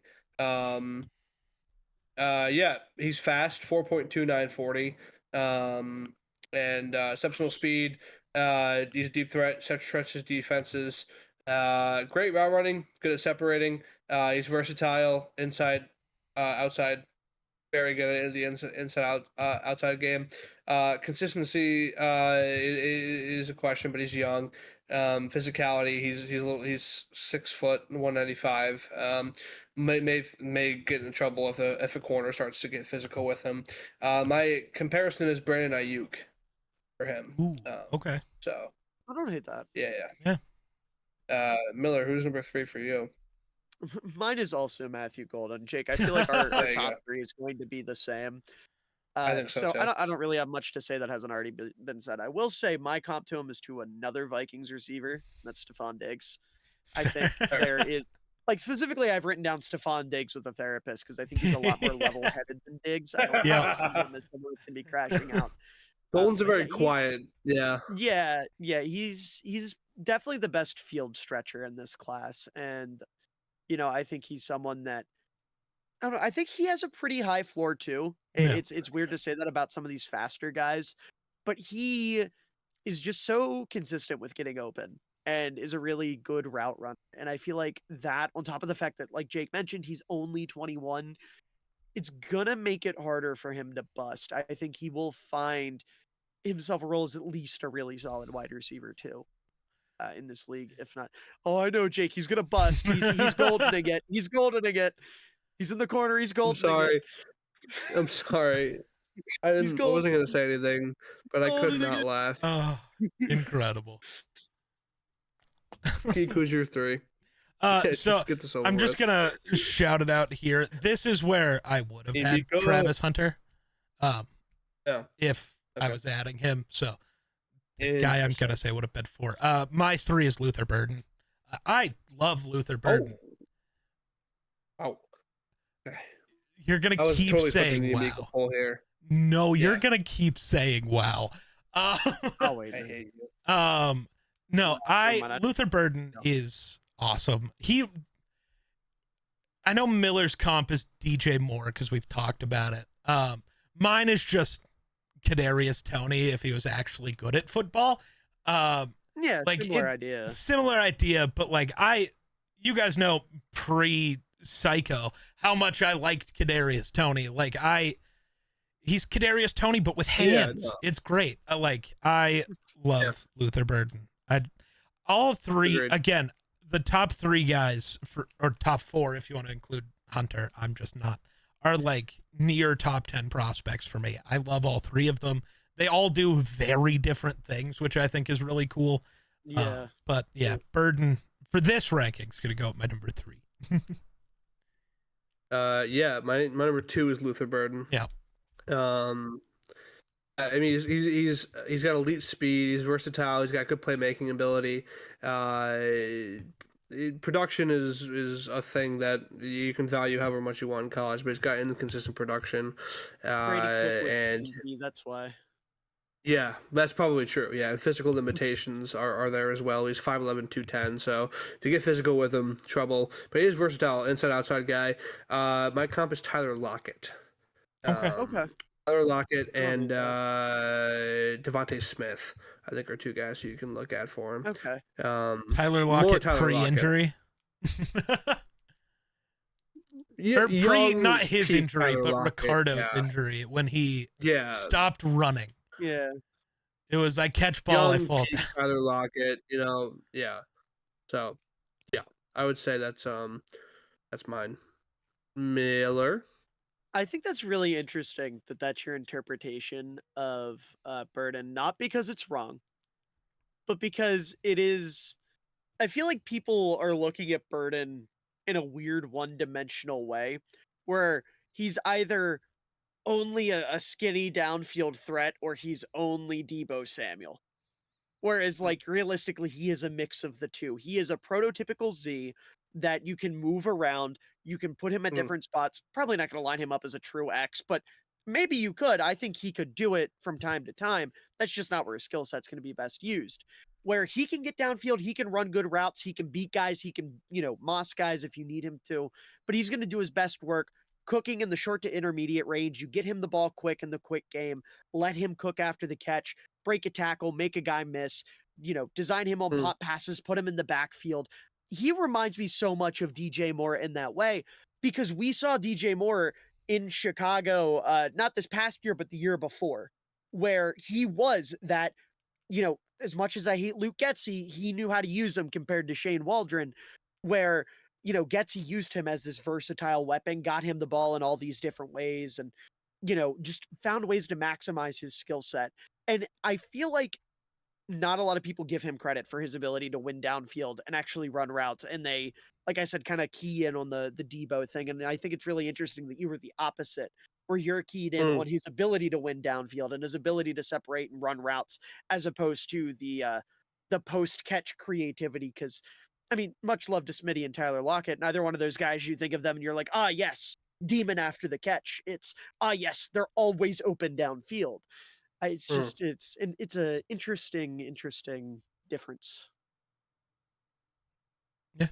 He's fast, 4.29 40. And exceptional speed. He's a deep threat, stretches defenses. Great route running, good at separating. He's versatile, inside, outside. Very good at the inside outside game. Consistency is a question, but he's young. Physicality, he's 6 foot 195. May get in trouble if a corner starts to get physical with him. My comparison is Brandon Ayuk for him. Ooh, okay. So I don't hate that. Yeah. Miller, who's number 3 for you? Mine is also Matthew Golden. Jake, I feel like our top 3 is going to be the same. I think so too. I don't really have much to say that hasn't already been said. I will say my comp to him is to another Vikings receiver. That's Stephon Diggs. I think there is, like, specifically, I've written down Stephon Diggs with a therapist because I think he's a lot more level-headed than Diggs. I don't think someone can be crashing out. Golden's very quiet. Yeah. He's definitely the best field stretcher in this class, and I think he's someone that, I don't know, I think he has a pretty high floor too. Yeah. It's weird to say that about some of these faster guys, but he is just so consistent with getting open and is a really good route runner. And I feel like that, on top of the fact that, like Jake mentioned, he's only 21, it's gonna make it harder for him to bust. I think he will find himself a role as at least a really solid wide receiver too. In this league, if not, I know, Jake, he's gonna bust. He's goldening it. He's goldening it. He's in the corner. He's goldening it. I'm sorry. I wasn't gonna say anything, but I could not laugh. Oh, incredible. Keith, who's your 3? So I'm just gonna shout it out here. This is where I would have had Travis Hunter, if I was adding him. So. The guy I'm going to say would have been 4. My 3 is Luther Burden. I love Luther Burden. Oh. You're going to keep saying wow. No, you're going to keep saying wow. Wait. I hate you. No, Luther Burden is awesome. I know Miller's comp is DJ Moore because we've talked about it. Mine is just Kadarius Toney if he was actually good at football. Similar idea, but like you guys know pre-Psycho how much I liked Kadarius Toney. Like he's Kadarius Toney but with hands. Yeah, no. It's great. I love Luther Burden. All 3 Agreed. Again, the top 3 guys or top 4 if you want to include Hunter. I'm just not. Are like near top 10 prospects for me. I love all 3 of them. They all do very different things, which I think is really cool. Yeah. Burden for this ranking is going to go at my number 3. My number 2 is Luther Burden. Yeah. I mean, he's got elite speed. He's versatile. He's got good playmaking ability. Production is a thing that you can value however much you want in college, but he's got inconsistent production, and that's why. Yeah, that's probably true. Yeah, physical limitations are there as well. He's 5'11", 210, so if you get physical with him, trouble. But he is versatile, inside-outside guy. My comp is Tyler Lockett. Okay. Tyler Lockett and Devontae Smith, I think, are 2 guys who you can look at for him. Okay. Tyler Lockett pre-injury? Yeah, not his injury, but Ricardo's injury when he stopped running. Yeah. It was I catch ball, I fall down. Tyler Lockett, yeah. So, yeah, I would say that's mine. Miller. I think that's really interesting that that's your interpretation of Burden, not because it's wrong, but because it is. I feel like people are looking at Burden in a weird one-dimensional way, where he's either only a skinny downfield threat or he's only Deebo Samuel. Whereas, like, realistically, he is a mix of the two. He is a prototypical Z that you can move around. You can put him at different spots. Probably not going to line him up as a true X, but maybe you could. I think he could do it from time to time. That's just not where his skill set's going to be best used. Where he can get downfield, he can run good routes, he can beat guys, he can, moss guys if you need him to, but he's going to do his best work cooking in the short to intermediate range. You get him the ball quick in the quick game, let him cook after the catch, break a tackle, make a guy miss, design him on pop passes, put him in the backfield. He reminds me so much of DJ Moore in that way, because we saw DJ Moore in Chicago, not this past year, but the year before, where he was that, as much as I hate Luke Getsy, he knew how to use him compared to Shane Waldron, where, Getsy used him as this versatile weapon, got him the ball in all these different ways, and, just found ways to maximize his skill set. And I feel like not a lot of people give him credit for his ability to win downfield and actually run routes. And they, like I said, kind of key in on the Deebo thing. And I think it's really interesting that you were the opposite, where you're keyed in on his ability to win downfield and his ability to separate and run routes, as opposed to the post catch creativity. Because, I mean, much love to Smitty and Tyler Lockett. Neither one of those guys, you think of them and you're like, yes, demon after the catch. It's yes, they're always open downfield. It's just it's a interesting difference. Yeah.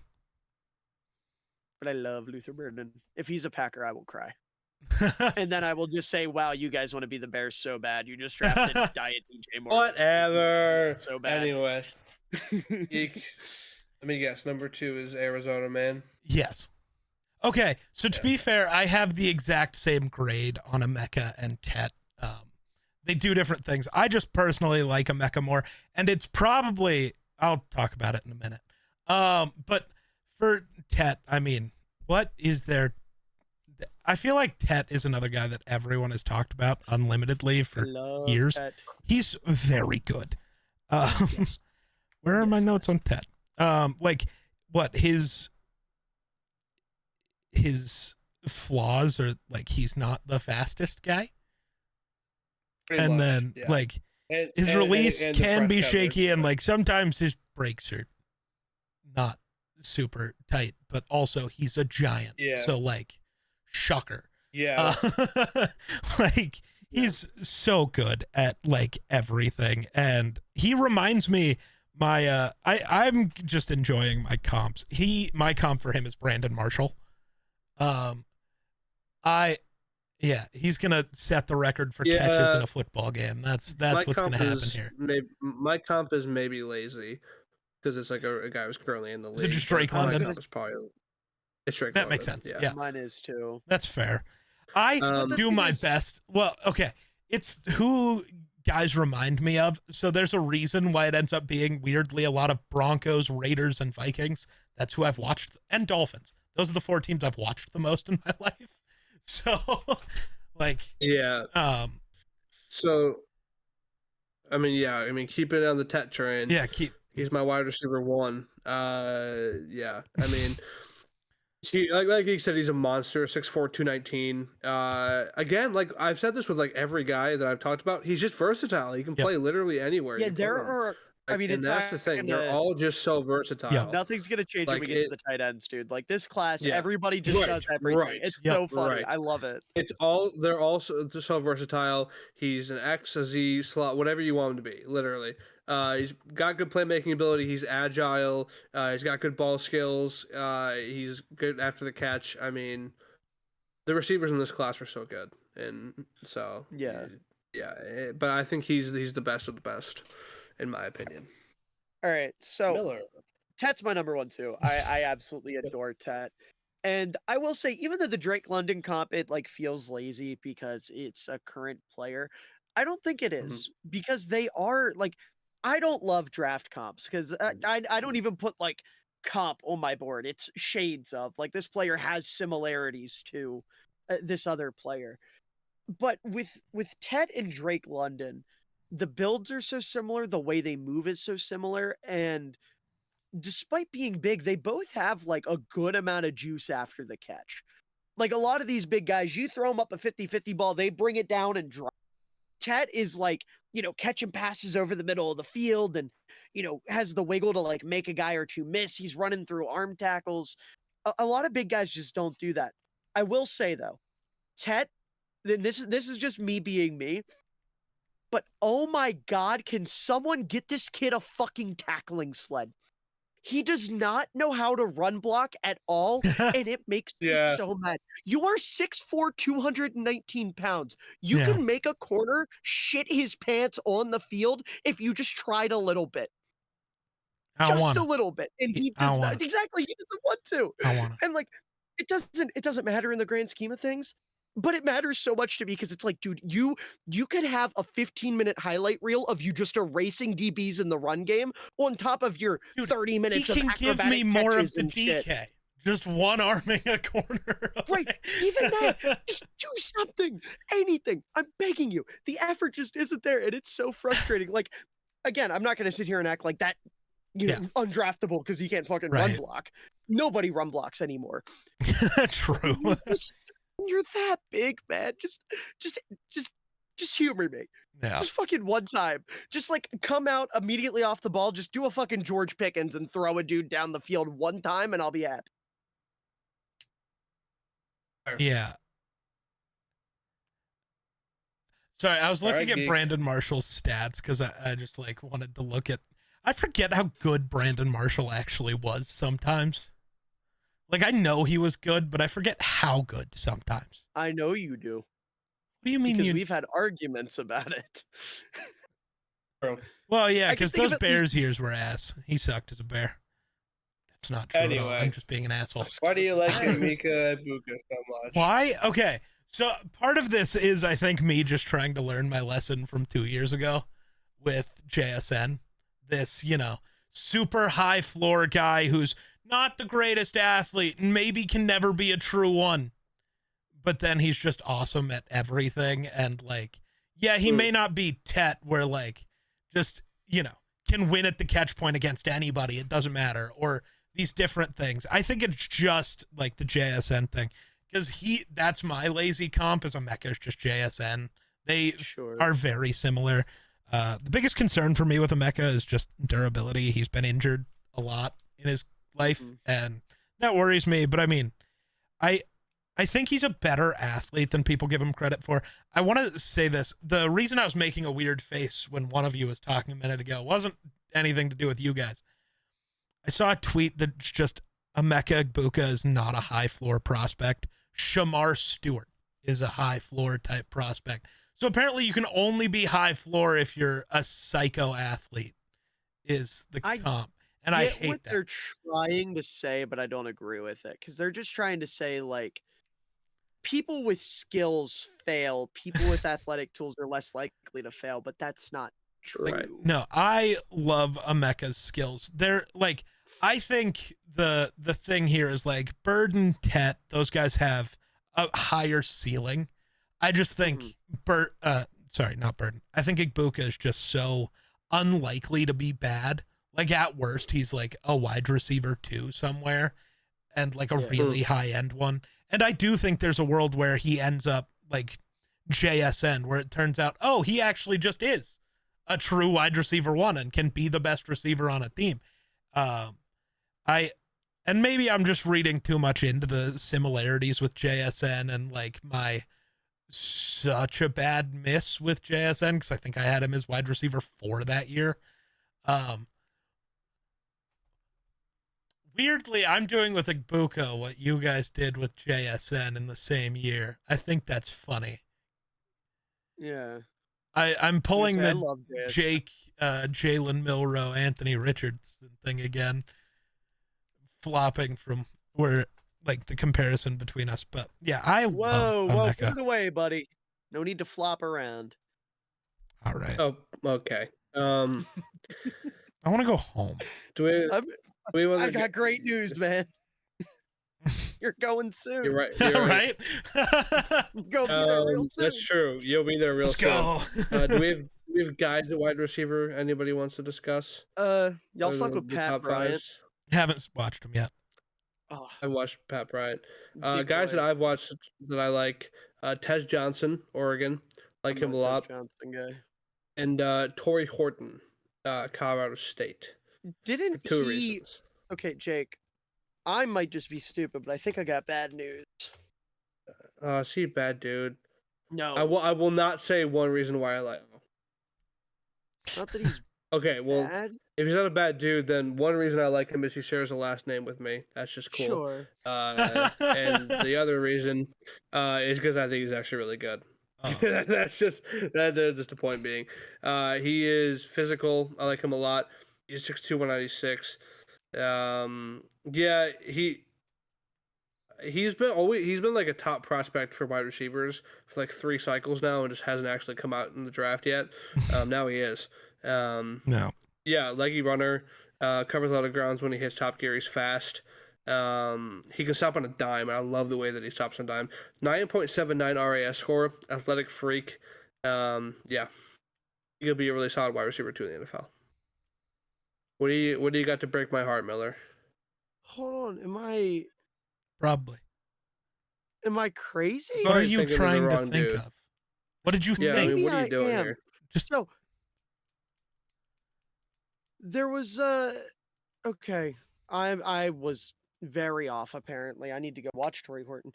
But I love Luther Burden. If he's a Packer, I will cry. And then I will just say, wow, you guys want to be the Bears so bad. You just drafted Diet DJ Moore. Whatever. So bad. Anyway. Let me guess. Number 2 is Arizona, man. Yes. Okay. So to be fair, I have the exact same grade on Emeka and Tet. They do different things. I just personally like Emeka more, and it's probably, I'll talk about it in a minute. But for Tet, I mean, what is there? I feel like Tet is another guy that everyone has talked about unlimitedly for years. Tet. He's very good. Yes. Where are my notes on Tet? Like what his flaws are, like he's not the fastest guy. Pretty much, then like his release can be shaky, and like sometimes his brakes are not super tight, but also he's a giant. Yeah. So like shocker. Yeah. Like he's so good at like everything, and he reminds me I'm just enjoying my comps. My comp for him is Brandon Marshall. He's gonna set the record for catches in a football game. That's what's gonna happen here. My comp is maybe lazy because it's like a guy who's currently in the league. Is it just Drake London? It's Drake that London. Makes sense. Yeah, mine is too. That's fair. I do my best. Well, okay, it's who guys remind me of. So there's a reason why it ends up being weirdly a lot of Broncos, Raiders, and Vikings. That's who I've watched, and Dolphins. Those are the 4 teams I've watched the most in my life. So, like, So, I mean, keep it on the Tet train. Yeah, He's my wide receiver 1. I mean, see, like you said, he's a monster. 6'4", 219. Again, like I've said this with like every guy that I've talked about. He's just versatile. He can play literally anywhere. Yeah, there are. I mean, and that's the thing. They're all just so versatile. Yeah. Nothing's gonna change when we get to the tight ends, dude. Like this class, everybody just does everything. Right. It's so funny. I love it. They're all so versatile. He's an X, a Z, slot, whatever you want him to be. Literally, he's got good playmaking ability. He's agile. He's got good ball skills. He's good after the catch. I mean, the receivers in this class are so good, and so But I think he's the best of the best, in my opinion. All right, so Miller. Tet's my number one too. I absolutely adore Tet. And I will say, even though the Drake London comp, it like feels lazy because it's a current player. I don't think it is because they are like, I don't love draft comps because I don't even put like comp on my board. It's shades of like this player has similarities to this other player. But with Tet and Drake London, the builds are so similar, the way they move is so similar, and despite being big, they both have like a good amount of juice after the catch. Like a lot of these big guys, you throw them up a 50-50 ball, they bring it down and drop. Tet is like, catching passes over the middle of the field and, has the wiggle to like make a guy or two miss. He's running through arm tackles. A lot of big guys just don't do that. I will say though, Tet, this is just me being me. But oh my God, can someone get this kid a fucking tackling sled? He does not know how to run block at all, and it makes me so mad. You are 6'4", 219 pounds. You can make a corner shit his pants on the field if you just tried a little bit. Just a little bit. And he does not. Exactly. He doesn't want to. And like, it doesn't matter in the grand scheme of things. But it matters so much to me because it's like, dude, you could have a 15-minute highlight reel of you just erasing DBs in the run game on top of your 30 minutes of acrobatic give me more of the DK. Shit. Just one arming a corner. Right. Even that. Just do something. Anything. I'm begging you. The effort just isn't there. And it's so frustrating. Like, again, I'm not going to sit here and act like that, undraftable because he can't fucking run block. Nobody run blocks anymore. True. You're that big, man. Just humor me. Yeah. Just fucking one time. Just like come out immediately off the ball. Just do a fucking George Pickens and throw a dude down the field one time, and I'll be happy. Yeah. Sorry, I was looking at Brandon Marshall's stats because I just like wanted to look at. I forget how good Brandon Marshall actually was sometimes. Like, I know he was good, but I forget how good sometimes. I know you do. What do you mean? Because we've had arguments about it. Well, yeah, because those Bears years were ass. He sucked as a Bear. That's not true at all. I'm just being an asshole. Why do you like Emeka Egbuka so much? Why? Okay, so part of this is, I think, me just trying to learn my lesson from 2 years ago with JSN. This, super high floor guy who's not the greatest athlete and maybe can never be a true one, but then he's just awesome at everything. And like, yeah, he may not be Tet where like just, can win at the catch point against anybody. It doesn't matter. Or these different things. I think it's just like the JSN thing because that's my lazy comp is Emeka's just JSN. They are very similar. The biggest concern for me with Emeka is just durability. He's been injured a lot in his life, and that worries me. But I mean, I think he's a better athlete than people give him credit for. I want to say this. The reason I was making a weird face when one of you was talking a minute ago wasn't anything to do with you guys. I saw a tweet that's just Emeka Egbuka is not a high floor prospect. Shamar Stewart is a high floor type prospect. So apparently you can only be high floor if you're a psycho athlete is the comp. And I hate what they're trying to say, but I don't agree with it because they're just trying to say like people with skills fail. People with athletic tools are less likely to fail, but that's not true. Like, no, I love Emeka's skills. They're like, I think the thing here is like Bird and Tet, those guys have a higher ceiling. I just think not Burden. I think Egbuka is just so unlikely to be bad. Like at worst, he's like a wide receiver 2 somewhere and like a really high end one. And I do think there's a world where he ends up like JSN, where it turns out, oh, he actually just is a true wide receiver 1 and can be the best receiver on a team. And maybe I'm just reading too much into the similarities with JSN and like my such a bad miss with JSN because I think I had him as wide receiver 4 that year. Weirdly, I'm doing with Egbuka what you guys did with JSN in the same year. I think that's funny. Yeah. I'm pulling the Jalen Milroe, Anthony Richardson thing again. flopping from where like the comparison between us, but yeah, I love Whoa, Onyeka. put it away, buddy. No need to flop around. All right. Oh, okay. I want to go home. I got great news, man. You're going soon. You're right. You're right? Go be there real soon. That's true. You'll be there real soon. Let's go. Do we have guys at wide receiver anybody wants to discuss? Y'all fuck with Pat Bryant? Haven't watched him yet. Oh, I watched Pat Bryant. Guys that I've watched that I like, Tez Johnson, Oregon. Like him a lot. Johnson guy. And Torrey Horton, Colorado State. Didn't for 2 reasons. Okay, Jake. I might just be stupid, but I think I got bad news. Is he a bad dude? No. I will not say one reason why I like him. Not that he's okay, well, bad. If he's not a bad dude, then one reason I like him is he shares a last name with me. That's just cool. Sure. And the other reason is because I think he's actually really good. Oh. That's just the point being. He is physical. I like him a lot. He's 6'2", 196. Yeah, he's been like a top prospect for wide receivers for like 3 cycles now, and just hasn't actually come out in the draft yet. Now he is. No. Yeah, leggy runner. Covers a lot of grounds when he hits top gear. He's fast. He can stop on a dime. I love the way that he stops on a dime. 9.79 RAS score. Athletic freak. Yeah, he'll be a really solid wide receiver too in the NFL. What do you got to break my heart, Miller? Hold on, am I crazy? What are you trying to think of? What did you think? Yeah, I mean, what are you doing here? Just so there was okay. I was very off apparently. I need to go watch Torrey Horton.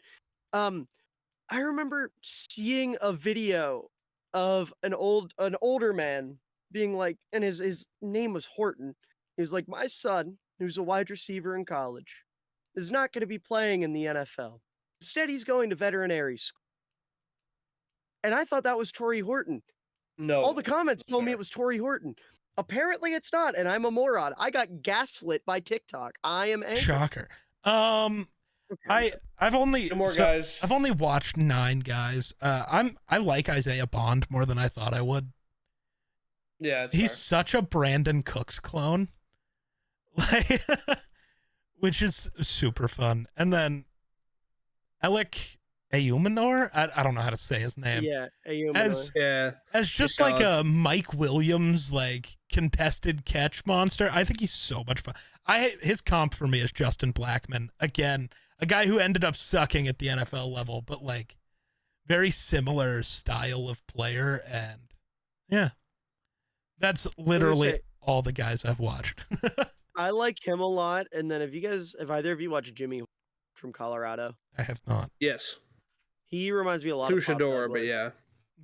I remember seeing a video of an older man being like, and his name was Horton. He was like, my son, who's a wide receiver in college, is not going to be playing in the NFL. Instead, he's going to veterinary school. And I thought that was Torrey Horton. No. All the comments told me it was Torrey Horton. Apparently it's not, and I'm a moron. I got gaslit by TikTok. I am angry. Shocker. Okay. I've only guys. I've only watched 9 guys. I like Isaiah Bond more than I thought I would. Yeah, he's such a Brandon Cooks clone. Like which is super fun. And then Alec Ayumanor, I don't know how to say his name. Yeah, Ayumanor. As just like a Mike Williams like contested catch monster. I think he's so much fun. His comp for me is Justin Blackman. Again, a guy who ended up sucking at the NFL level, but like very similar style of player, and yeah. That's literally all the guys I've watched. I like him a lot. And then if either of you watch Jimmy from Colorado? I have not. Yes. He reminds me a lot of Pop Douglas. But yeah.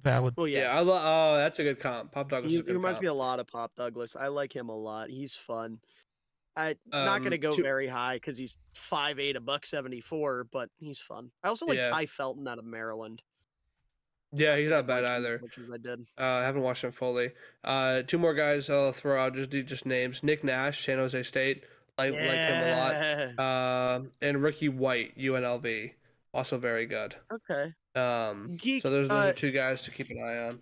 Valid. Well, yeah. Oh, that's a good comp. Pop Douglas is a good He reminds comp. me a lot of Pop Douglas. I like him a lot. He's fun. I'm not going to go very high because he's 5'8", $174, but he's fun. I also like Ty Felton out of Maryland. Yeah, he's not bad either. As much as I did. I haven't watched him fully. 2 more guys I'll throw out, just names. Nick Nash, San Jose State. Like him a lot. And Ricky White, UNLV. Also very good. Okay. So those are 2 guys to keep an eye on.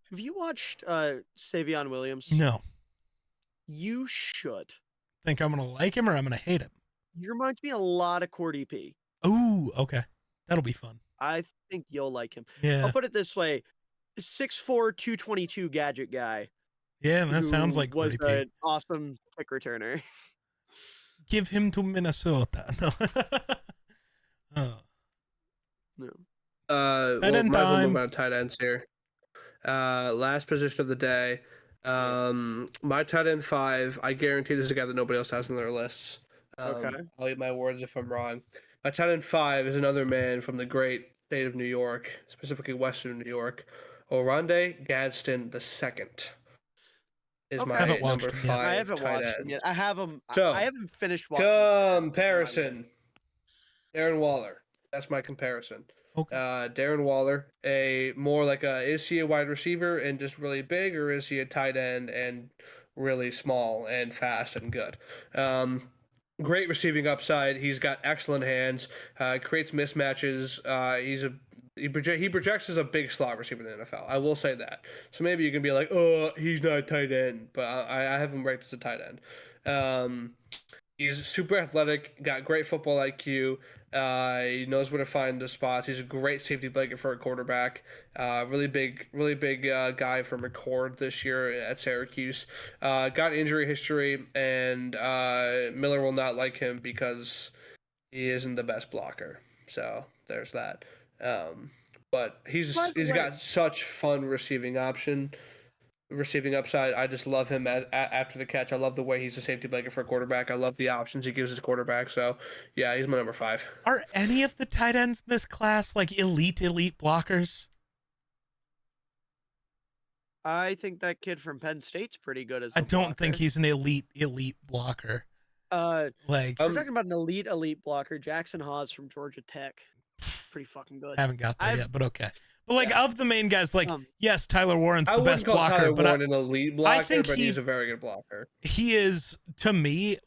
Have you watched Savion Williams? No. You should. Think I'm going to like him or I'm going to hate him? He reminds me a lot of Cordy P. Ooh, okay. That'll be fun. I think you'll like him. Yeah. I'll put it this way. 6'4", 222 gadget guy. Yeah, that sounds like was an awesome kick returner. Give him to Minnesota. No. Oh. No. Tight end time. About tight ends here. Last position of the day. My tight end 5. I guarantee this is a guy that nobody else has on their lists. Okay. I'll eat my words if I'm wrong. My tight end 5 is another man from the great state of New York, specifically Western New York. Oronde Gadsden II is my number 5. I haven't watched him yet. I have him. So, I haven't finished watching. Comparison. Darren Waller. That's my comparison. Okay. Darren Waller, is he a wide receiver and just really big, or is he a tight end and really small and fast and good? great receiving upside. He's got excellent hands. Creates mismatches. He projects as a big slot receiver in the NFL. I will say that. So maybe you can be like, oh, he's not a tight end, but I have him ranked as a tight end. He's super athletic, got great football IQ. He knows where to find the spots. He's a great safety blanket for a quarterback. Really big guy from McCord this year at Syracuse. Got injury history, and Miller will not like him because he isn't the best blocker. So there's that. But he's got such fun receiving upside. I just love him after the catch. I love the way he's a safety blanket for a quarterback. I love the options he gives his quarterback. So, yeah, he's my number 5. Are any of the tight ends in this class like elite blockers? I think that kid from Penn State's pretty good as I don't think he's an elite blocker. We're talking about an elite blocker. Jackson Hawes from Georgia Tech. Pretty fucking good. Haven't got there yet, but okay. But of the main guys, yes, Tyler Warren's the best blocker, Tyler but Warren an elite blocker, but he's a very good blocker. He is, to me,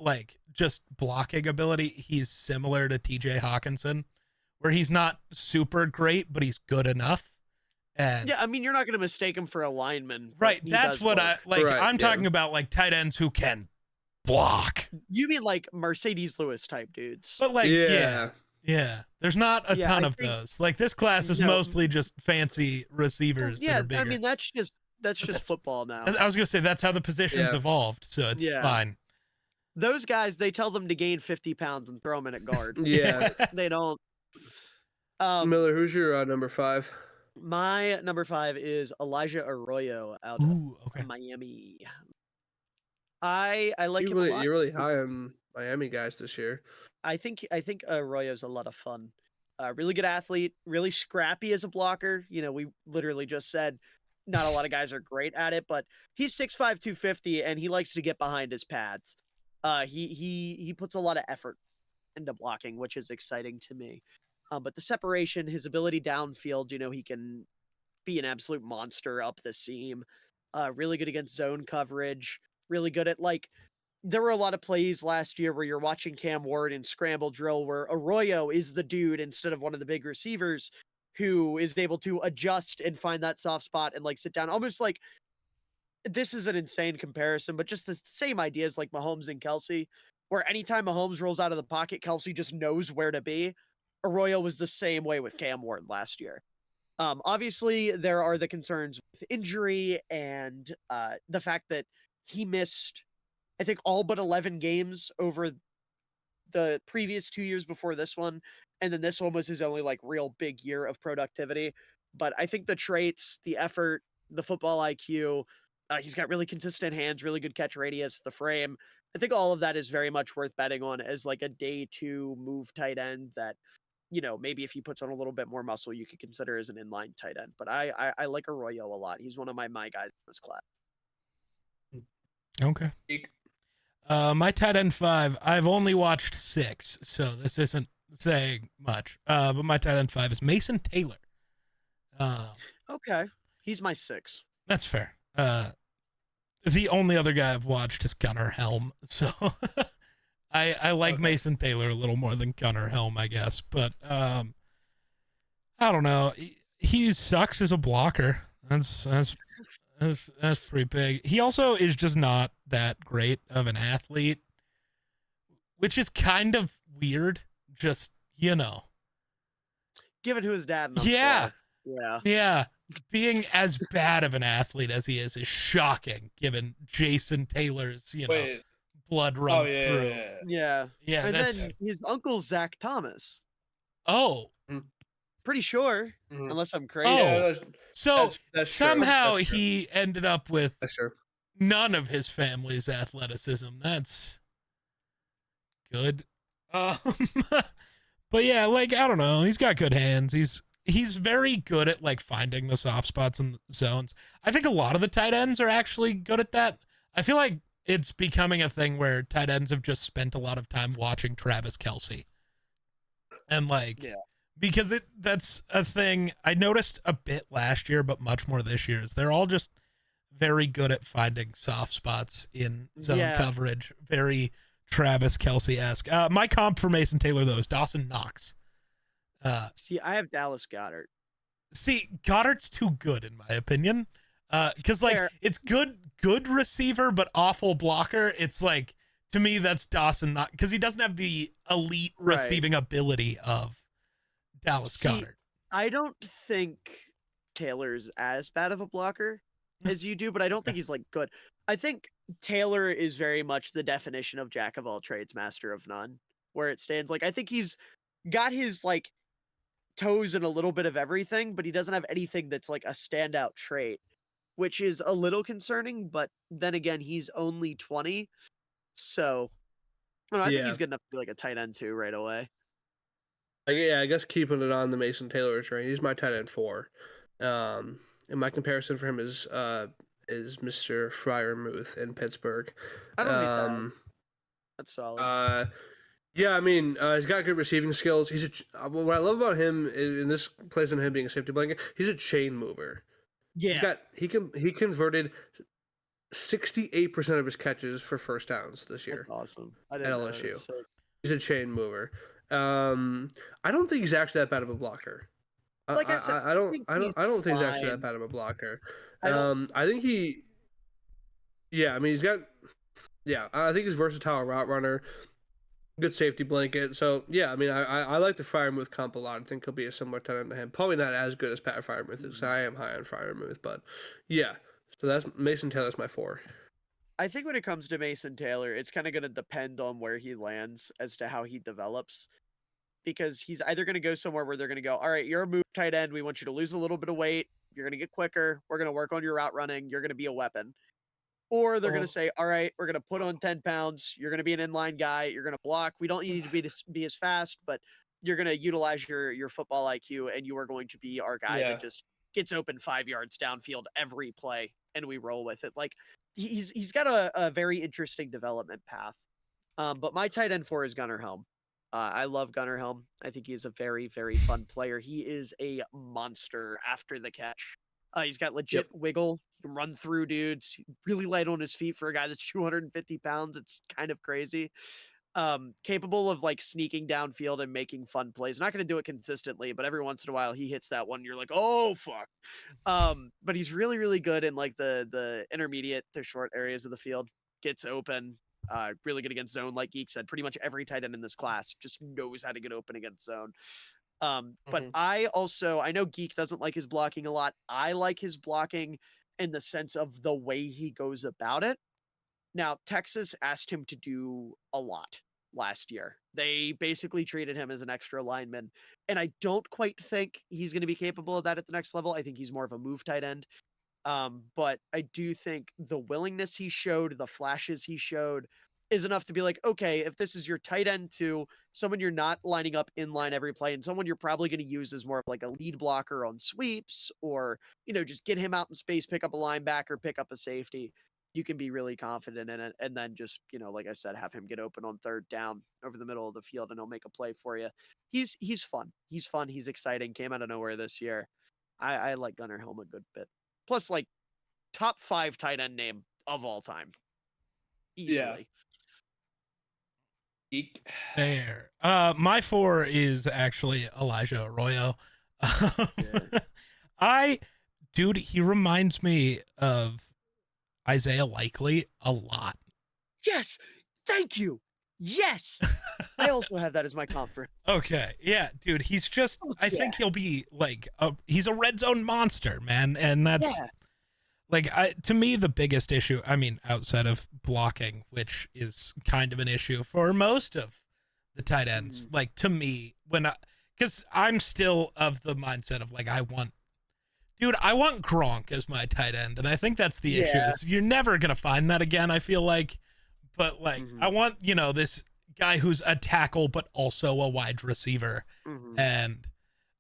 just blocking ability. He's similar to TJ Hawkinson, where he's not super great, but he's good enough. And yeah, I mean, you're not going to mistake him for a lineman, right? That's what I like. Right, I'm talking about tight ends who can block. You mean Mercedes Lewis type dudes? But yeah, there's not a ton of those. This class is mostly just fancy receivers. Yeah, that are bigger. I mean that's just football now. I was gonna say that's how the positions evolved, so it's fine. Those guys, they tell them to gain 50 pounds and throw them in at guard. Yeah, they don't. Miller, who's your number 5? My number 5 is Elijah Arroyo out of Miami. I like him a lot. You're really high on Miami guys this year. I think Arroyo's a lot of fun. Really good athlete, really scrappy as a blocker. We literally just said not a lot of guys are great at it, but he's 6'5", 250, and he likes to get behind his pads. He puts a lot of effort into blocking, which is exciting to me. But the separation, his ability downfield, he can be an absolute monster up the seam. Really good against zone coverage. Really good at there were a lot of plays last year where you're watching Cam Ward in scramble drill where Arroyo is the dude instead of one of the big receivers who is able to adjust and find that soft spot and sit down. Almost this is an insane comparison, but just the same ideas like Mahomes and Kelsey, where anytime Mahomes rolls out of the pocket, Kelsey just knows where to be. Arroyo was the same way with Cam Ward last year. Obviously, there are the concerns with injury and the fact that he missed, I think, all but 11 games over the previous 2 years before this one. And then this one was his only real big year of productivity. But I think the traits, the effort, the football IQ, he's got really consistent hands, really good catch radius, the frame. I think all of that is very much worth betting on as a day 2 move tight end that, maybe if he puts on a little bit more muscle, you could consider as an inline tight end. But I like Arroyo a lot. He's one of my guys in this class. Okay. My tight end 5, I've only watched 6, so this isn't saying much. But my tight end 5 is Mason Taylor. Okay. He's my 6. That's fair. The only other guy I've watched is Gunnar Helm, so I like Mason Taylor a little more than Gunnar Helm, I guess. But I don't know. He sucks as a blocker. That's pretty big. He also is just not that great of an athlete, which is kind of weird. Just, given who his dad. Yeah. Being as bad of an athlete as he is shocking, given Jason Taylor's, blood runs through. Yeah. And then his uncle, Zach Thomas. Oh. Pretty sure, unless I'm crazy. Oh. So that's somehow he ended up with none of his family's athleticism. That's good. But yeah, I don't know. He's got good hands. He's very good at finding the soft spots in zones. I think a lot of the tight ends are actually good at that. I feel like it's becoming a thing where tight ends have just spent a lot of time watching Travis Kelce. And because that's a thing I noticed a bit last year, but much more this year, is they're all just very good at finding soft spots in zone coverage, very Travis Kelce-esque. My comp for Mason Taylor, though, is Dawson Knox. See, I have Dallas Goedert. See, Goddard's too good, in my opinion. Because, like, it's good receiver, but awful blocker. It's like, to me, that's Dawson Knox. Because he doesn't have the elite receiving ability of Dallas Goedert. I don't think Taylor's as bad of a blocker as you do, but I don't think he's, like, good. I think Taylor is very much the definition of jack of all trades, master of none, where it stands. Like, I think he's got his, like, toes in a little bit of everything, but he doesn't have anything that's like a standout trait, which is a little concerning. But then again, he's only 20, so I think he's good enough to be like a tight end too right away. Yeah, I guess keeping it on the Mason Taylor train, he's my tight end 4. And my comparison for him is Mr. Freiermuth in Pittsburgh. I don't hate that. That's solid. Yeah, I mean, he's got good receiving skills. What I love about him is, and this plays on him being a safety blanket, he's a chain mover. Yeah, he converted 68% of his catches for first downs this year. That's awesome. At LSU. He's a chain mover. I don't think he's actually that bad of a blocker. Like I said, I don't think he's actually that bad of a blocker. I think he. Yeah, I mean he's got. Yeah, I think he's a versatile route runner. Good safety blanket. So, yeah, I mean, I like the Freiermuth comp a lot. I think he'll be a similar tight end to him. Probably not as good as Pat Freiermuth, because I am high on Freiermuth. But, yeah. So, that's Mason Taylor's my 4. I think when it comes to Mason Taylor, it's kind of going to depend on where he lands as to how he develops. Because he's either going to go somewhere where they're going to go, all right, you're a move tight end. We want you to lose a little bit of weight. You're going to get quicker. We're going to work on your route running. You're going to be a weapon. Or they're going to say, all right, we're going to put on 10 pounds. You're going to be an inline guy. You're going to block. We don't need you to be as fast, but you're going to utilize your football IQ, and you are going to be our guy that just gets open 5 yards downfield every play, and we roll with it. Like, he's got a very interesting development path. But my tight end 4 is Gunnar Helm. I love Gunnar Helm. I think he is a very, very fun player. He is a monster after the catch. He's got legit wiggle. He can run through dudes. Really light on his feet for a guy that's 250 pounds. It's kind of crazy. Capable of like sneaking downfield and making fun plays. Not going to do it consistently, but every once in a while he hits that one. You're like, oh fuck. But he's really, really good in like the intermediate to short areas of the field. Gets open. Really good against zone, like Geek said. Pretty much every tight end in this class just knows how to get open against zone. But I know Geek doesn't like his blocking a lot. I like his blocking in the sense of the way he goes about it. Now, Texas asked him to do a lot last year. They basically treated him as an extra lineman. And I don't quite think he's going to be capable of that at the next level. I think he's more of a move tight end. But I do think the willingness he showed, the flashes he showed, is enough to be like, okay, if this is your tight end 2, someone you're not lining up in line every play, and someone you're probably going to use as more of like a lead blocker on sweeps, or, just get him out in space, pick up a linebacker, pick up a safety, you can be really confident in it. And then just, like I said, have him get open on 3rd down over the middle of the field, and he'll make a play for you. He's fun. He's fun. He's exciting. Came out of nowhere this year. I like Gunnar Helm a good bit. Plus, like, top 5 tight end name of all time. Easily. There. My 4 is actually Elijah Arroyo. Dude, he reminds me of Isaiah Likely a lot. Yes. Thank you. Yes. I also have that as my comp for him. Okay. Yeah, dude, he's just, I think he'll be like, he's a red zone monster, man. And that's like, to me, the biggest issue, I mean, outside of blocking, which is kind of an issue for most of the tight ends, like to me, because I'm still of the mindset of like, I want Gronk as my tight end. And I think that's the issue. Is you're never going to find that again, I feel like. But like, I want, this guy who's a tackle, but also a wide receiver. And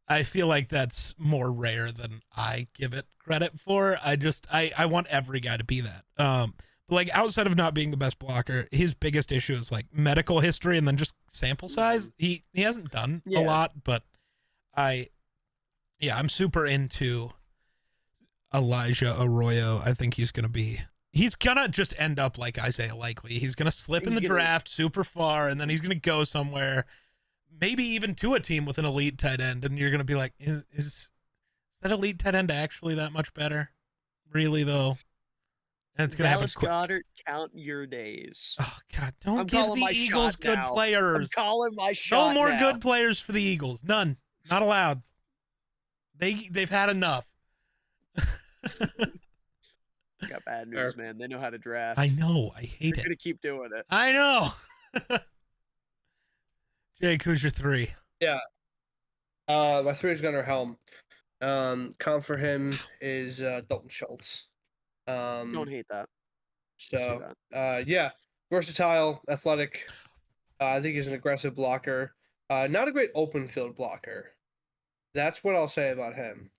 I feel like that's more rare than I give it credit for. I want every guy to be that. But like outside of not being the best blocker, his biggest issue is like medical history and then just sample size. He hasn't done a lot, but I'm super into Elijah Arroyo. I think he's going to be he's gonna just end up like Isaiah Likely. He's gonna slip in the draft super far, and then he's gonna go somewhere, maybe even to a team with an elite tight end, and you're gonna be like, is that elite tight end actually that much better? Really though? And it's gonna Dallas happen quick. Goedert, count your days. Oh God! Don't give the Eagles good players. I'm calling my shot. No more now. good players for the Eagles. None. Not allowed. They've had enough. Got bad news, man. They know how to draft. I know. I hate it. They're gonna keep doing it. I know. Jake, who's your 3? Yeah. My 3 is Gunnar Helm. Comp for him is Dalton Schultz. Don't hate that. So, yeah, versatile, athletic. I think he's an aggressive blocker. Not a great open field blocker. That's what I'll say about him.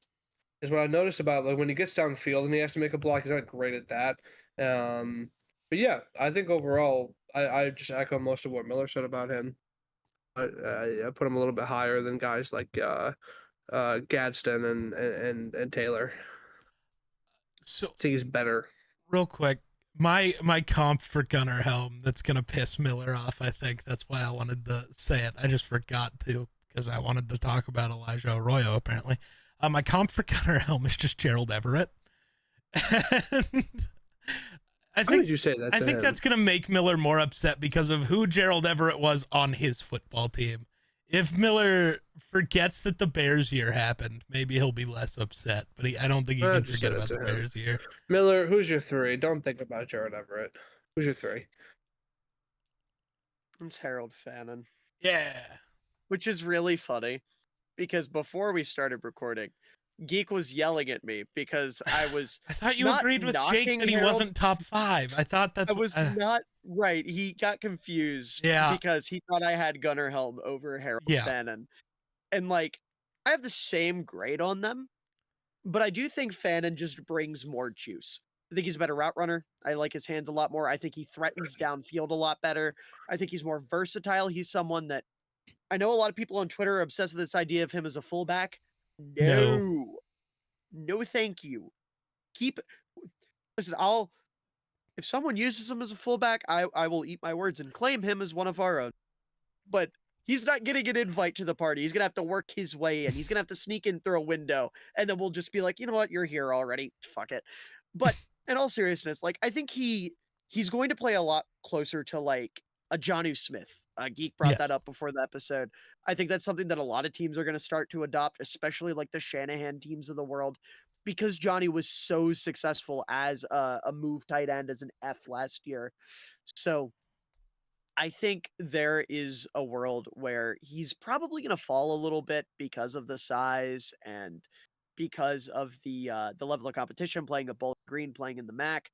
Is what I noticed about, like, when he gets downfield and he has to make a block, he's not great at that. But yeah, I think overall, I just echo most of what Miller said about him. I put him a little bit higher than guys like Gadsden and Taylor. So I think he's better. Real quick, my comp for Gunnar Helm that's gonna piss Miller off. I think that's why I wanted to say it. I just forgot to because I wanted to talk about Elijah Arroyo. Apparently, my comp for Gunnar Helm is just Gerald Everett. I think, How did you say that? I think that's gonna make Miller more upset because of who Gerald Everett was on his football team. If Miller forgets that the Bears year happened, maybe he'll be less upset. But I don't think he can forget about the Bears year. Miller, who's your 3? Don't think about Gerald Everett. Who's your 3? It's Harold Fannin. Yeah. Which is really funny because before we started recording, Geek was yelling at me because I was. I thought you agreed with Jake that he wasn't top 5. I thought that's. I was not right. He got confused. Yeah. Because he thought I had Gunnar Helm over Harold Fannin, and like I have the same grade on them, but I do think Fannin just brings more juice. I think he's a better route runner. I like his hands a lot more. I think he threatens downfield a lot better. I think he's more versatile. He's someone that I know a lot of people on Twitter are obsessed with this idea of him as a fullback. No, thank you. Listen, if someone uses him as a fullback, I will eat my words and claim him as one of our own. But he's not getting an invite to the party. He's gonna have to work his way in. He's gonna have to sneak in through a window, and then we'll just be like, you know what, you're here already. Fuck it. But in all seriousness, like I think he's going to play a lot closer to like a Jonnu Smith. Geek brought that up before the episode. I think that's something that a lot of teams are going to start to adopt, especially like the Shanahan teams of the world, because Johnny was so successful as a move tight end as an F last year. So I think there is a world where he's probably going to fall a little bit because of the size and because of the level of competition, playing at Bowling Green, playing in the MAC.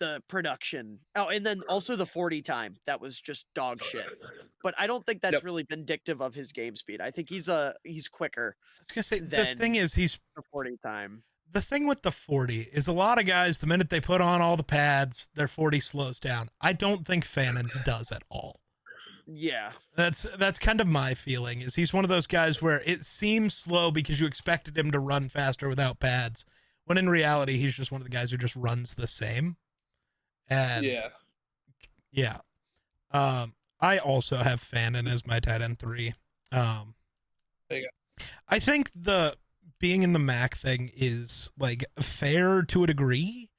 The production. Oh, and then also the 40 time. That was just dog shit. But I don't think that's really vindictive of his game speed. I think he's quicker. I was gonna say the thing is he's the 40 time. The thing with the 40 is a lot of guys, the minute they put on all the pads, their 40 slows down. I don't think Fannin's does at all. Yeah. That's kind of my feeling, is he's one of those guys where it seems slow because you expected him to run faster without pads, when in reality he's just one of the guys who just runs the same. And yeah. I also have Fannin as my tight end 3. There you go. I think the being in the MAC thing is like fair to a degree,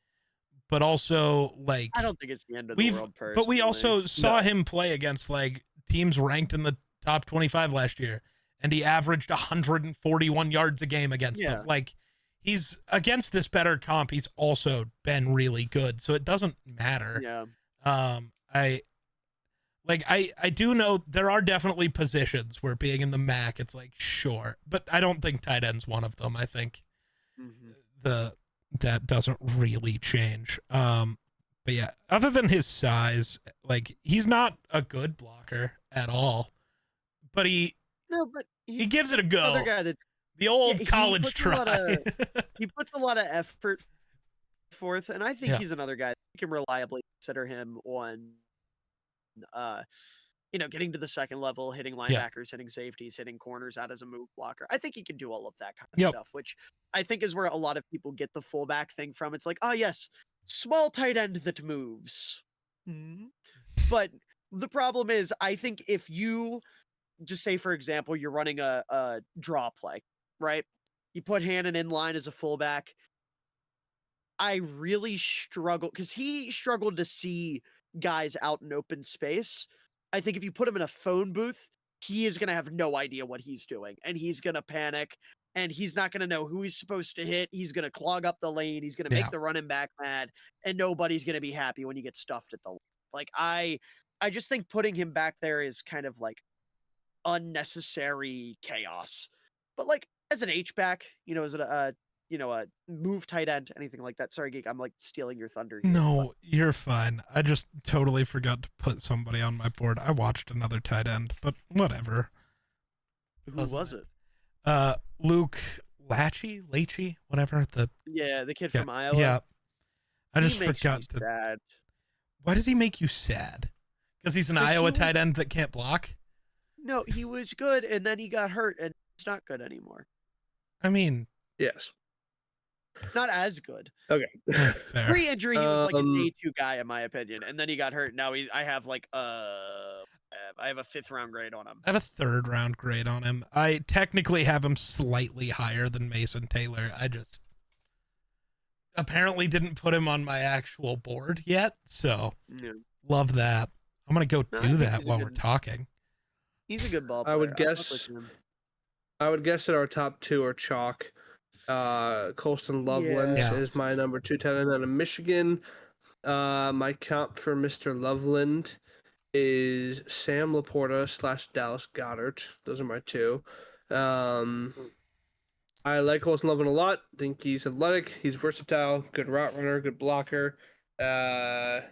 but also like I don't think it's the end of the world. But we also saw him play against like teams ranked in the top 25 last year, and he averaged 141 yards a game against them. Like, he's against this better comp. He's also been really good, so it doesn't matter. Yeah. I do know there are definitely positions where being in the MAC, it's like, sure, but I don't think tight end's one of them. I think that doesn't really change. But yeah, other than his size, like, he's not a good blocker at all, but he gives it a go. Another guy that's the old college try. He puts a lot of effort forth, and I think he's another guy that can reliably consider him on, getting to the second level, hitting linebackers, hitting safeties, hitting corners out as a move blocker. I think he can do all of that kind of stuff, which I think is where a lot of people get the fullback thing from. It's like, oh yes, small tight end that moves. But the problem is, I think if you just say, for example, you're running a draw play, right? You put Hannon in line as a fullback. I really struggle because he struggled to see guys out in open space. I think if you put him in a phone booth, he is going to have no idea what he's doing and he's going to panic and he's not going to know who he's supposed to hit. He's going to clog up the lane. He's going to make the running back mad and nobody's going to be happy when you get stuffed at the lane. Like I just think putting him back there is kind of like unnecessary chaos. But like as an H-back, as a move tight end, anything like that. Sorry, Geek, I'm like stealing your thunder here. No, you're fine. I just totally forgot to put somebody on my board. I watched another tight end, but whatever. Who was it? Luke Lachey, whatever. The kid from Iowa. Yeah. I just forgot to. Sad. Why does he make you sad? Because he's an Iowa tight end that can't block? No, he was good, and then he got hurt, and it's not good anymore. I mean, yes. Not as good. Okay. Pre-injury, he was like a day 2 guy, in my opinion, and then he got hurt. Now I have like I have a 5th round grade on him. I have a 3rd round grade on him. I technically have him slightly higher than Mason Taylor. I just apparently didn't put him on my actual board yet, so love that. I'm gonna go do that while we're talking. He's a good ball player. I would guess that our top 2 are chalk. Colston Loveland is my number 2 tight end out of Michigan. My comp for Mr. Loveland is Sam Laporta / Dallas Goedert. Those are my 2. I like Colston Loveland a lot. Think he's athletic. He's versatile. Good route runner. Good blocker. I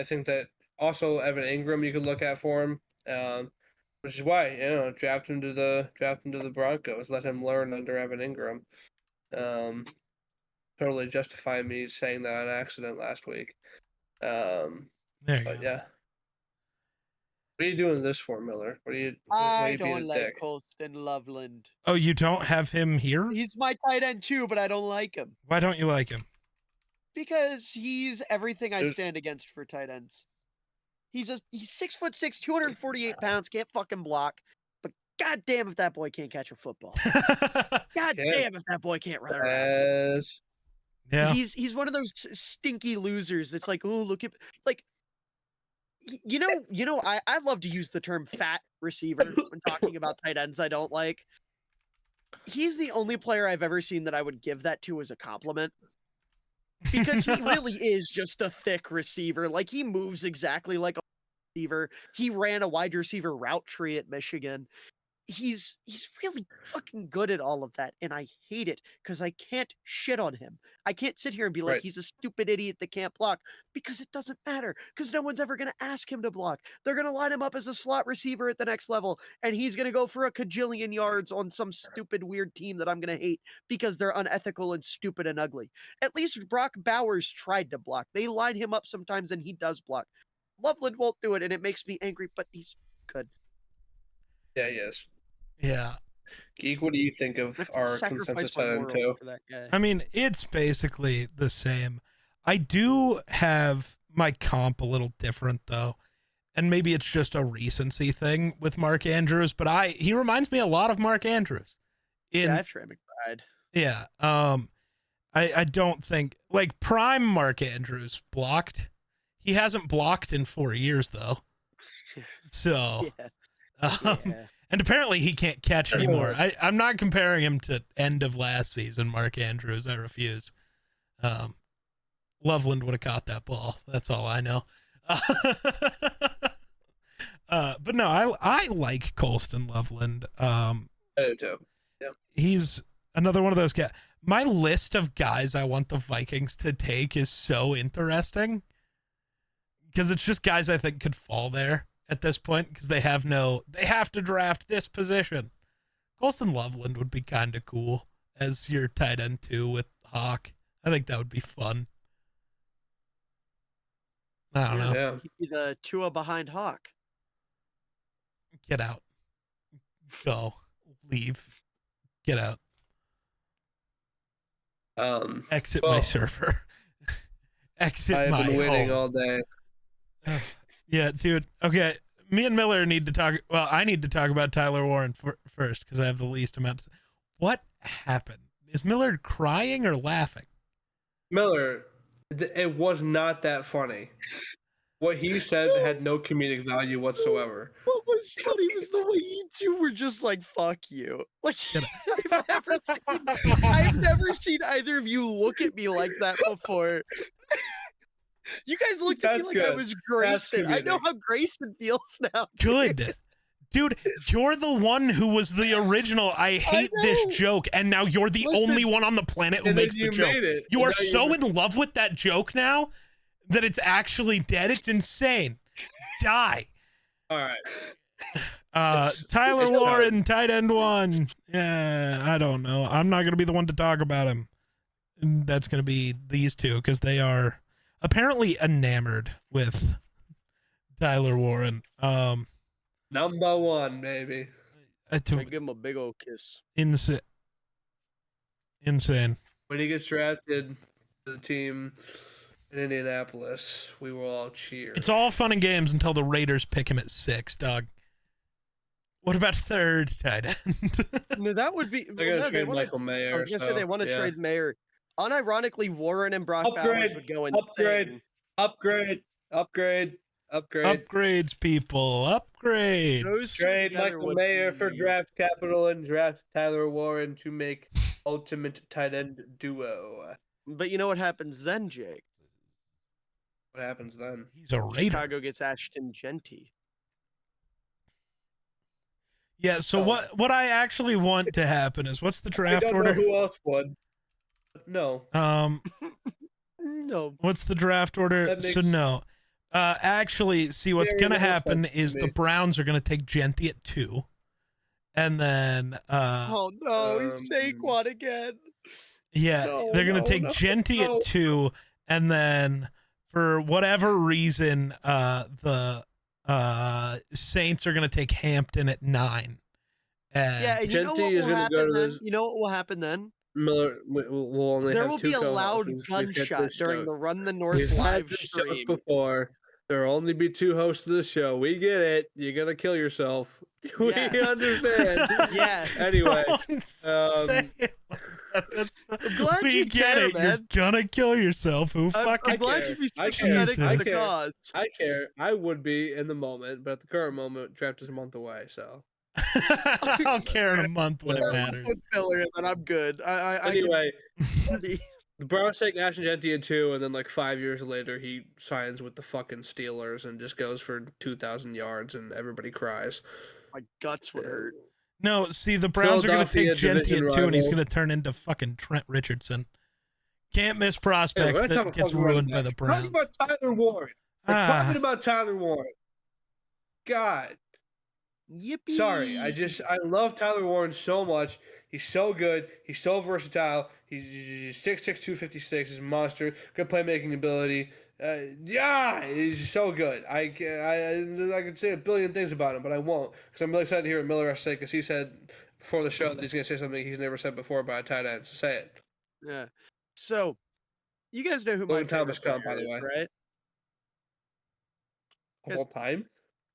think that also Evan Ingram you could look at for him. Which is why, draft him to the Broncos. Let him learn under Evan Ingram. Totally justify me saying that on accident last week. There you go. Yeah. What are you doing this for, Miller? I don't like Colston Loveland. Oh, you don't have him here? He's my tight end too, but I don't like him. Why don't you like him? Because he's everything I stand against for tight ends. He's 6'6", 248 pounds, can't fucking block. But goddamn if that boy can't catch a football. Goddamn if that boy can't run around. Yeah. He's one of those stinky losers that's like, oh, look at like I love to use the term fat receiver when talking about tight ends I don't like. He's the only player I've ever seen that I would give that to as a compliment. Because he really is just a thick receiver. Like, he moves exactly like a receiver. He ran a wide receiver route tree at Michigan. He's really fucking good at all of that, and I hate it because I can't shit on him. I can't sit here and be like, he's a stupid idiot that can't block, because it doesn't matter, because no one's ever going to ask him to block. They're going to line him up as a slot receiver at the next level, and he's going to go for a cajillion yards on some stupid, weird team that I'm going to hate because they're unethical and stupid and ugly. At least Brock Bowers tried to block. They line him up sometimes, and he does block. Loveland won't do it, and it makes me angry, but he's good. Yeah, he is. Yeah. Geek, what do you think of our consensus tight end too? I mean, it's basically the same. I do have my comp a little different though, and maybe it's just a recency thing with Mark Andrews, but he reminds me a lot of Mark Andrews. I have Trey McBride. Yeah. I don't think like prime Mark Andrews blocked. He hasn't blocked in 4 years though. So and apparently he can't catch anymore. I'm not comparing him to end of last season Mark Andrews. I refuse. Loveland would have caught that ball. That's all I know. But no, I like Colston Loveland. I do too. Yeah. He's another one of those guys. My list of guys I want the Vikings to take is so interesting because it's just guys I think could fall there at this point because they have to draft this position. Colston Loveland would be kind of cool as your tight end 2 with Hawk. I think that would be fun. I don't know. Yeah. He'd be the Tua behind Hawk. Get out. Go. Leave. Get out. Exit my server. Exit my home. I've been waiting all day. Yeah, dude. Okay, me and Miller need to talk. Well, I need to talk about Tyler Warren first because I have the least amount to say. What happened? Is Miller crying or laughing? Miller, it was not that funny. What he said had no comedic value whatsoever. What was funny was the way you two were just like, fuck you. Like, I've never seen either of you look at me like that before. You guys looked at me like I was Grayson. I know how Grayson feels now. Good. Dude, you're the one who was the original I hate this joke, and now you're the only one on the planet who makes the joke. You are so in love with that joke now that it's actually dead. It's insane. Die. All right. Tyler Warren, tight end 1. Yeah, I don't know. I'm not going to be the one to talk about him. That's going to be these two because they are apparently enamored with Tyler Warren. Number 1, baby. I give him a big old kiss. Insane. When he gets drafted to the team in Indianapolis, we will all cheer. It's all fun and games until the Raiders pick him at 6, dog. What about 3rd tight end? No, that would be. They're going to trade Michael Mayer. I was going to say they want to trade Mayer. Unironically, Warren and Brock Bowers would go in. Upgrades, people. Upgrade. Trade Michael Mayer for draft capital and draft Tyler Warren to make ultimate tight end duo. But you know what happens then, Jake? What happens then? He's a Raider. Chicago gets Ashton Genty. Yeah, so what I actually want to happen is what's the draft order? I don't know who else would. No. No. What's the draft order? So no. Actually, see what's gonna happen is the Browns are gonna take Genty at 2, and then oh no, he's Saquon again. Yeah, they're gonna take Genty at 2, and then for whatever reason, the Saints are gonna take Hampton at 9. And yeah, and you know what will happen then? You know what will happen then? Miller will only there have will two be a loud co-hosts. gunshot during the Run the North We've live had this stream. Before there will only be 2 hosts of the show. We get it. You're gonna kill yourself. We understand. Yeah. Anyway, we get it. Man. You're gonna kill yourself. Who fucking? I'm glad you be sympathetic to the cause. I care. I would be in the moment, but at the current moment, draft is a month away. So I'll care in a month when it matters. Filler, and I'm good. Anyway, the Browns take Ashton Genty at 2, and then like 5 years later, he signs with the fucking Steelers and just goes for 2,000 yards, and everybody cries. My guts would hurt. No, see, the Browns are going to take Genty at 2, and he's going to turn into fucking Trent Richardson. Can't miss prospects that gets ruined by the Browns. Talking about Tyler Warren. Talking about Tyler Warren. God. Yippee. Sorry, I love Tyler Warren so much. He's so good. He's so versatile. He's 6'6", 256. He's a monster. Good playmaking ability. He's so good. I could say a billion things about him, but I won't because I'm really excited to hear what Miller has to say because he said before the show that he's going to say something he's never said before about a tight end. So say it. Yeah. So, you guys know who my Thomas favorite Count, by the way, right? All time.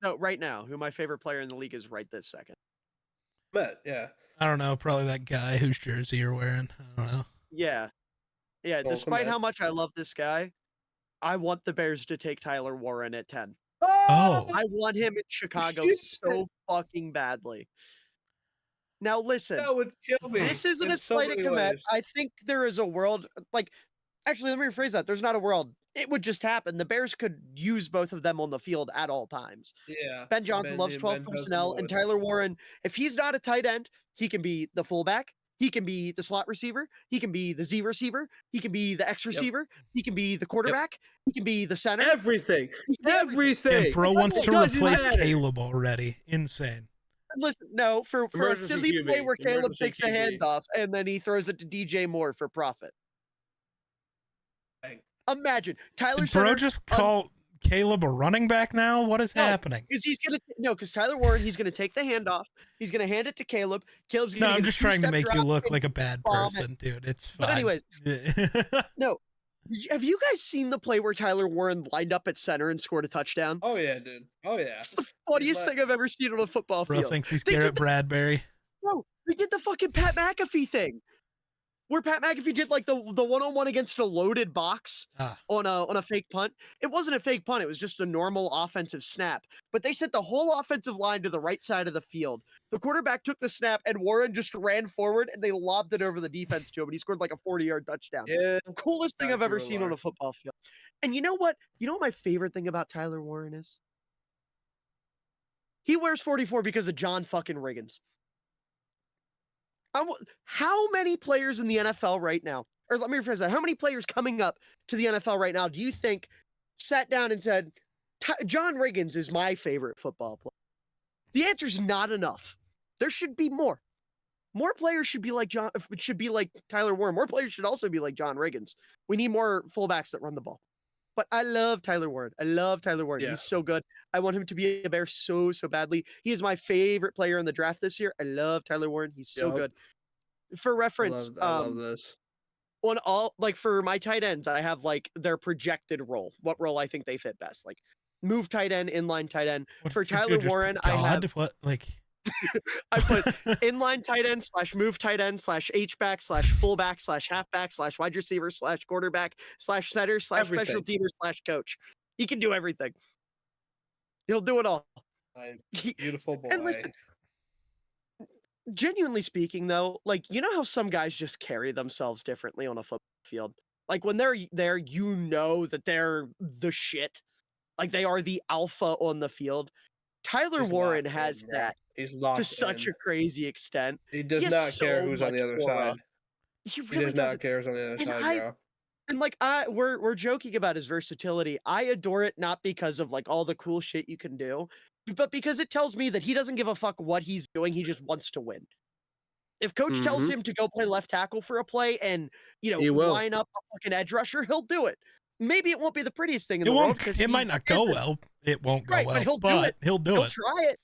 No, right now, who my favorite player in the league is right this second. Yeah. I don't know, probably that guy whose jersey you're wearing. I don't know. Yeah. Despite how much I love this guy, I want the Bears to take Tyler Warren at 10. Oh. I want him in Chicago so fucking badly. Now listen, that would kill me. This isn't a slight at Komet. I think there is a world actually let me rephrase that. There's not a world. It would just happen. The Bears could use both of them on the field at all times. Yeah. Ben Johnson loves 12 personnel, and Tyler Warren, if he's not a tight end, he can be the fullback. He can be the slot receiver. He can be the Z receiver. He can be the X receiver. He can be the quarterback. He can be the center. Everything. And bro wants to replace Caleb already. Insane. Listen, no, for a silly play where Caleb takes a handoff and then he throws it to DJ Moore for profit. Imagine Tyler. Did bro just call Caleb a running back now? What is happening? Because Tyler Warren, he's gonna take the handoff. He's gonna hand it to Caleb. Caleb's gonna. No, I'm just trying to make you look like a bad person, dude. It's fine. But anyways, no. Have you guys seen the play where Tyler Warren lined up at center and scored a touchdown? Oh yeah, dude. Oh yeah. It's the funniest thing I've ever seen on a football field. Bro thinks he's Garrett Bradbury. Bro, they did the fucking Pat McAfee thing, where Pat McAfee did like the 1-on-1 against a loaded box on a fake punt. It wasn't a fake punt; it was just a normal offensive snap. But they sent the whole offensive line to the right side of the field. The quarterback took the snap, and Warren just ran forward, and they lobbed it over the defense to him, and he scored like a 40-yard touchdown. Yeah, coolest thing I've ever seen on a football field. And you know what? You know what my favorite thing about Tyler Warren is? He wears 44 because of John fucking Riggins. How many players in the NFL right now, or let me rephrase that, how many players coming up to the NFL right now do you think sat down and said, John Riggins is my favorite football player? The answer is not enough. There should be more. More players should be like Tyler Warren. More players should also be like John Riggins. We need more fullbacks that run the ball. But I love Tyler Warren. Yeah. He's so good. I want him to be a Bear so badly. He is my favorite player in the draft this year. I love Tyler Warren. He's so good. For reference, I love this. On all, like, for my tight ends, I have like their projected role. What role I think they fit best. Like move tight end, inline tight end. For Tyler Warren, I have I put inline tight end / move tight end / H-back / fullback / halfback / wide receiver / quarterback / center / special teamer / coach. He can do everything. He'll do it all. Beautiful boy. And listen, genuinely speaking, though, like, you know how some guys just carry themselves differently on a football field? Like, when they're there, you know that they're the shit. Like, they are the alpha on the field. Tyler Warren has that to such a crazy extent. He does not care who's on the other side. He really does not care who's on the other side, bro. And like we're joking about his versatility. I adore it not because of like all the cool shit you can do, but because it tells me that he doesn't give a fuck what he's doing. He just wants to win. If coach tells him to go play left tackle for a play and, you know, line up a fucking edge rusher, he'll do it. Maybe it won't be the prettiest thing in the world. It might not go well. It won't go well, but he'll do it. He'll try it.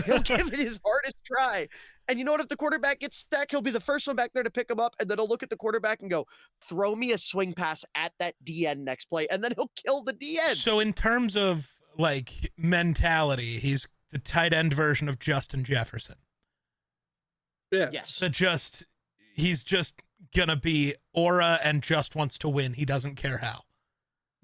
He'll give it his hardest try. And you know what? If the quarterback gets stuck, he'll be the first one back there to pick him up, and then he'll look at the quarterback and go, throw me a swing pass at that DN next play, and then he'll kill the DN. So in terms of, like, mentality, he's the tight end version of Justin Jefferson. Yeah. Yes. He's just gonna be aura and just wants to win. He doesn't care how.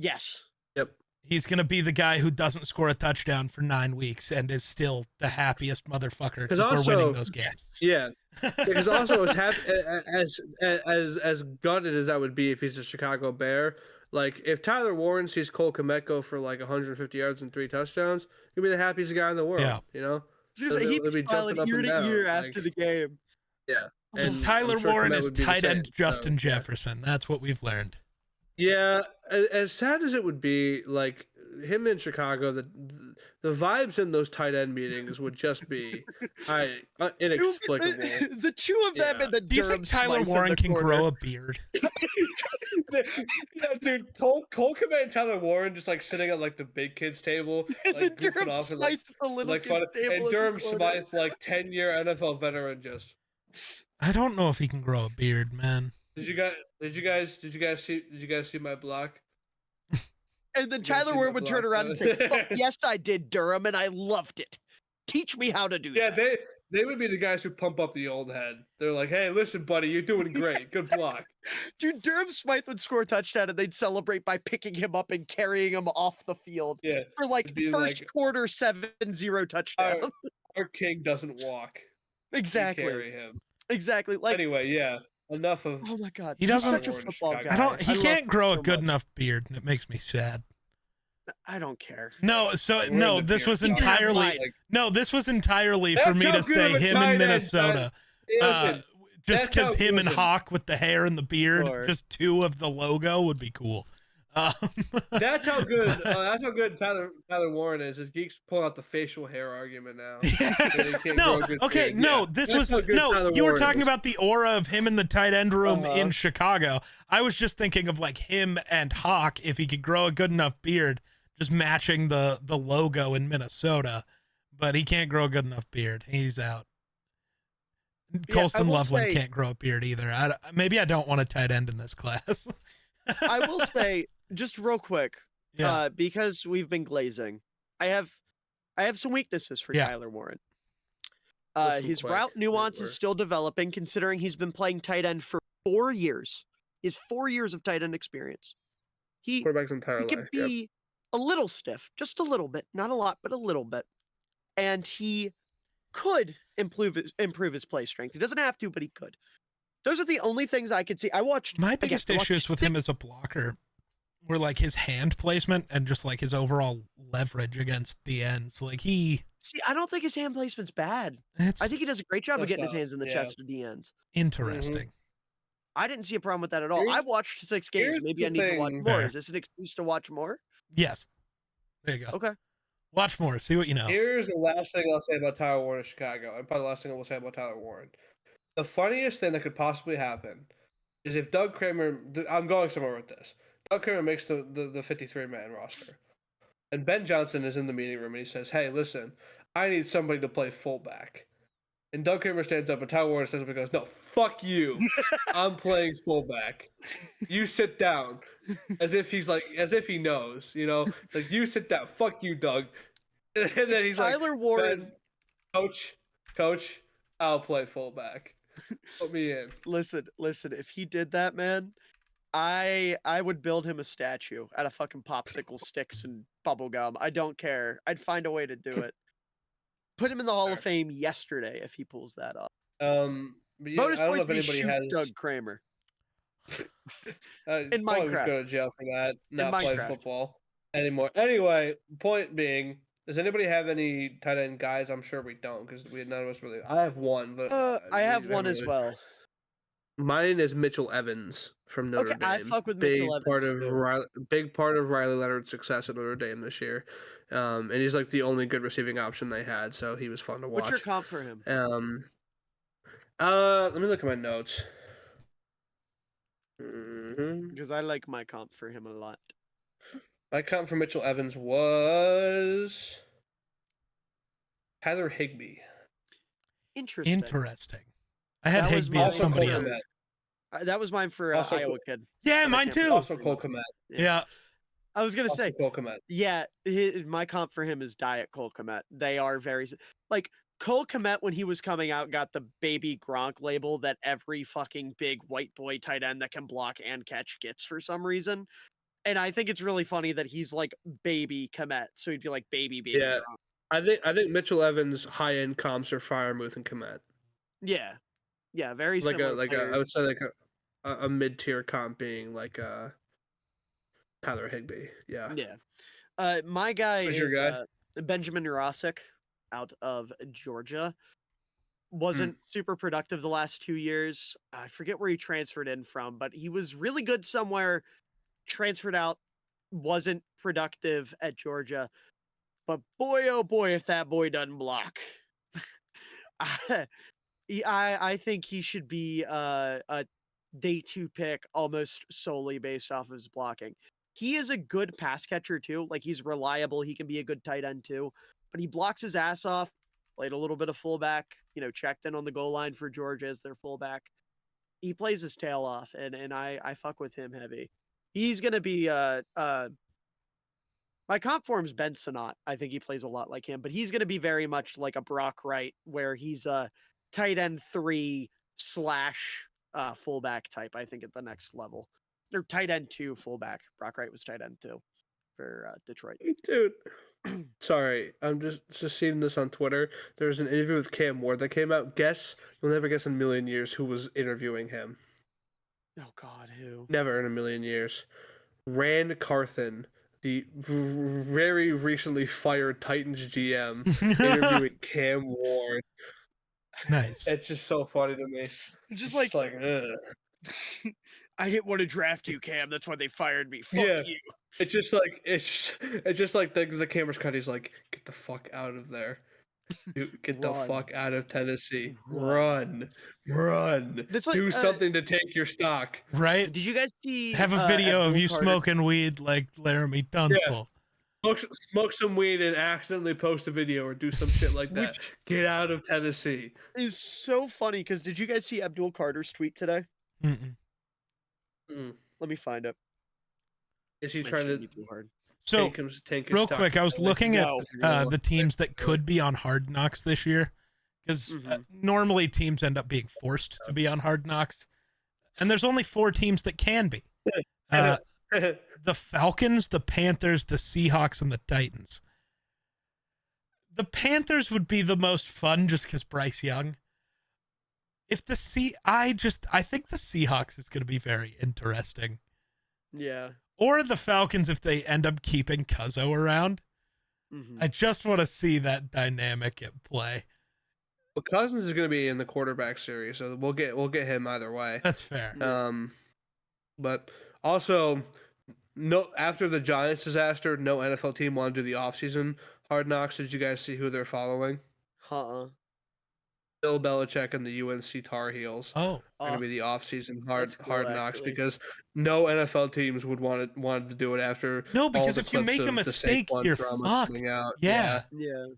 Yes. Yep. He's going to be the guy who doesn't score a touchdown for 9 weeks and is still the happiest motherfucker because we're winning those games. Yeah. Because also as gutted as that would be if he's a Chicago Bear, like if Tyler Warren sees Cole Kmet go for like 150 yards and 3 touchdowns, he'll be the happiest guy in the world. Yeah. You know? He'd be smiling year to year after the game. Yeah. So Tyler Warren is tight end Justin Jefferson. That's what we've learned. Yeah, as sad as it would be, like him in Chicago, the vibes in those tight end meetings would just be inexplicable. The two of them in the Do you think Tyler Warren can grow a beard? Yeah, dude, Cole Kmet and Tyler Warren just like sitting at like the big kids table, like Durham off Smythe, the little like kids table, and Durham Smythe, like 10-year NFL veteran, just. I don't know if he can grow a beard, man. Did you guys see my block? And then Tyler Warren would turn around and say, "Oh, yes, I did, Durham, and I loved it. Teach me how to do that." Yeah, they would be the guys who pump up the old head. They're like, "Hey, listen, buddy, you're doing great. Good block." Dude, Durham Smythe would score a touchdown, and they'd celebrate by picking him up and carrying him off the field. Yeah, for like first quarter 7-0 touchdown. Our king doesn't walk. Exactly. We carry him. Exactly. Like anyway, yeah. Enough of. Oh my god, he doesn't. He's such a football guy. He can't grow a good enough beard, and it makes me sad. I don't care. No, this was entirely for me to say him in Minnesota. Just because him and Hawk with the hair and the beard, just 2 of the logo would be cool. That's how good Tyler Warren is. His geeks pull out the facial hair argument now. You were talking about the aura of him in the tight end room in Chicago. I was just thinking of like him and Hawk if he could grow a good enough beard, just matching the logo in Minnesota, but he can't grow a good enough beard. He's out. Colston Loveland can't grow a beard either. Maybe I don't want a tight end in this class. I will say, just real quick, because we've been glazing, I have some weaknesses for Tyler Warren. His route nuance is still developing, considering he's been playing tight end for 4 years. He has 4 years of tight end experience. He can be a little stiff, just a little bit, not a lot, but a little bit. And he could improve his play strength. He doesn't have to, but he could. Those are the only things I could see. My biggest issues with him as a blocker were like his hand placement and just like his overall leverage against the ends. Like I don't think his hand placement's bad. I think he does a great job of getting his hands in the chest of the ends. Interesting. Mm-hmm. I didn't see a problem with that at all. I've watched 6 games. Maybe I need to watch more. Is this an excuse to watch more? Yes. There you go. Okay. Watch more. See what you know. Here's the last thing I'll say about Tyler Warren in Chicago, and probably the last thing I will say about Tyler Warren. The funniest thing that could possibly happen is if Doug Kramer, I'm going somewhere with this. Doug Kramer makes the 53-man roster. And Ben Johnson is in the meeting room and he says, hey, listen, I need somebody to play fullback. And Doug Kramer stands up and Tyler Warren stands up and goes, no, fuck you. I'm playing fullback. You sit down. As if he knows, It's like, you sit down. Fuck you, Doug. And then he's Tyler Warren. Coach, I'll play fullback. Put me in. Listen, if he did that, man, I would build him a statue out of fucking popsicle sticks and bubble gum. I don't care. I'd find a way to do it. Put him in the Hall of Fame yesterday if he pulls that off. But bonus I don't know if anybody has Doug Kramer. In Minecraft, go to jail for that. Not play football anymore. Anyway, point being, does anybody have any tight end guys? I'm sure we don't because none of us really. I have one, but I have one as well. Mine is Mitchell Evans from Notre Dame. I fuck with Mitchell Evans. Big part of Riley Leonard's success at Notre Dame this year, and he's like the only good receiving option they had, so he was fun to watch. What's your comp for him? Let me look at my notes. Because I like my comp for him a lot. My comp for Mitchell Evans was Tyler Higbee. Interesting. I had Higbee as somebody else. That was mine for Iowa kid. Yeah, mine too. Also Cole Kmet. Yeah. I was going to say. Cole Kmet. Yeah, my comp for him is Diet Cole Kmet. They are very... Like, Cole Kmet, when he was coming out, got the baby Gronk label that every fucking big white boy tight end that can block and catch gets for some reason. And I think it's really funny that he's like baby Kmet, so he'd be like baby yeah. Gronk. I think Mitchell Evans' high-end comps are Freiermuth and Kmet. Yeah. Yeah, very similar. I would say like a mid-tier comp being like Tyler Higbee. Yeah. Yeah. My guy Who's is your guy? Benjamin Rosick out of Georgia. Wasn't super productive the last 2 years. I forget where he transferred in from, but he was really good somewhere, transferred out, wasn't productive at Georgia. But boy, oh boy, if that boy doesn't block. I think he should be a day 2 pick almost solely based off of his blocking. He is a good pass catcher too. Like, he's reliable. He can be a good tight end too. But he blocks his ass off. Played a little bit of fullback, checked in on the goal line for Georgia as their fullback. He plays his tail off, and I fuck with him heavy. He's going to be my comp for him's Ben Sinnott. I think he plays a lot like him, but he's going to be very much like a Brock Wright, where he's a tight end 3 / fullback type, I think, at the next level. Or tight end 2 fullback. Brock Wright was tight end 2 for Detroit. Dude, sorry, I'm just seeing this on Twitter. There's an interview with Cam Ward that came out. Guess, you'll never guess in a million years who was interviewing him. Oh God, who? Never in a million years. Rand Carthen, the very recently fired Titans GM, interviewing Cam Ward. Nice. It's just so funny to me. Just like ugh. I didn't want to draft you, Cam. That's why they fired me. Fuck you. It's just like the camera's cut. He's like, get the fuck out of there. Dude, get the fuck out of Tennessee. Run. Like, do something to take your stock. Right? Did you guys see? Have a video of you smoking weed like Laramie Tunsil. smoke some weed and accidentally post a video or do some shit like that. Get out of Tennessee. Is so funny because did you guys see Abdul Carter's tweet today? Mm-mm. Let me find it. Is he trying to too hard? So real quick, I was looking at the teams that could be on Hard Knocks this year, because normally teams end up being forced to be on Hard Knocks, and there's only 4 teams that can be. The Falcons, the Panthers, the Seahawks, and the Titans. The Panthers would be the most fun just because Bryce Young. If I think the Seahawks is going to be very interesting. Yeah. Or the Falcons if they end up keeping Cuzzo around. I just want to see that dynamic at play. Well, Cousins is going to be in the quarterback series, so we'll get him either way. That's fair. But also, after the Giants disaster, no NFL team wanted to do the offseason Hard Knocks. Did you guys see who they're following? Bill Belichick and the UNC Tar Heels are going to be the offseason hard knocks because no NFL teams would wanted to do it after. No, because if you make a mistake, you're fucked. Yeah.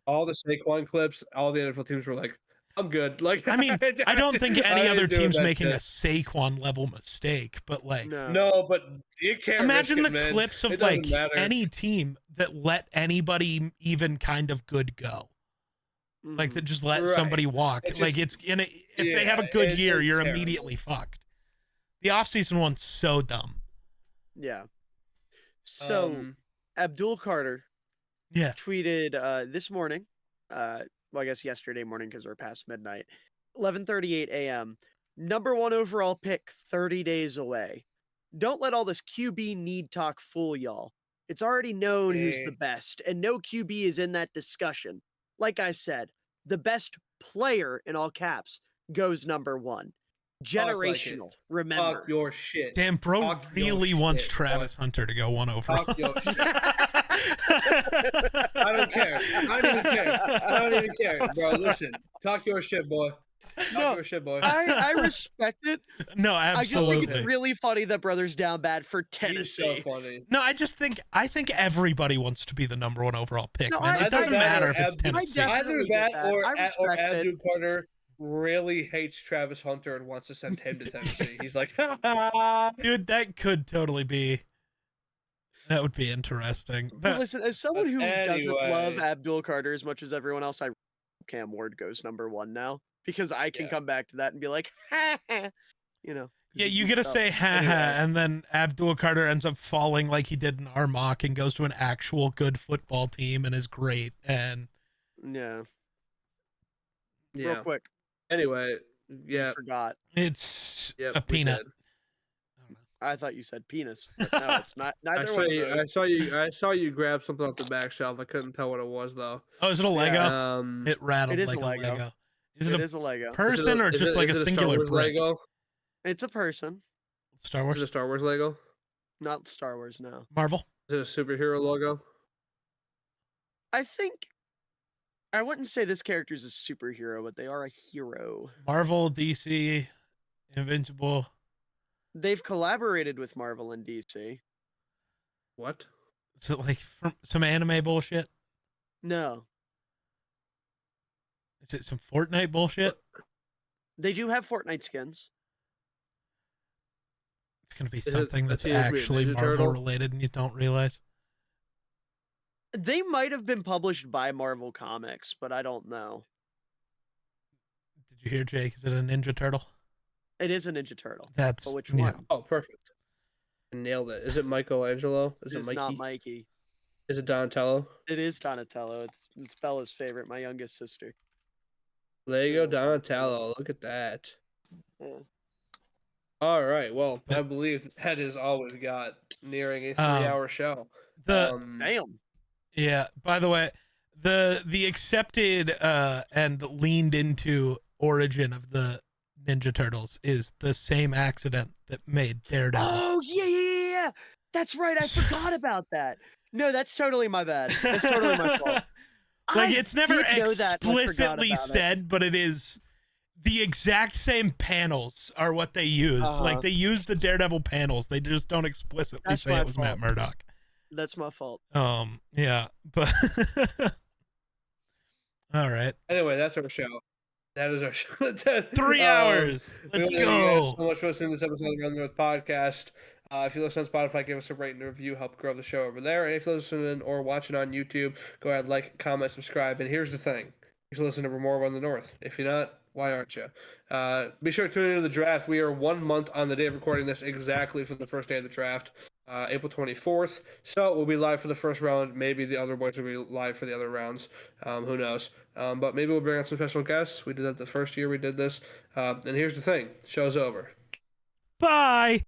All the Saquon clips, all the NFL teams were like, "I'm good." Like, I mean, I don't think any other team's making a Saquon level mistake, but like, no, but you can't imagine the clips of like any team that let anybody even kind of good go. Like that just let somebody walk. Like it's if they have a good year, you're immediately fucked. The offseason one's so dumb. Yeah. So Abdul Carter tweeted this morning, well, I guess yesterday morning because we're past midnight, 11:38 a.m. #1 overall pick 30 days away. Don't let all this QB need talk fool y'all. It's already known who's the best, and no QB is in that discussion. Like I said, the best player in all caps goes #1. Generational. Remember. Talk your shit. Damn, bro really wants Travis Hunter to go 1 overall. Talk your shit. I don't care. I don't even care, bro. Listen, talk your shit, boy. Talk your shit, boy. I respect it. No, absolutely. I just think it's really funny that brother's down bad for Tennessee. He's so funny. No, I think everybody wants to be the #1 overall pick. No, man. It doesn't matter if it's Tennessee. Either that or Abdul Carter really hates Travis Hunter and wants to send him to Tennessee. He's like, dude, that could totally be. That would be interesting. But listen, as someone who doesn't love Abdul Carter as much as everyone else, Cam Ward goes #1 now. Because I can come back to that and be like, ha, you know. Yeah, you get to say ha ha, and then Abdul Carter ends up falling like he did in our mock and goes to an actual good football team and is great. And real quick. Anyway, I forgot. It's a peanut. I thought you said penis. But no, it's not. Neither one of those. I saw you grab something off the back shelf. I couldn't tell what it was though. Oh, is it a Lego? It rattled like a Lego. Is it a Lego person or just like a singular brick? Lego? It's a person. Star Wars? Is it a Star Wars Lego? Not Star Wars, no. Marvel? Is it a superhero logo? I wouldn't say this character is a superhero, but they are a hero. Marvel, DC, Invincible. They've collaborated with Marvel and DC. What? Is it like some anime bullshit? No. Is it some Fortnite bullshit? They do have Fortnite skins. It's going to be something that's actually Marvel related and you don't realize. They might have been published by Marvel Comics, but I don't know. Did you hear, Jake? Is it a Ninja Turtle? It is a Ninja Turtle. But which one? Oh, perfect. I nailed it. Is it Michelangelo? It's not Mikey. Is it Donatello? It is Donatello. It's Bella's favorite, my youngest sister. Lego Donatello. Look at that. Yeah. All right. Well, I believe that is all we've got. Nearing a 3-hour show. Damn. Yeah. By the way, the accepted and leaned into origin of the Ninja Turtles is the same accident that made Daredevil. Oh yeah. That's right. I forgot about that. No, that's totally my bad. That's totally my fault. Like, it's never explicitly said, but it is the exact same panels are what they use. Like, they use the Daredevil panels. They just don't explicitly say it was Matt Murdock. That's my fault. Yeah, but all right. Anyway, that's our show. That is our show. 3 hours. Let's go. Thank you guys so much for listening to this episode of the Run the North podcast. If you listen on Spotify, give us a rate and a review. Help grow the show over there. And if you're listening or watching on YouTube, go ahead, like, comment, subscribe. And here's the thing. You should listen to more Run the North. If you're not, why aren't you? Be sure to tune into the draft. We are 1 month on the day of recording this exactly from the first day of the draft. April 24th. So we'll be live for the first round. Maybe the other boys will be live for the other rounds. Who knows? But maybe we'll bring on some special guests. We did that the first year we did this. And here's the thing. Show's over. Bye.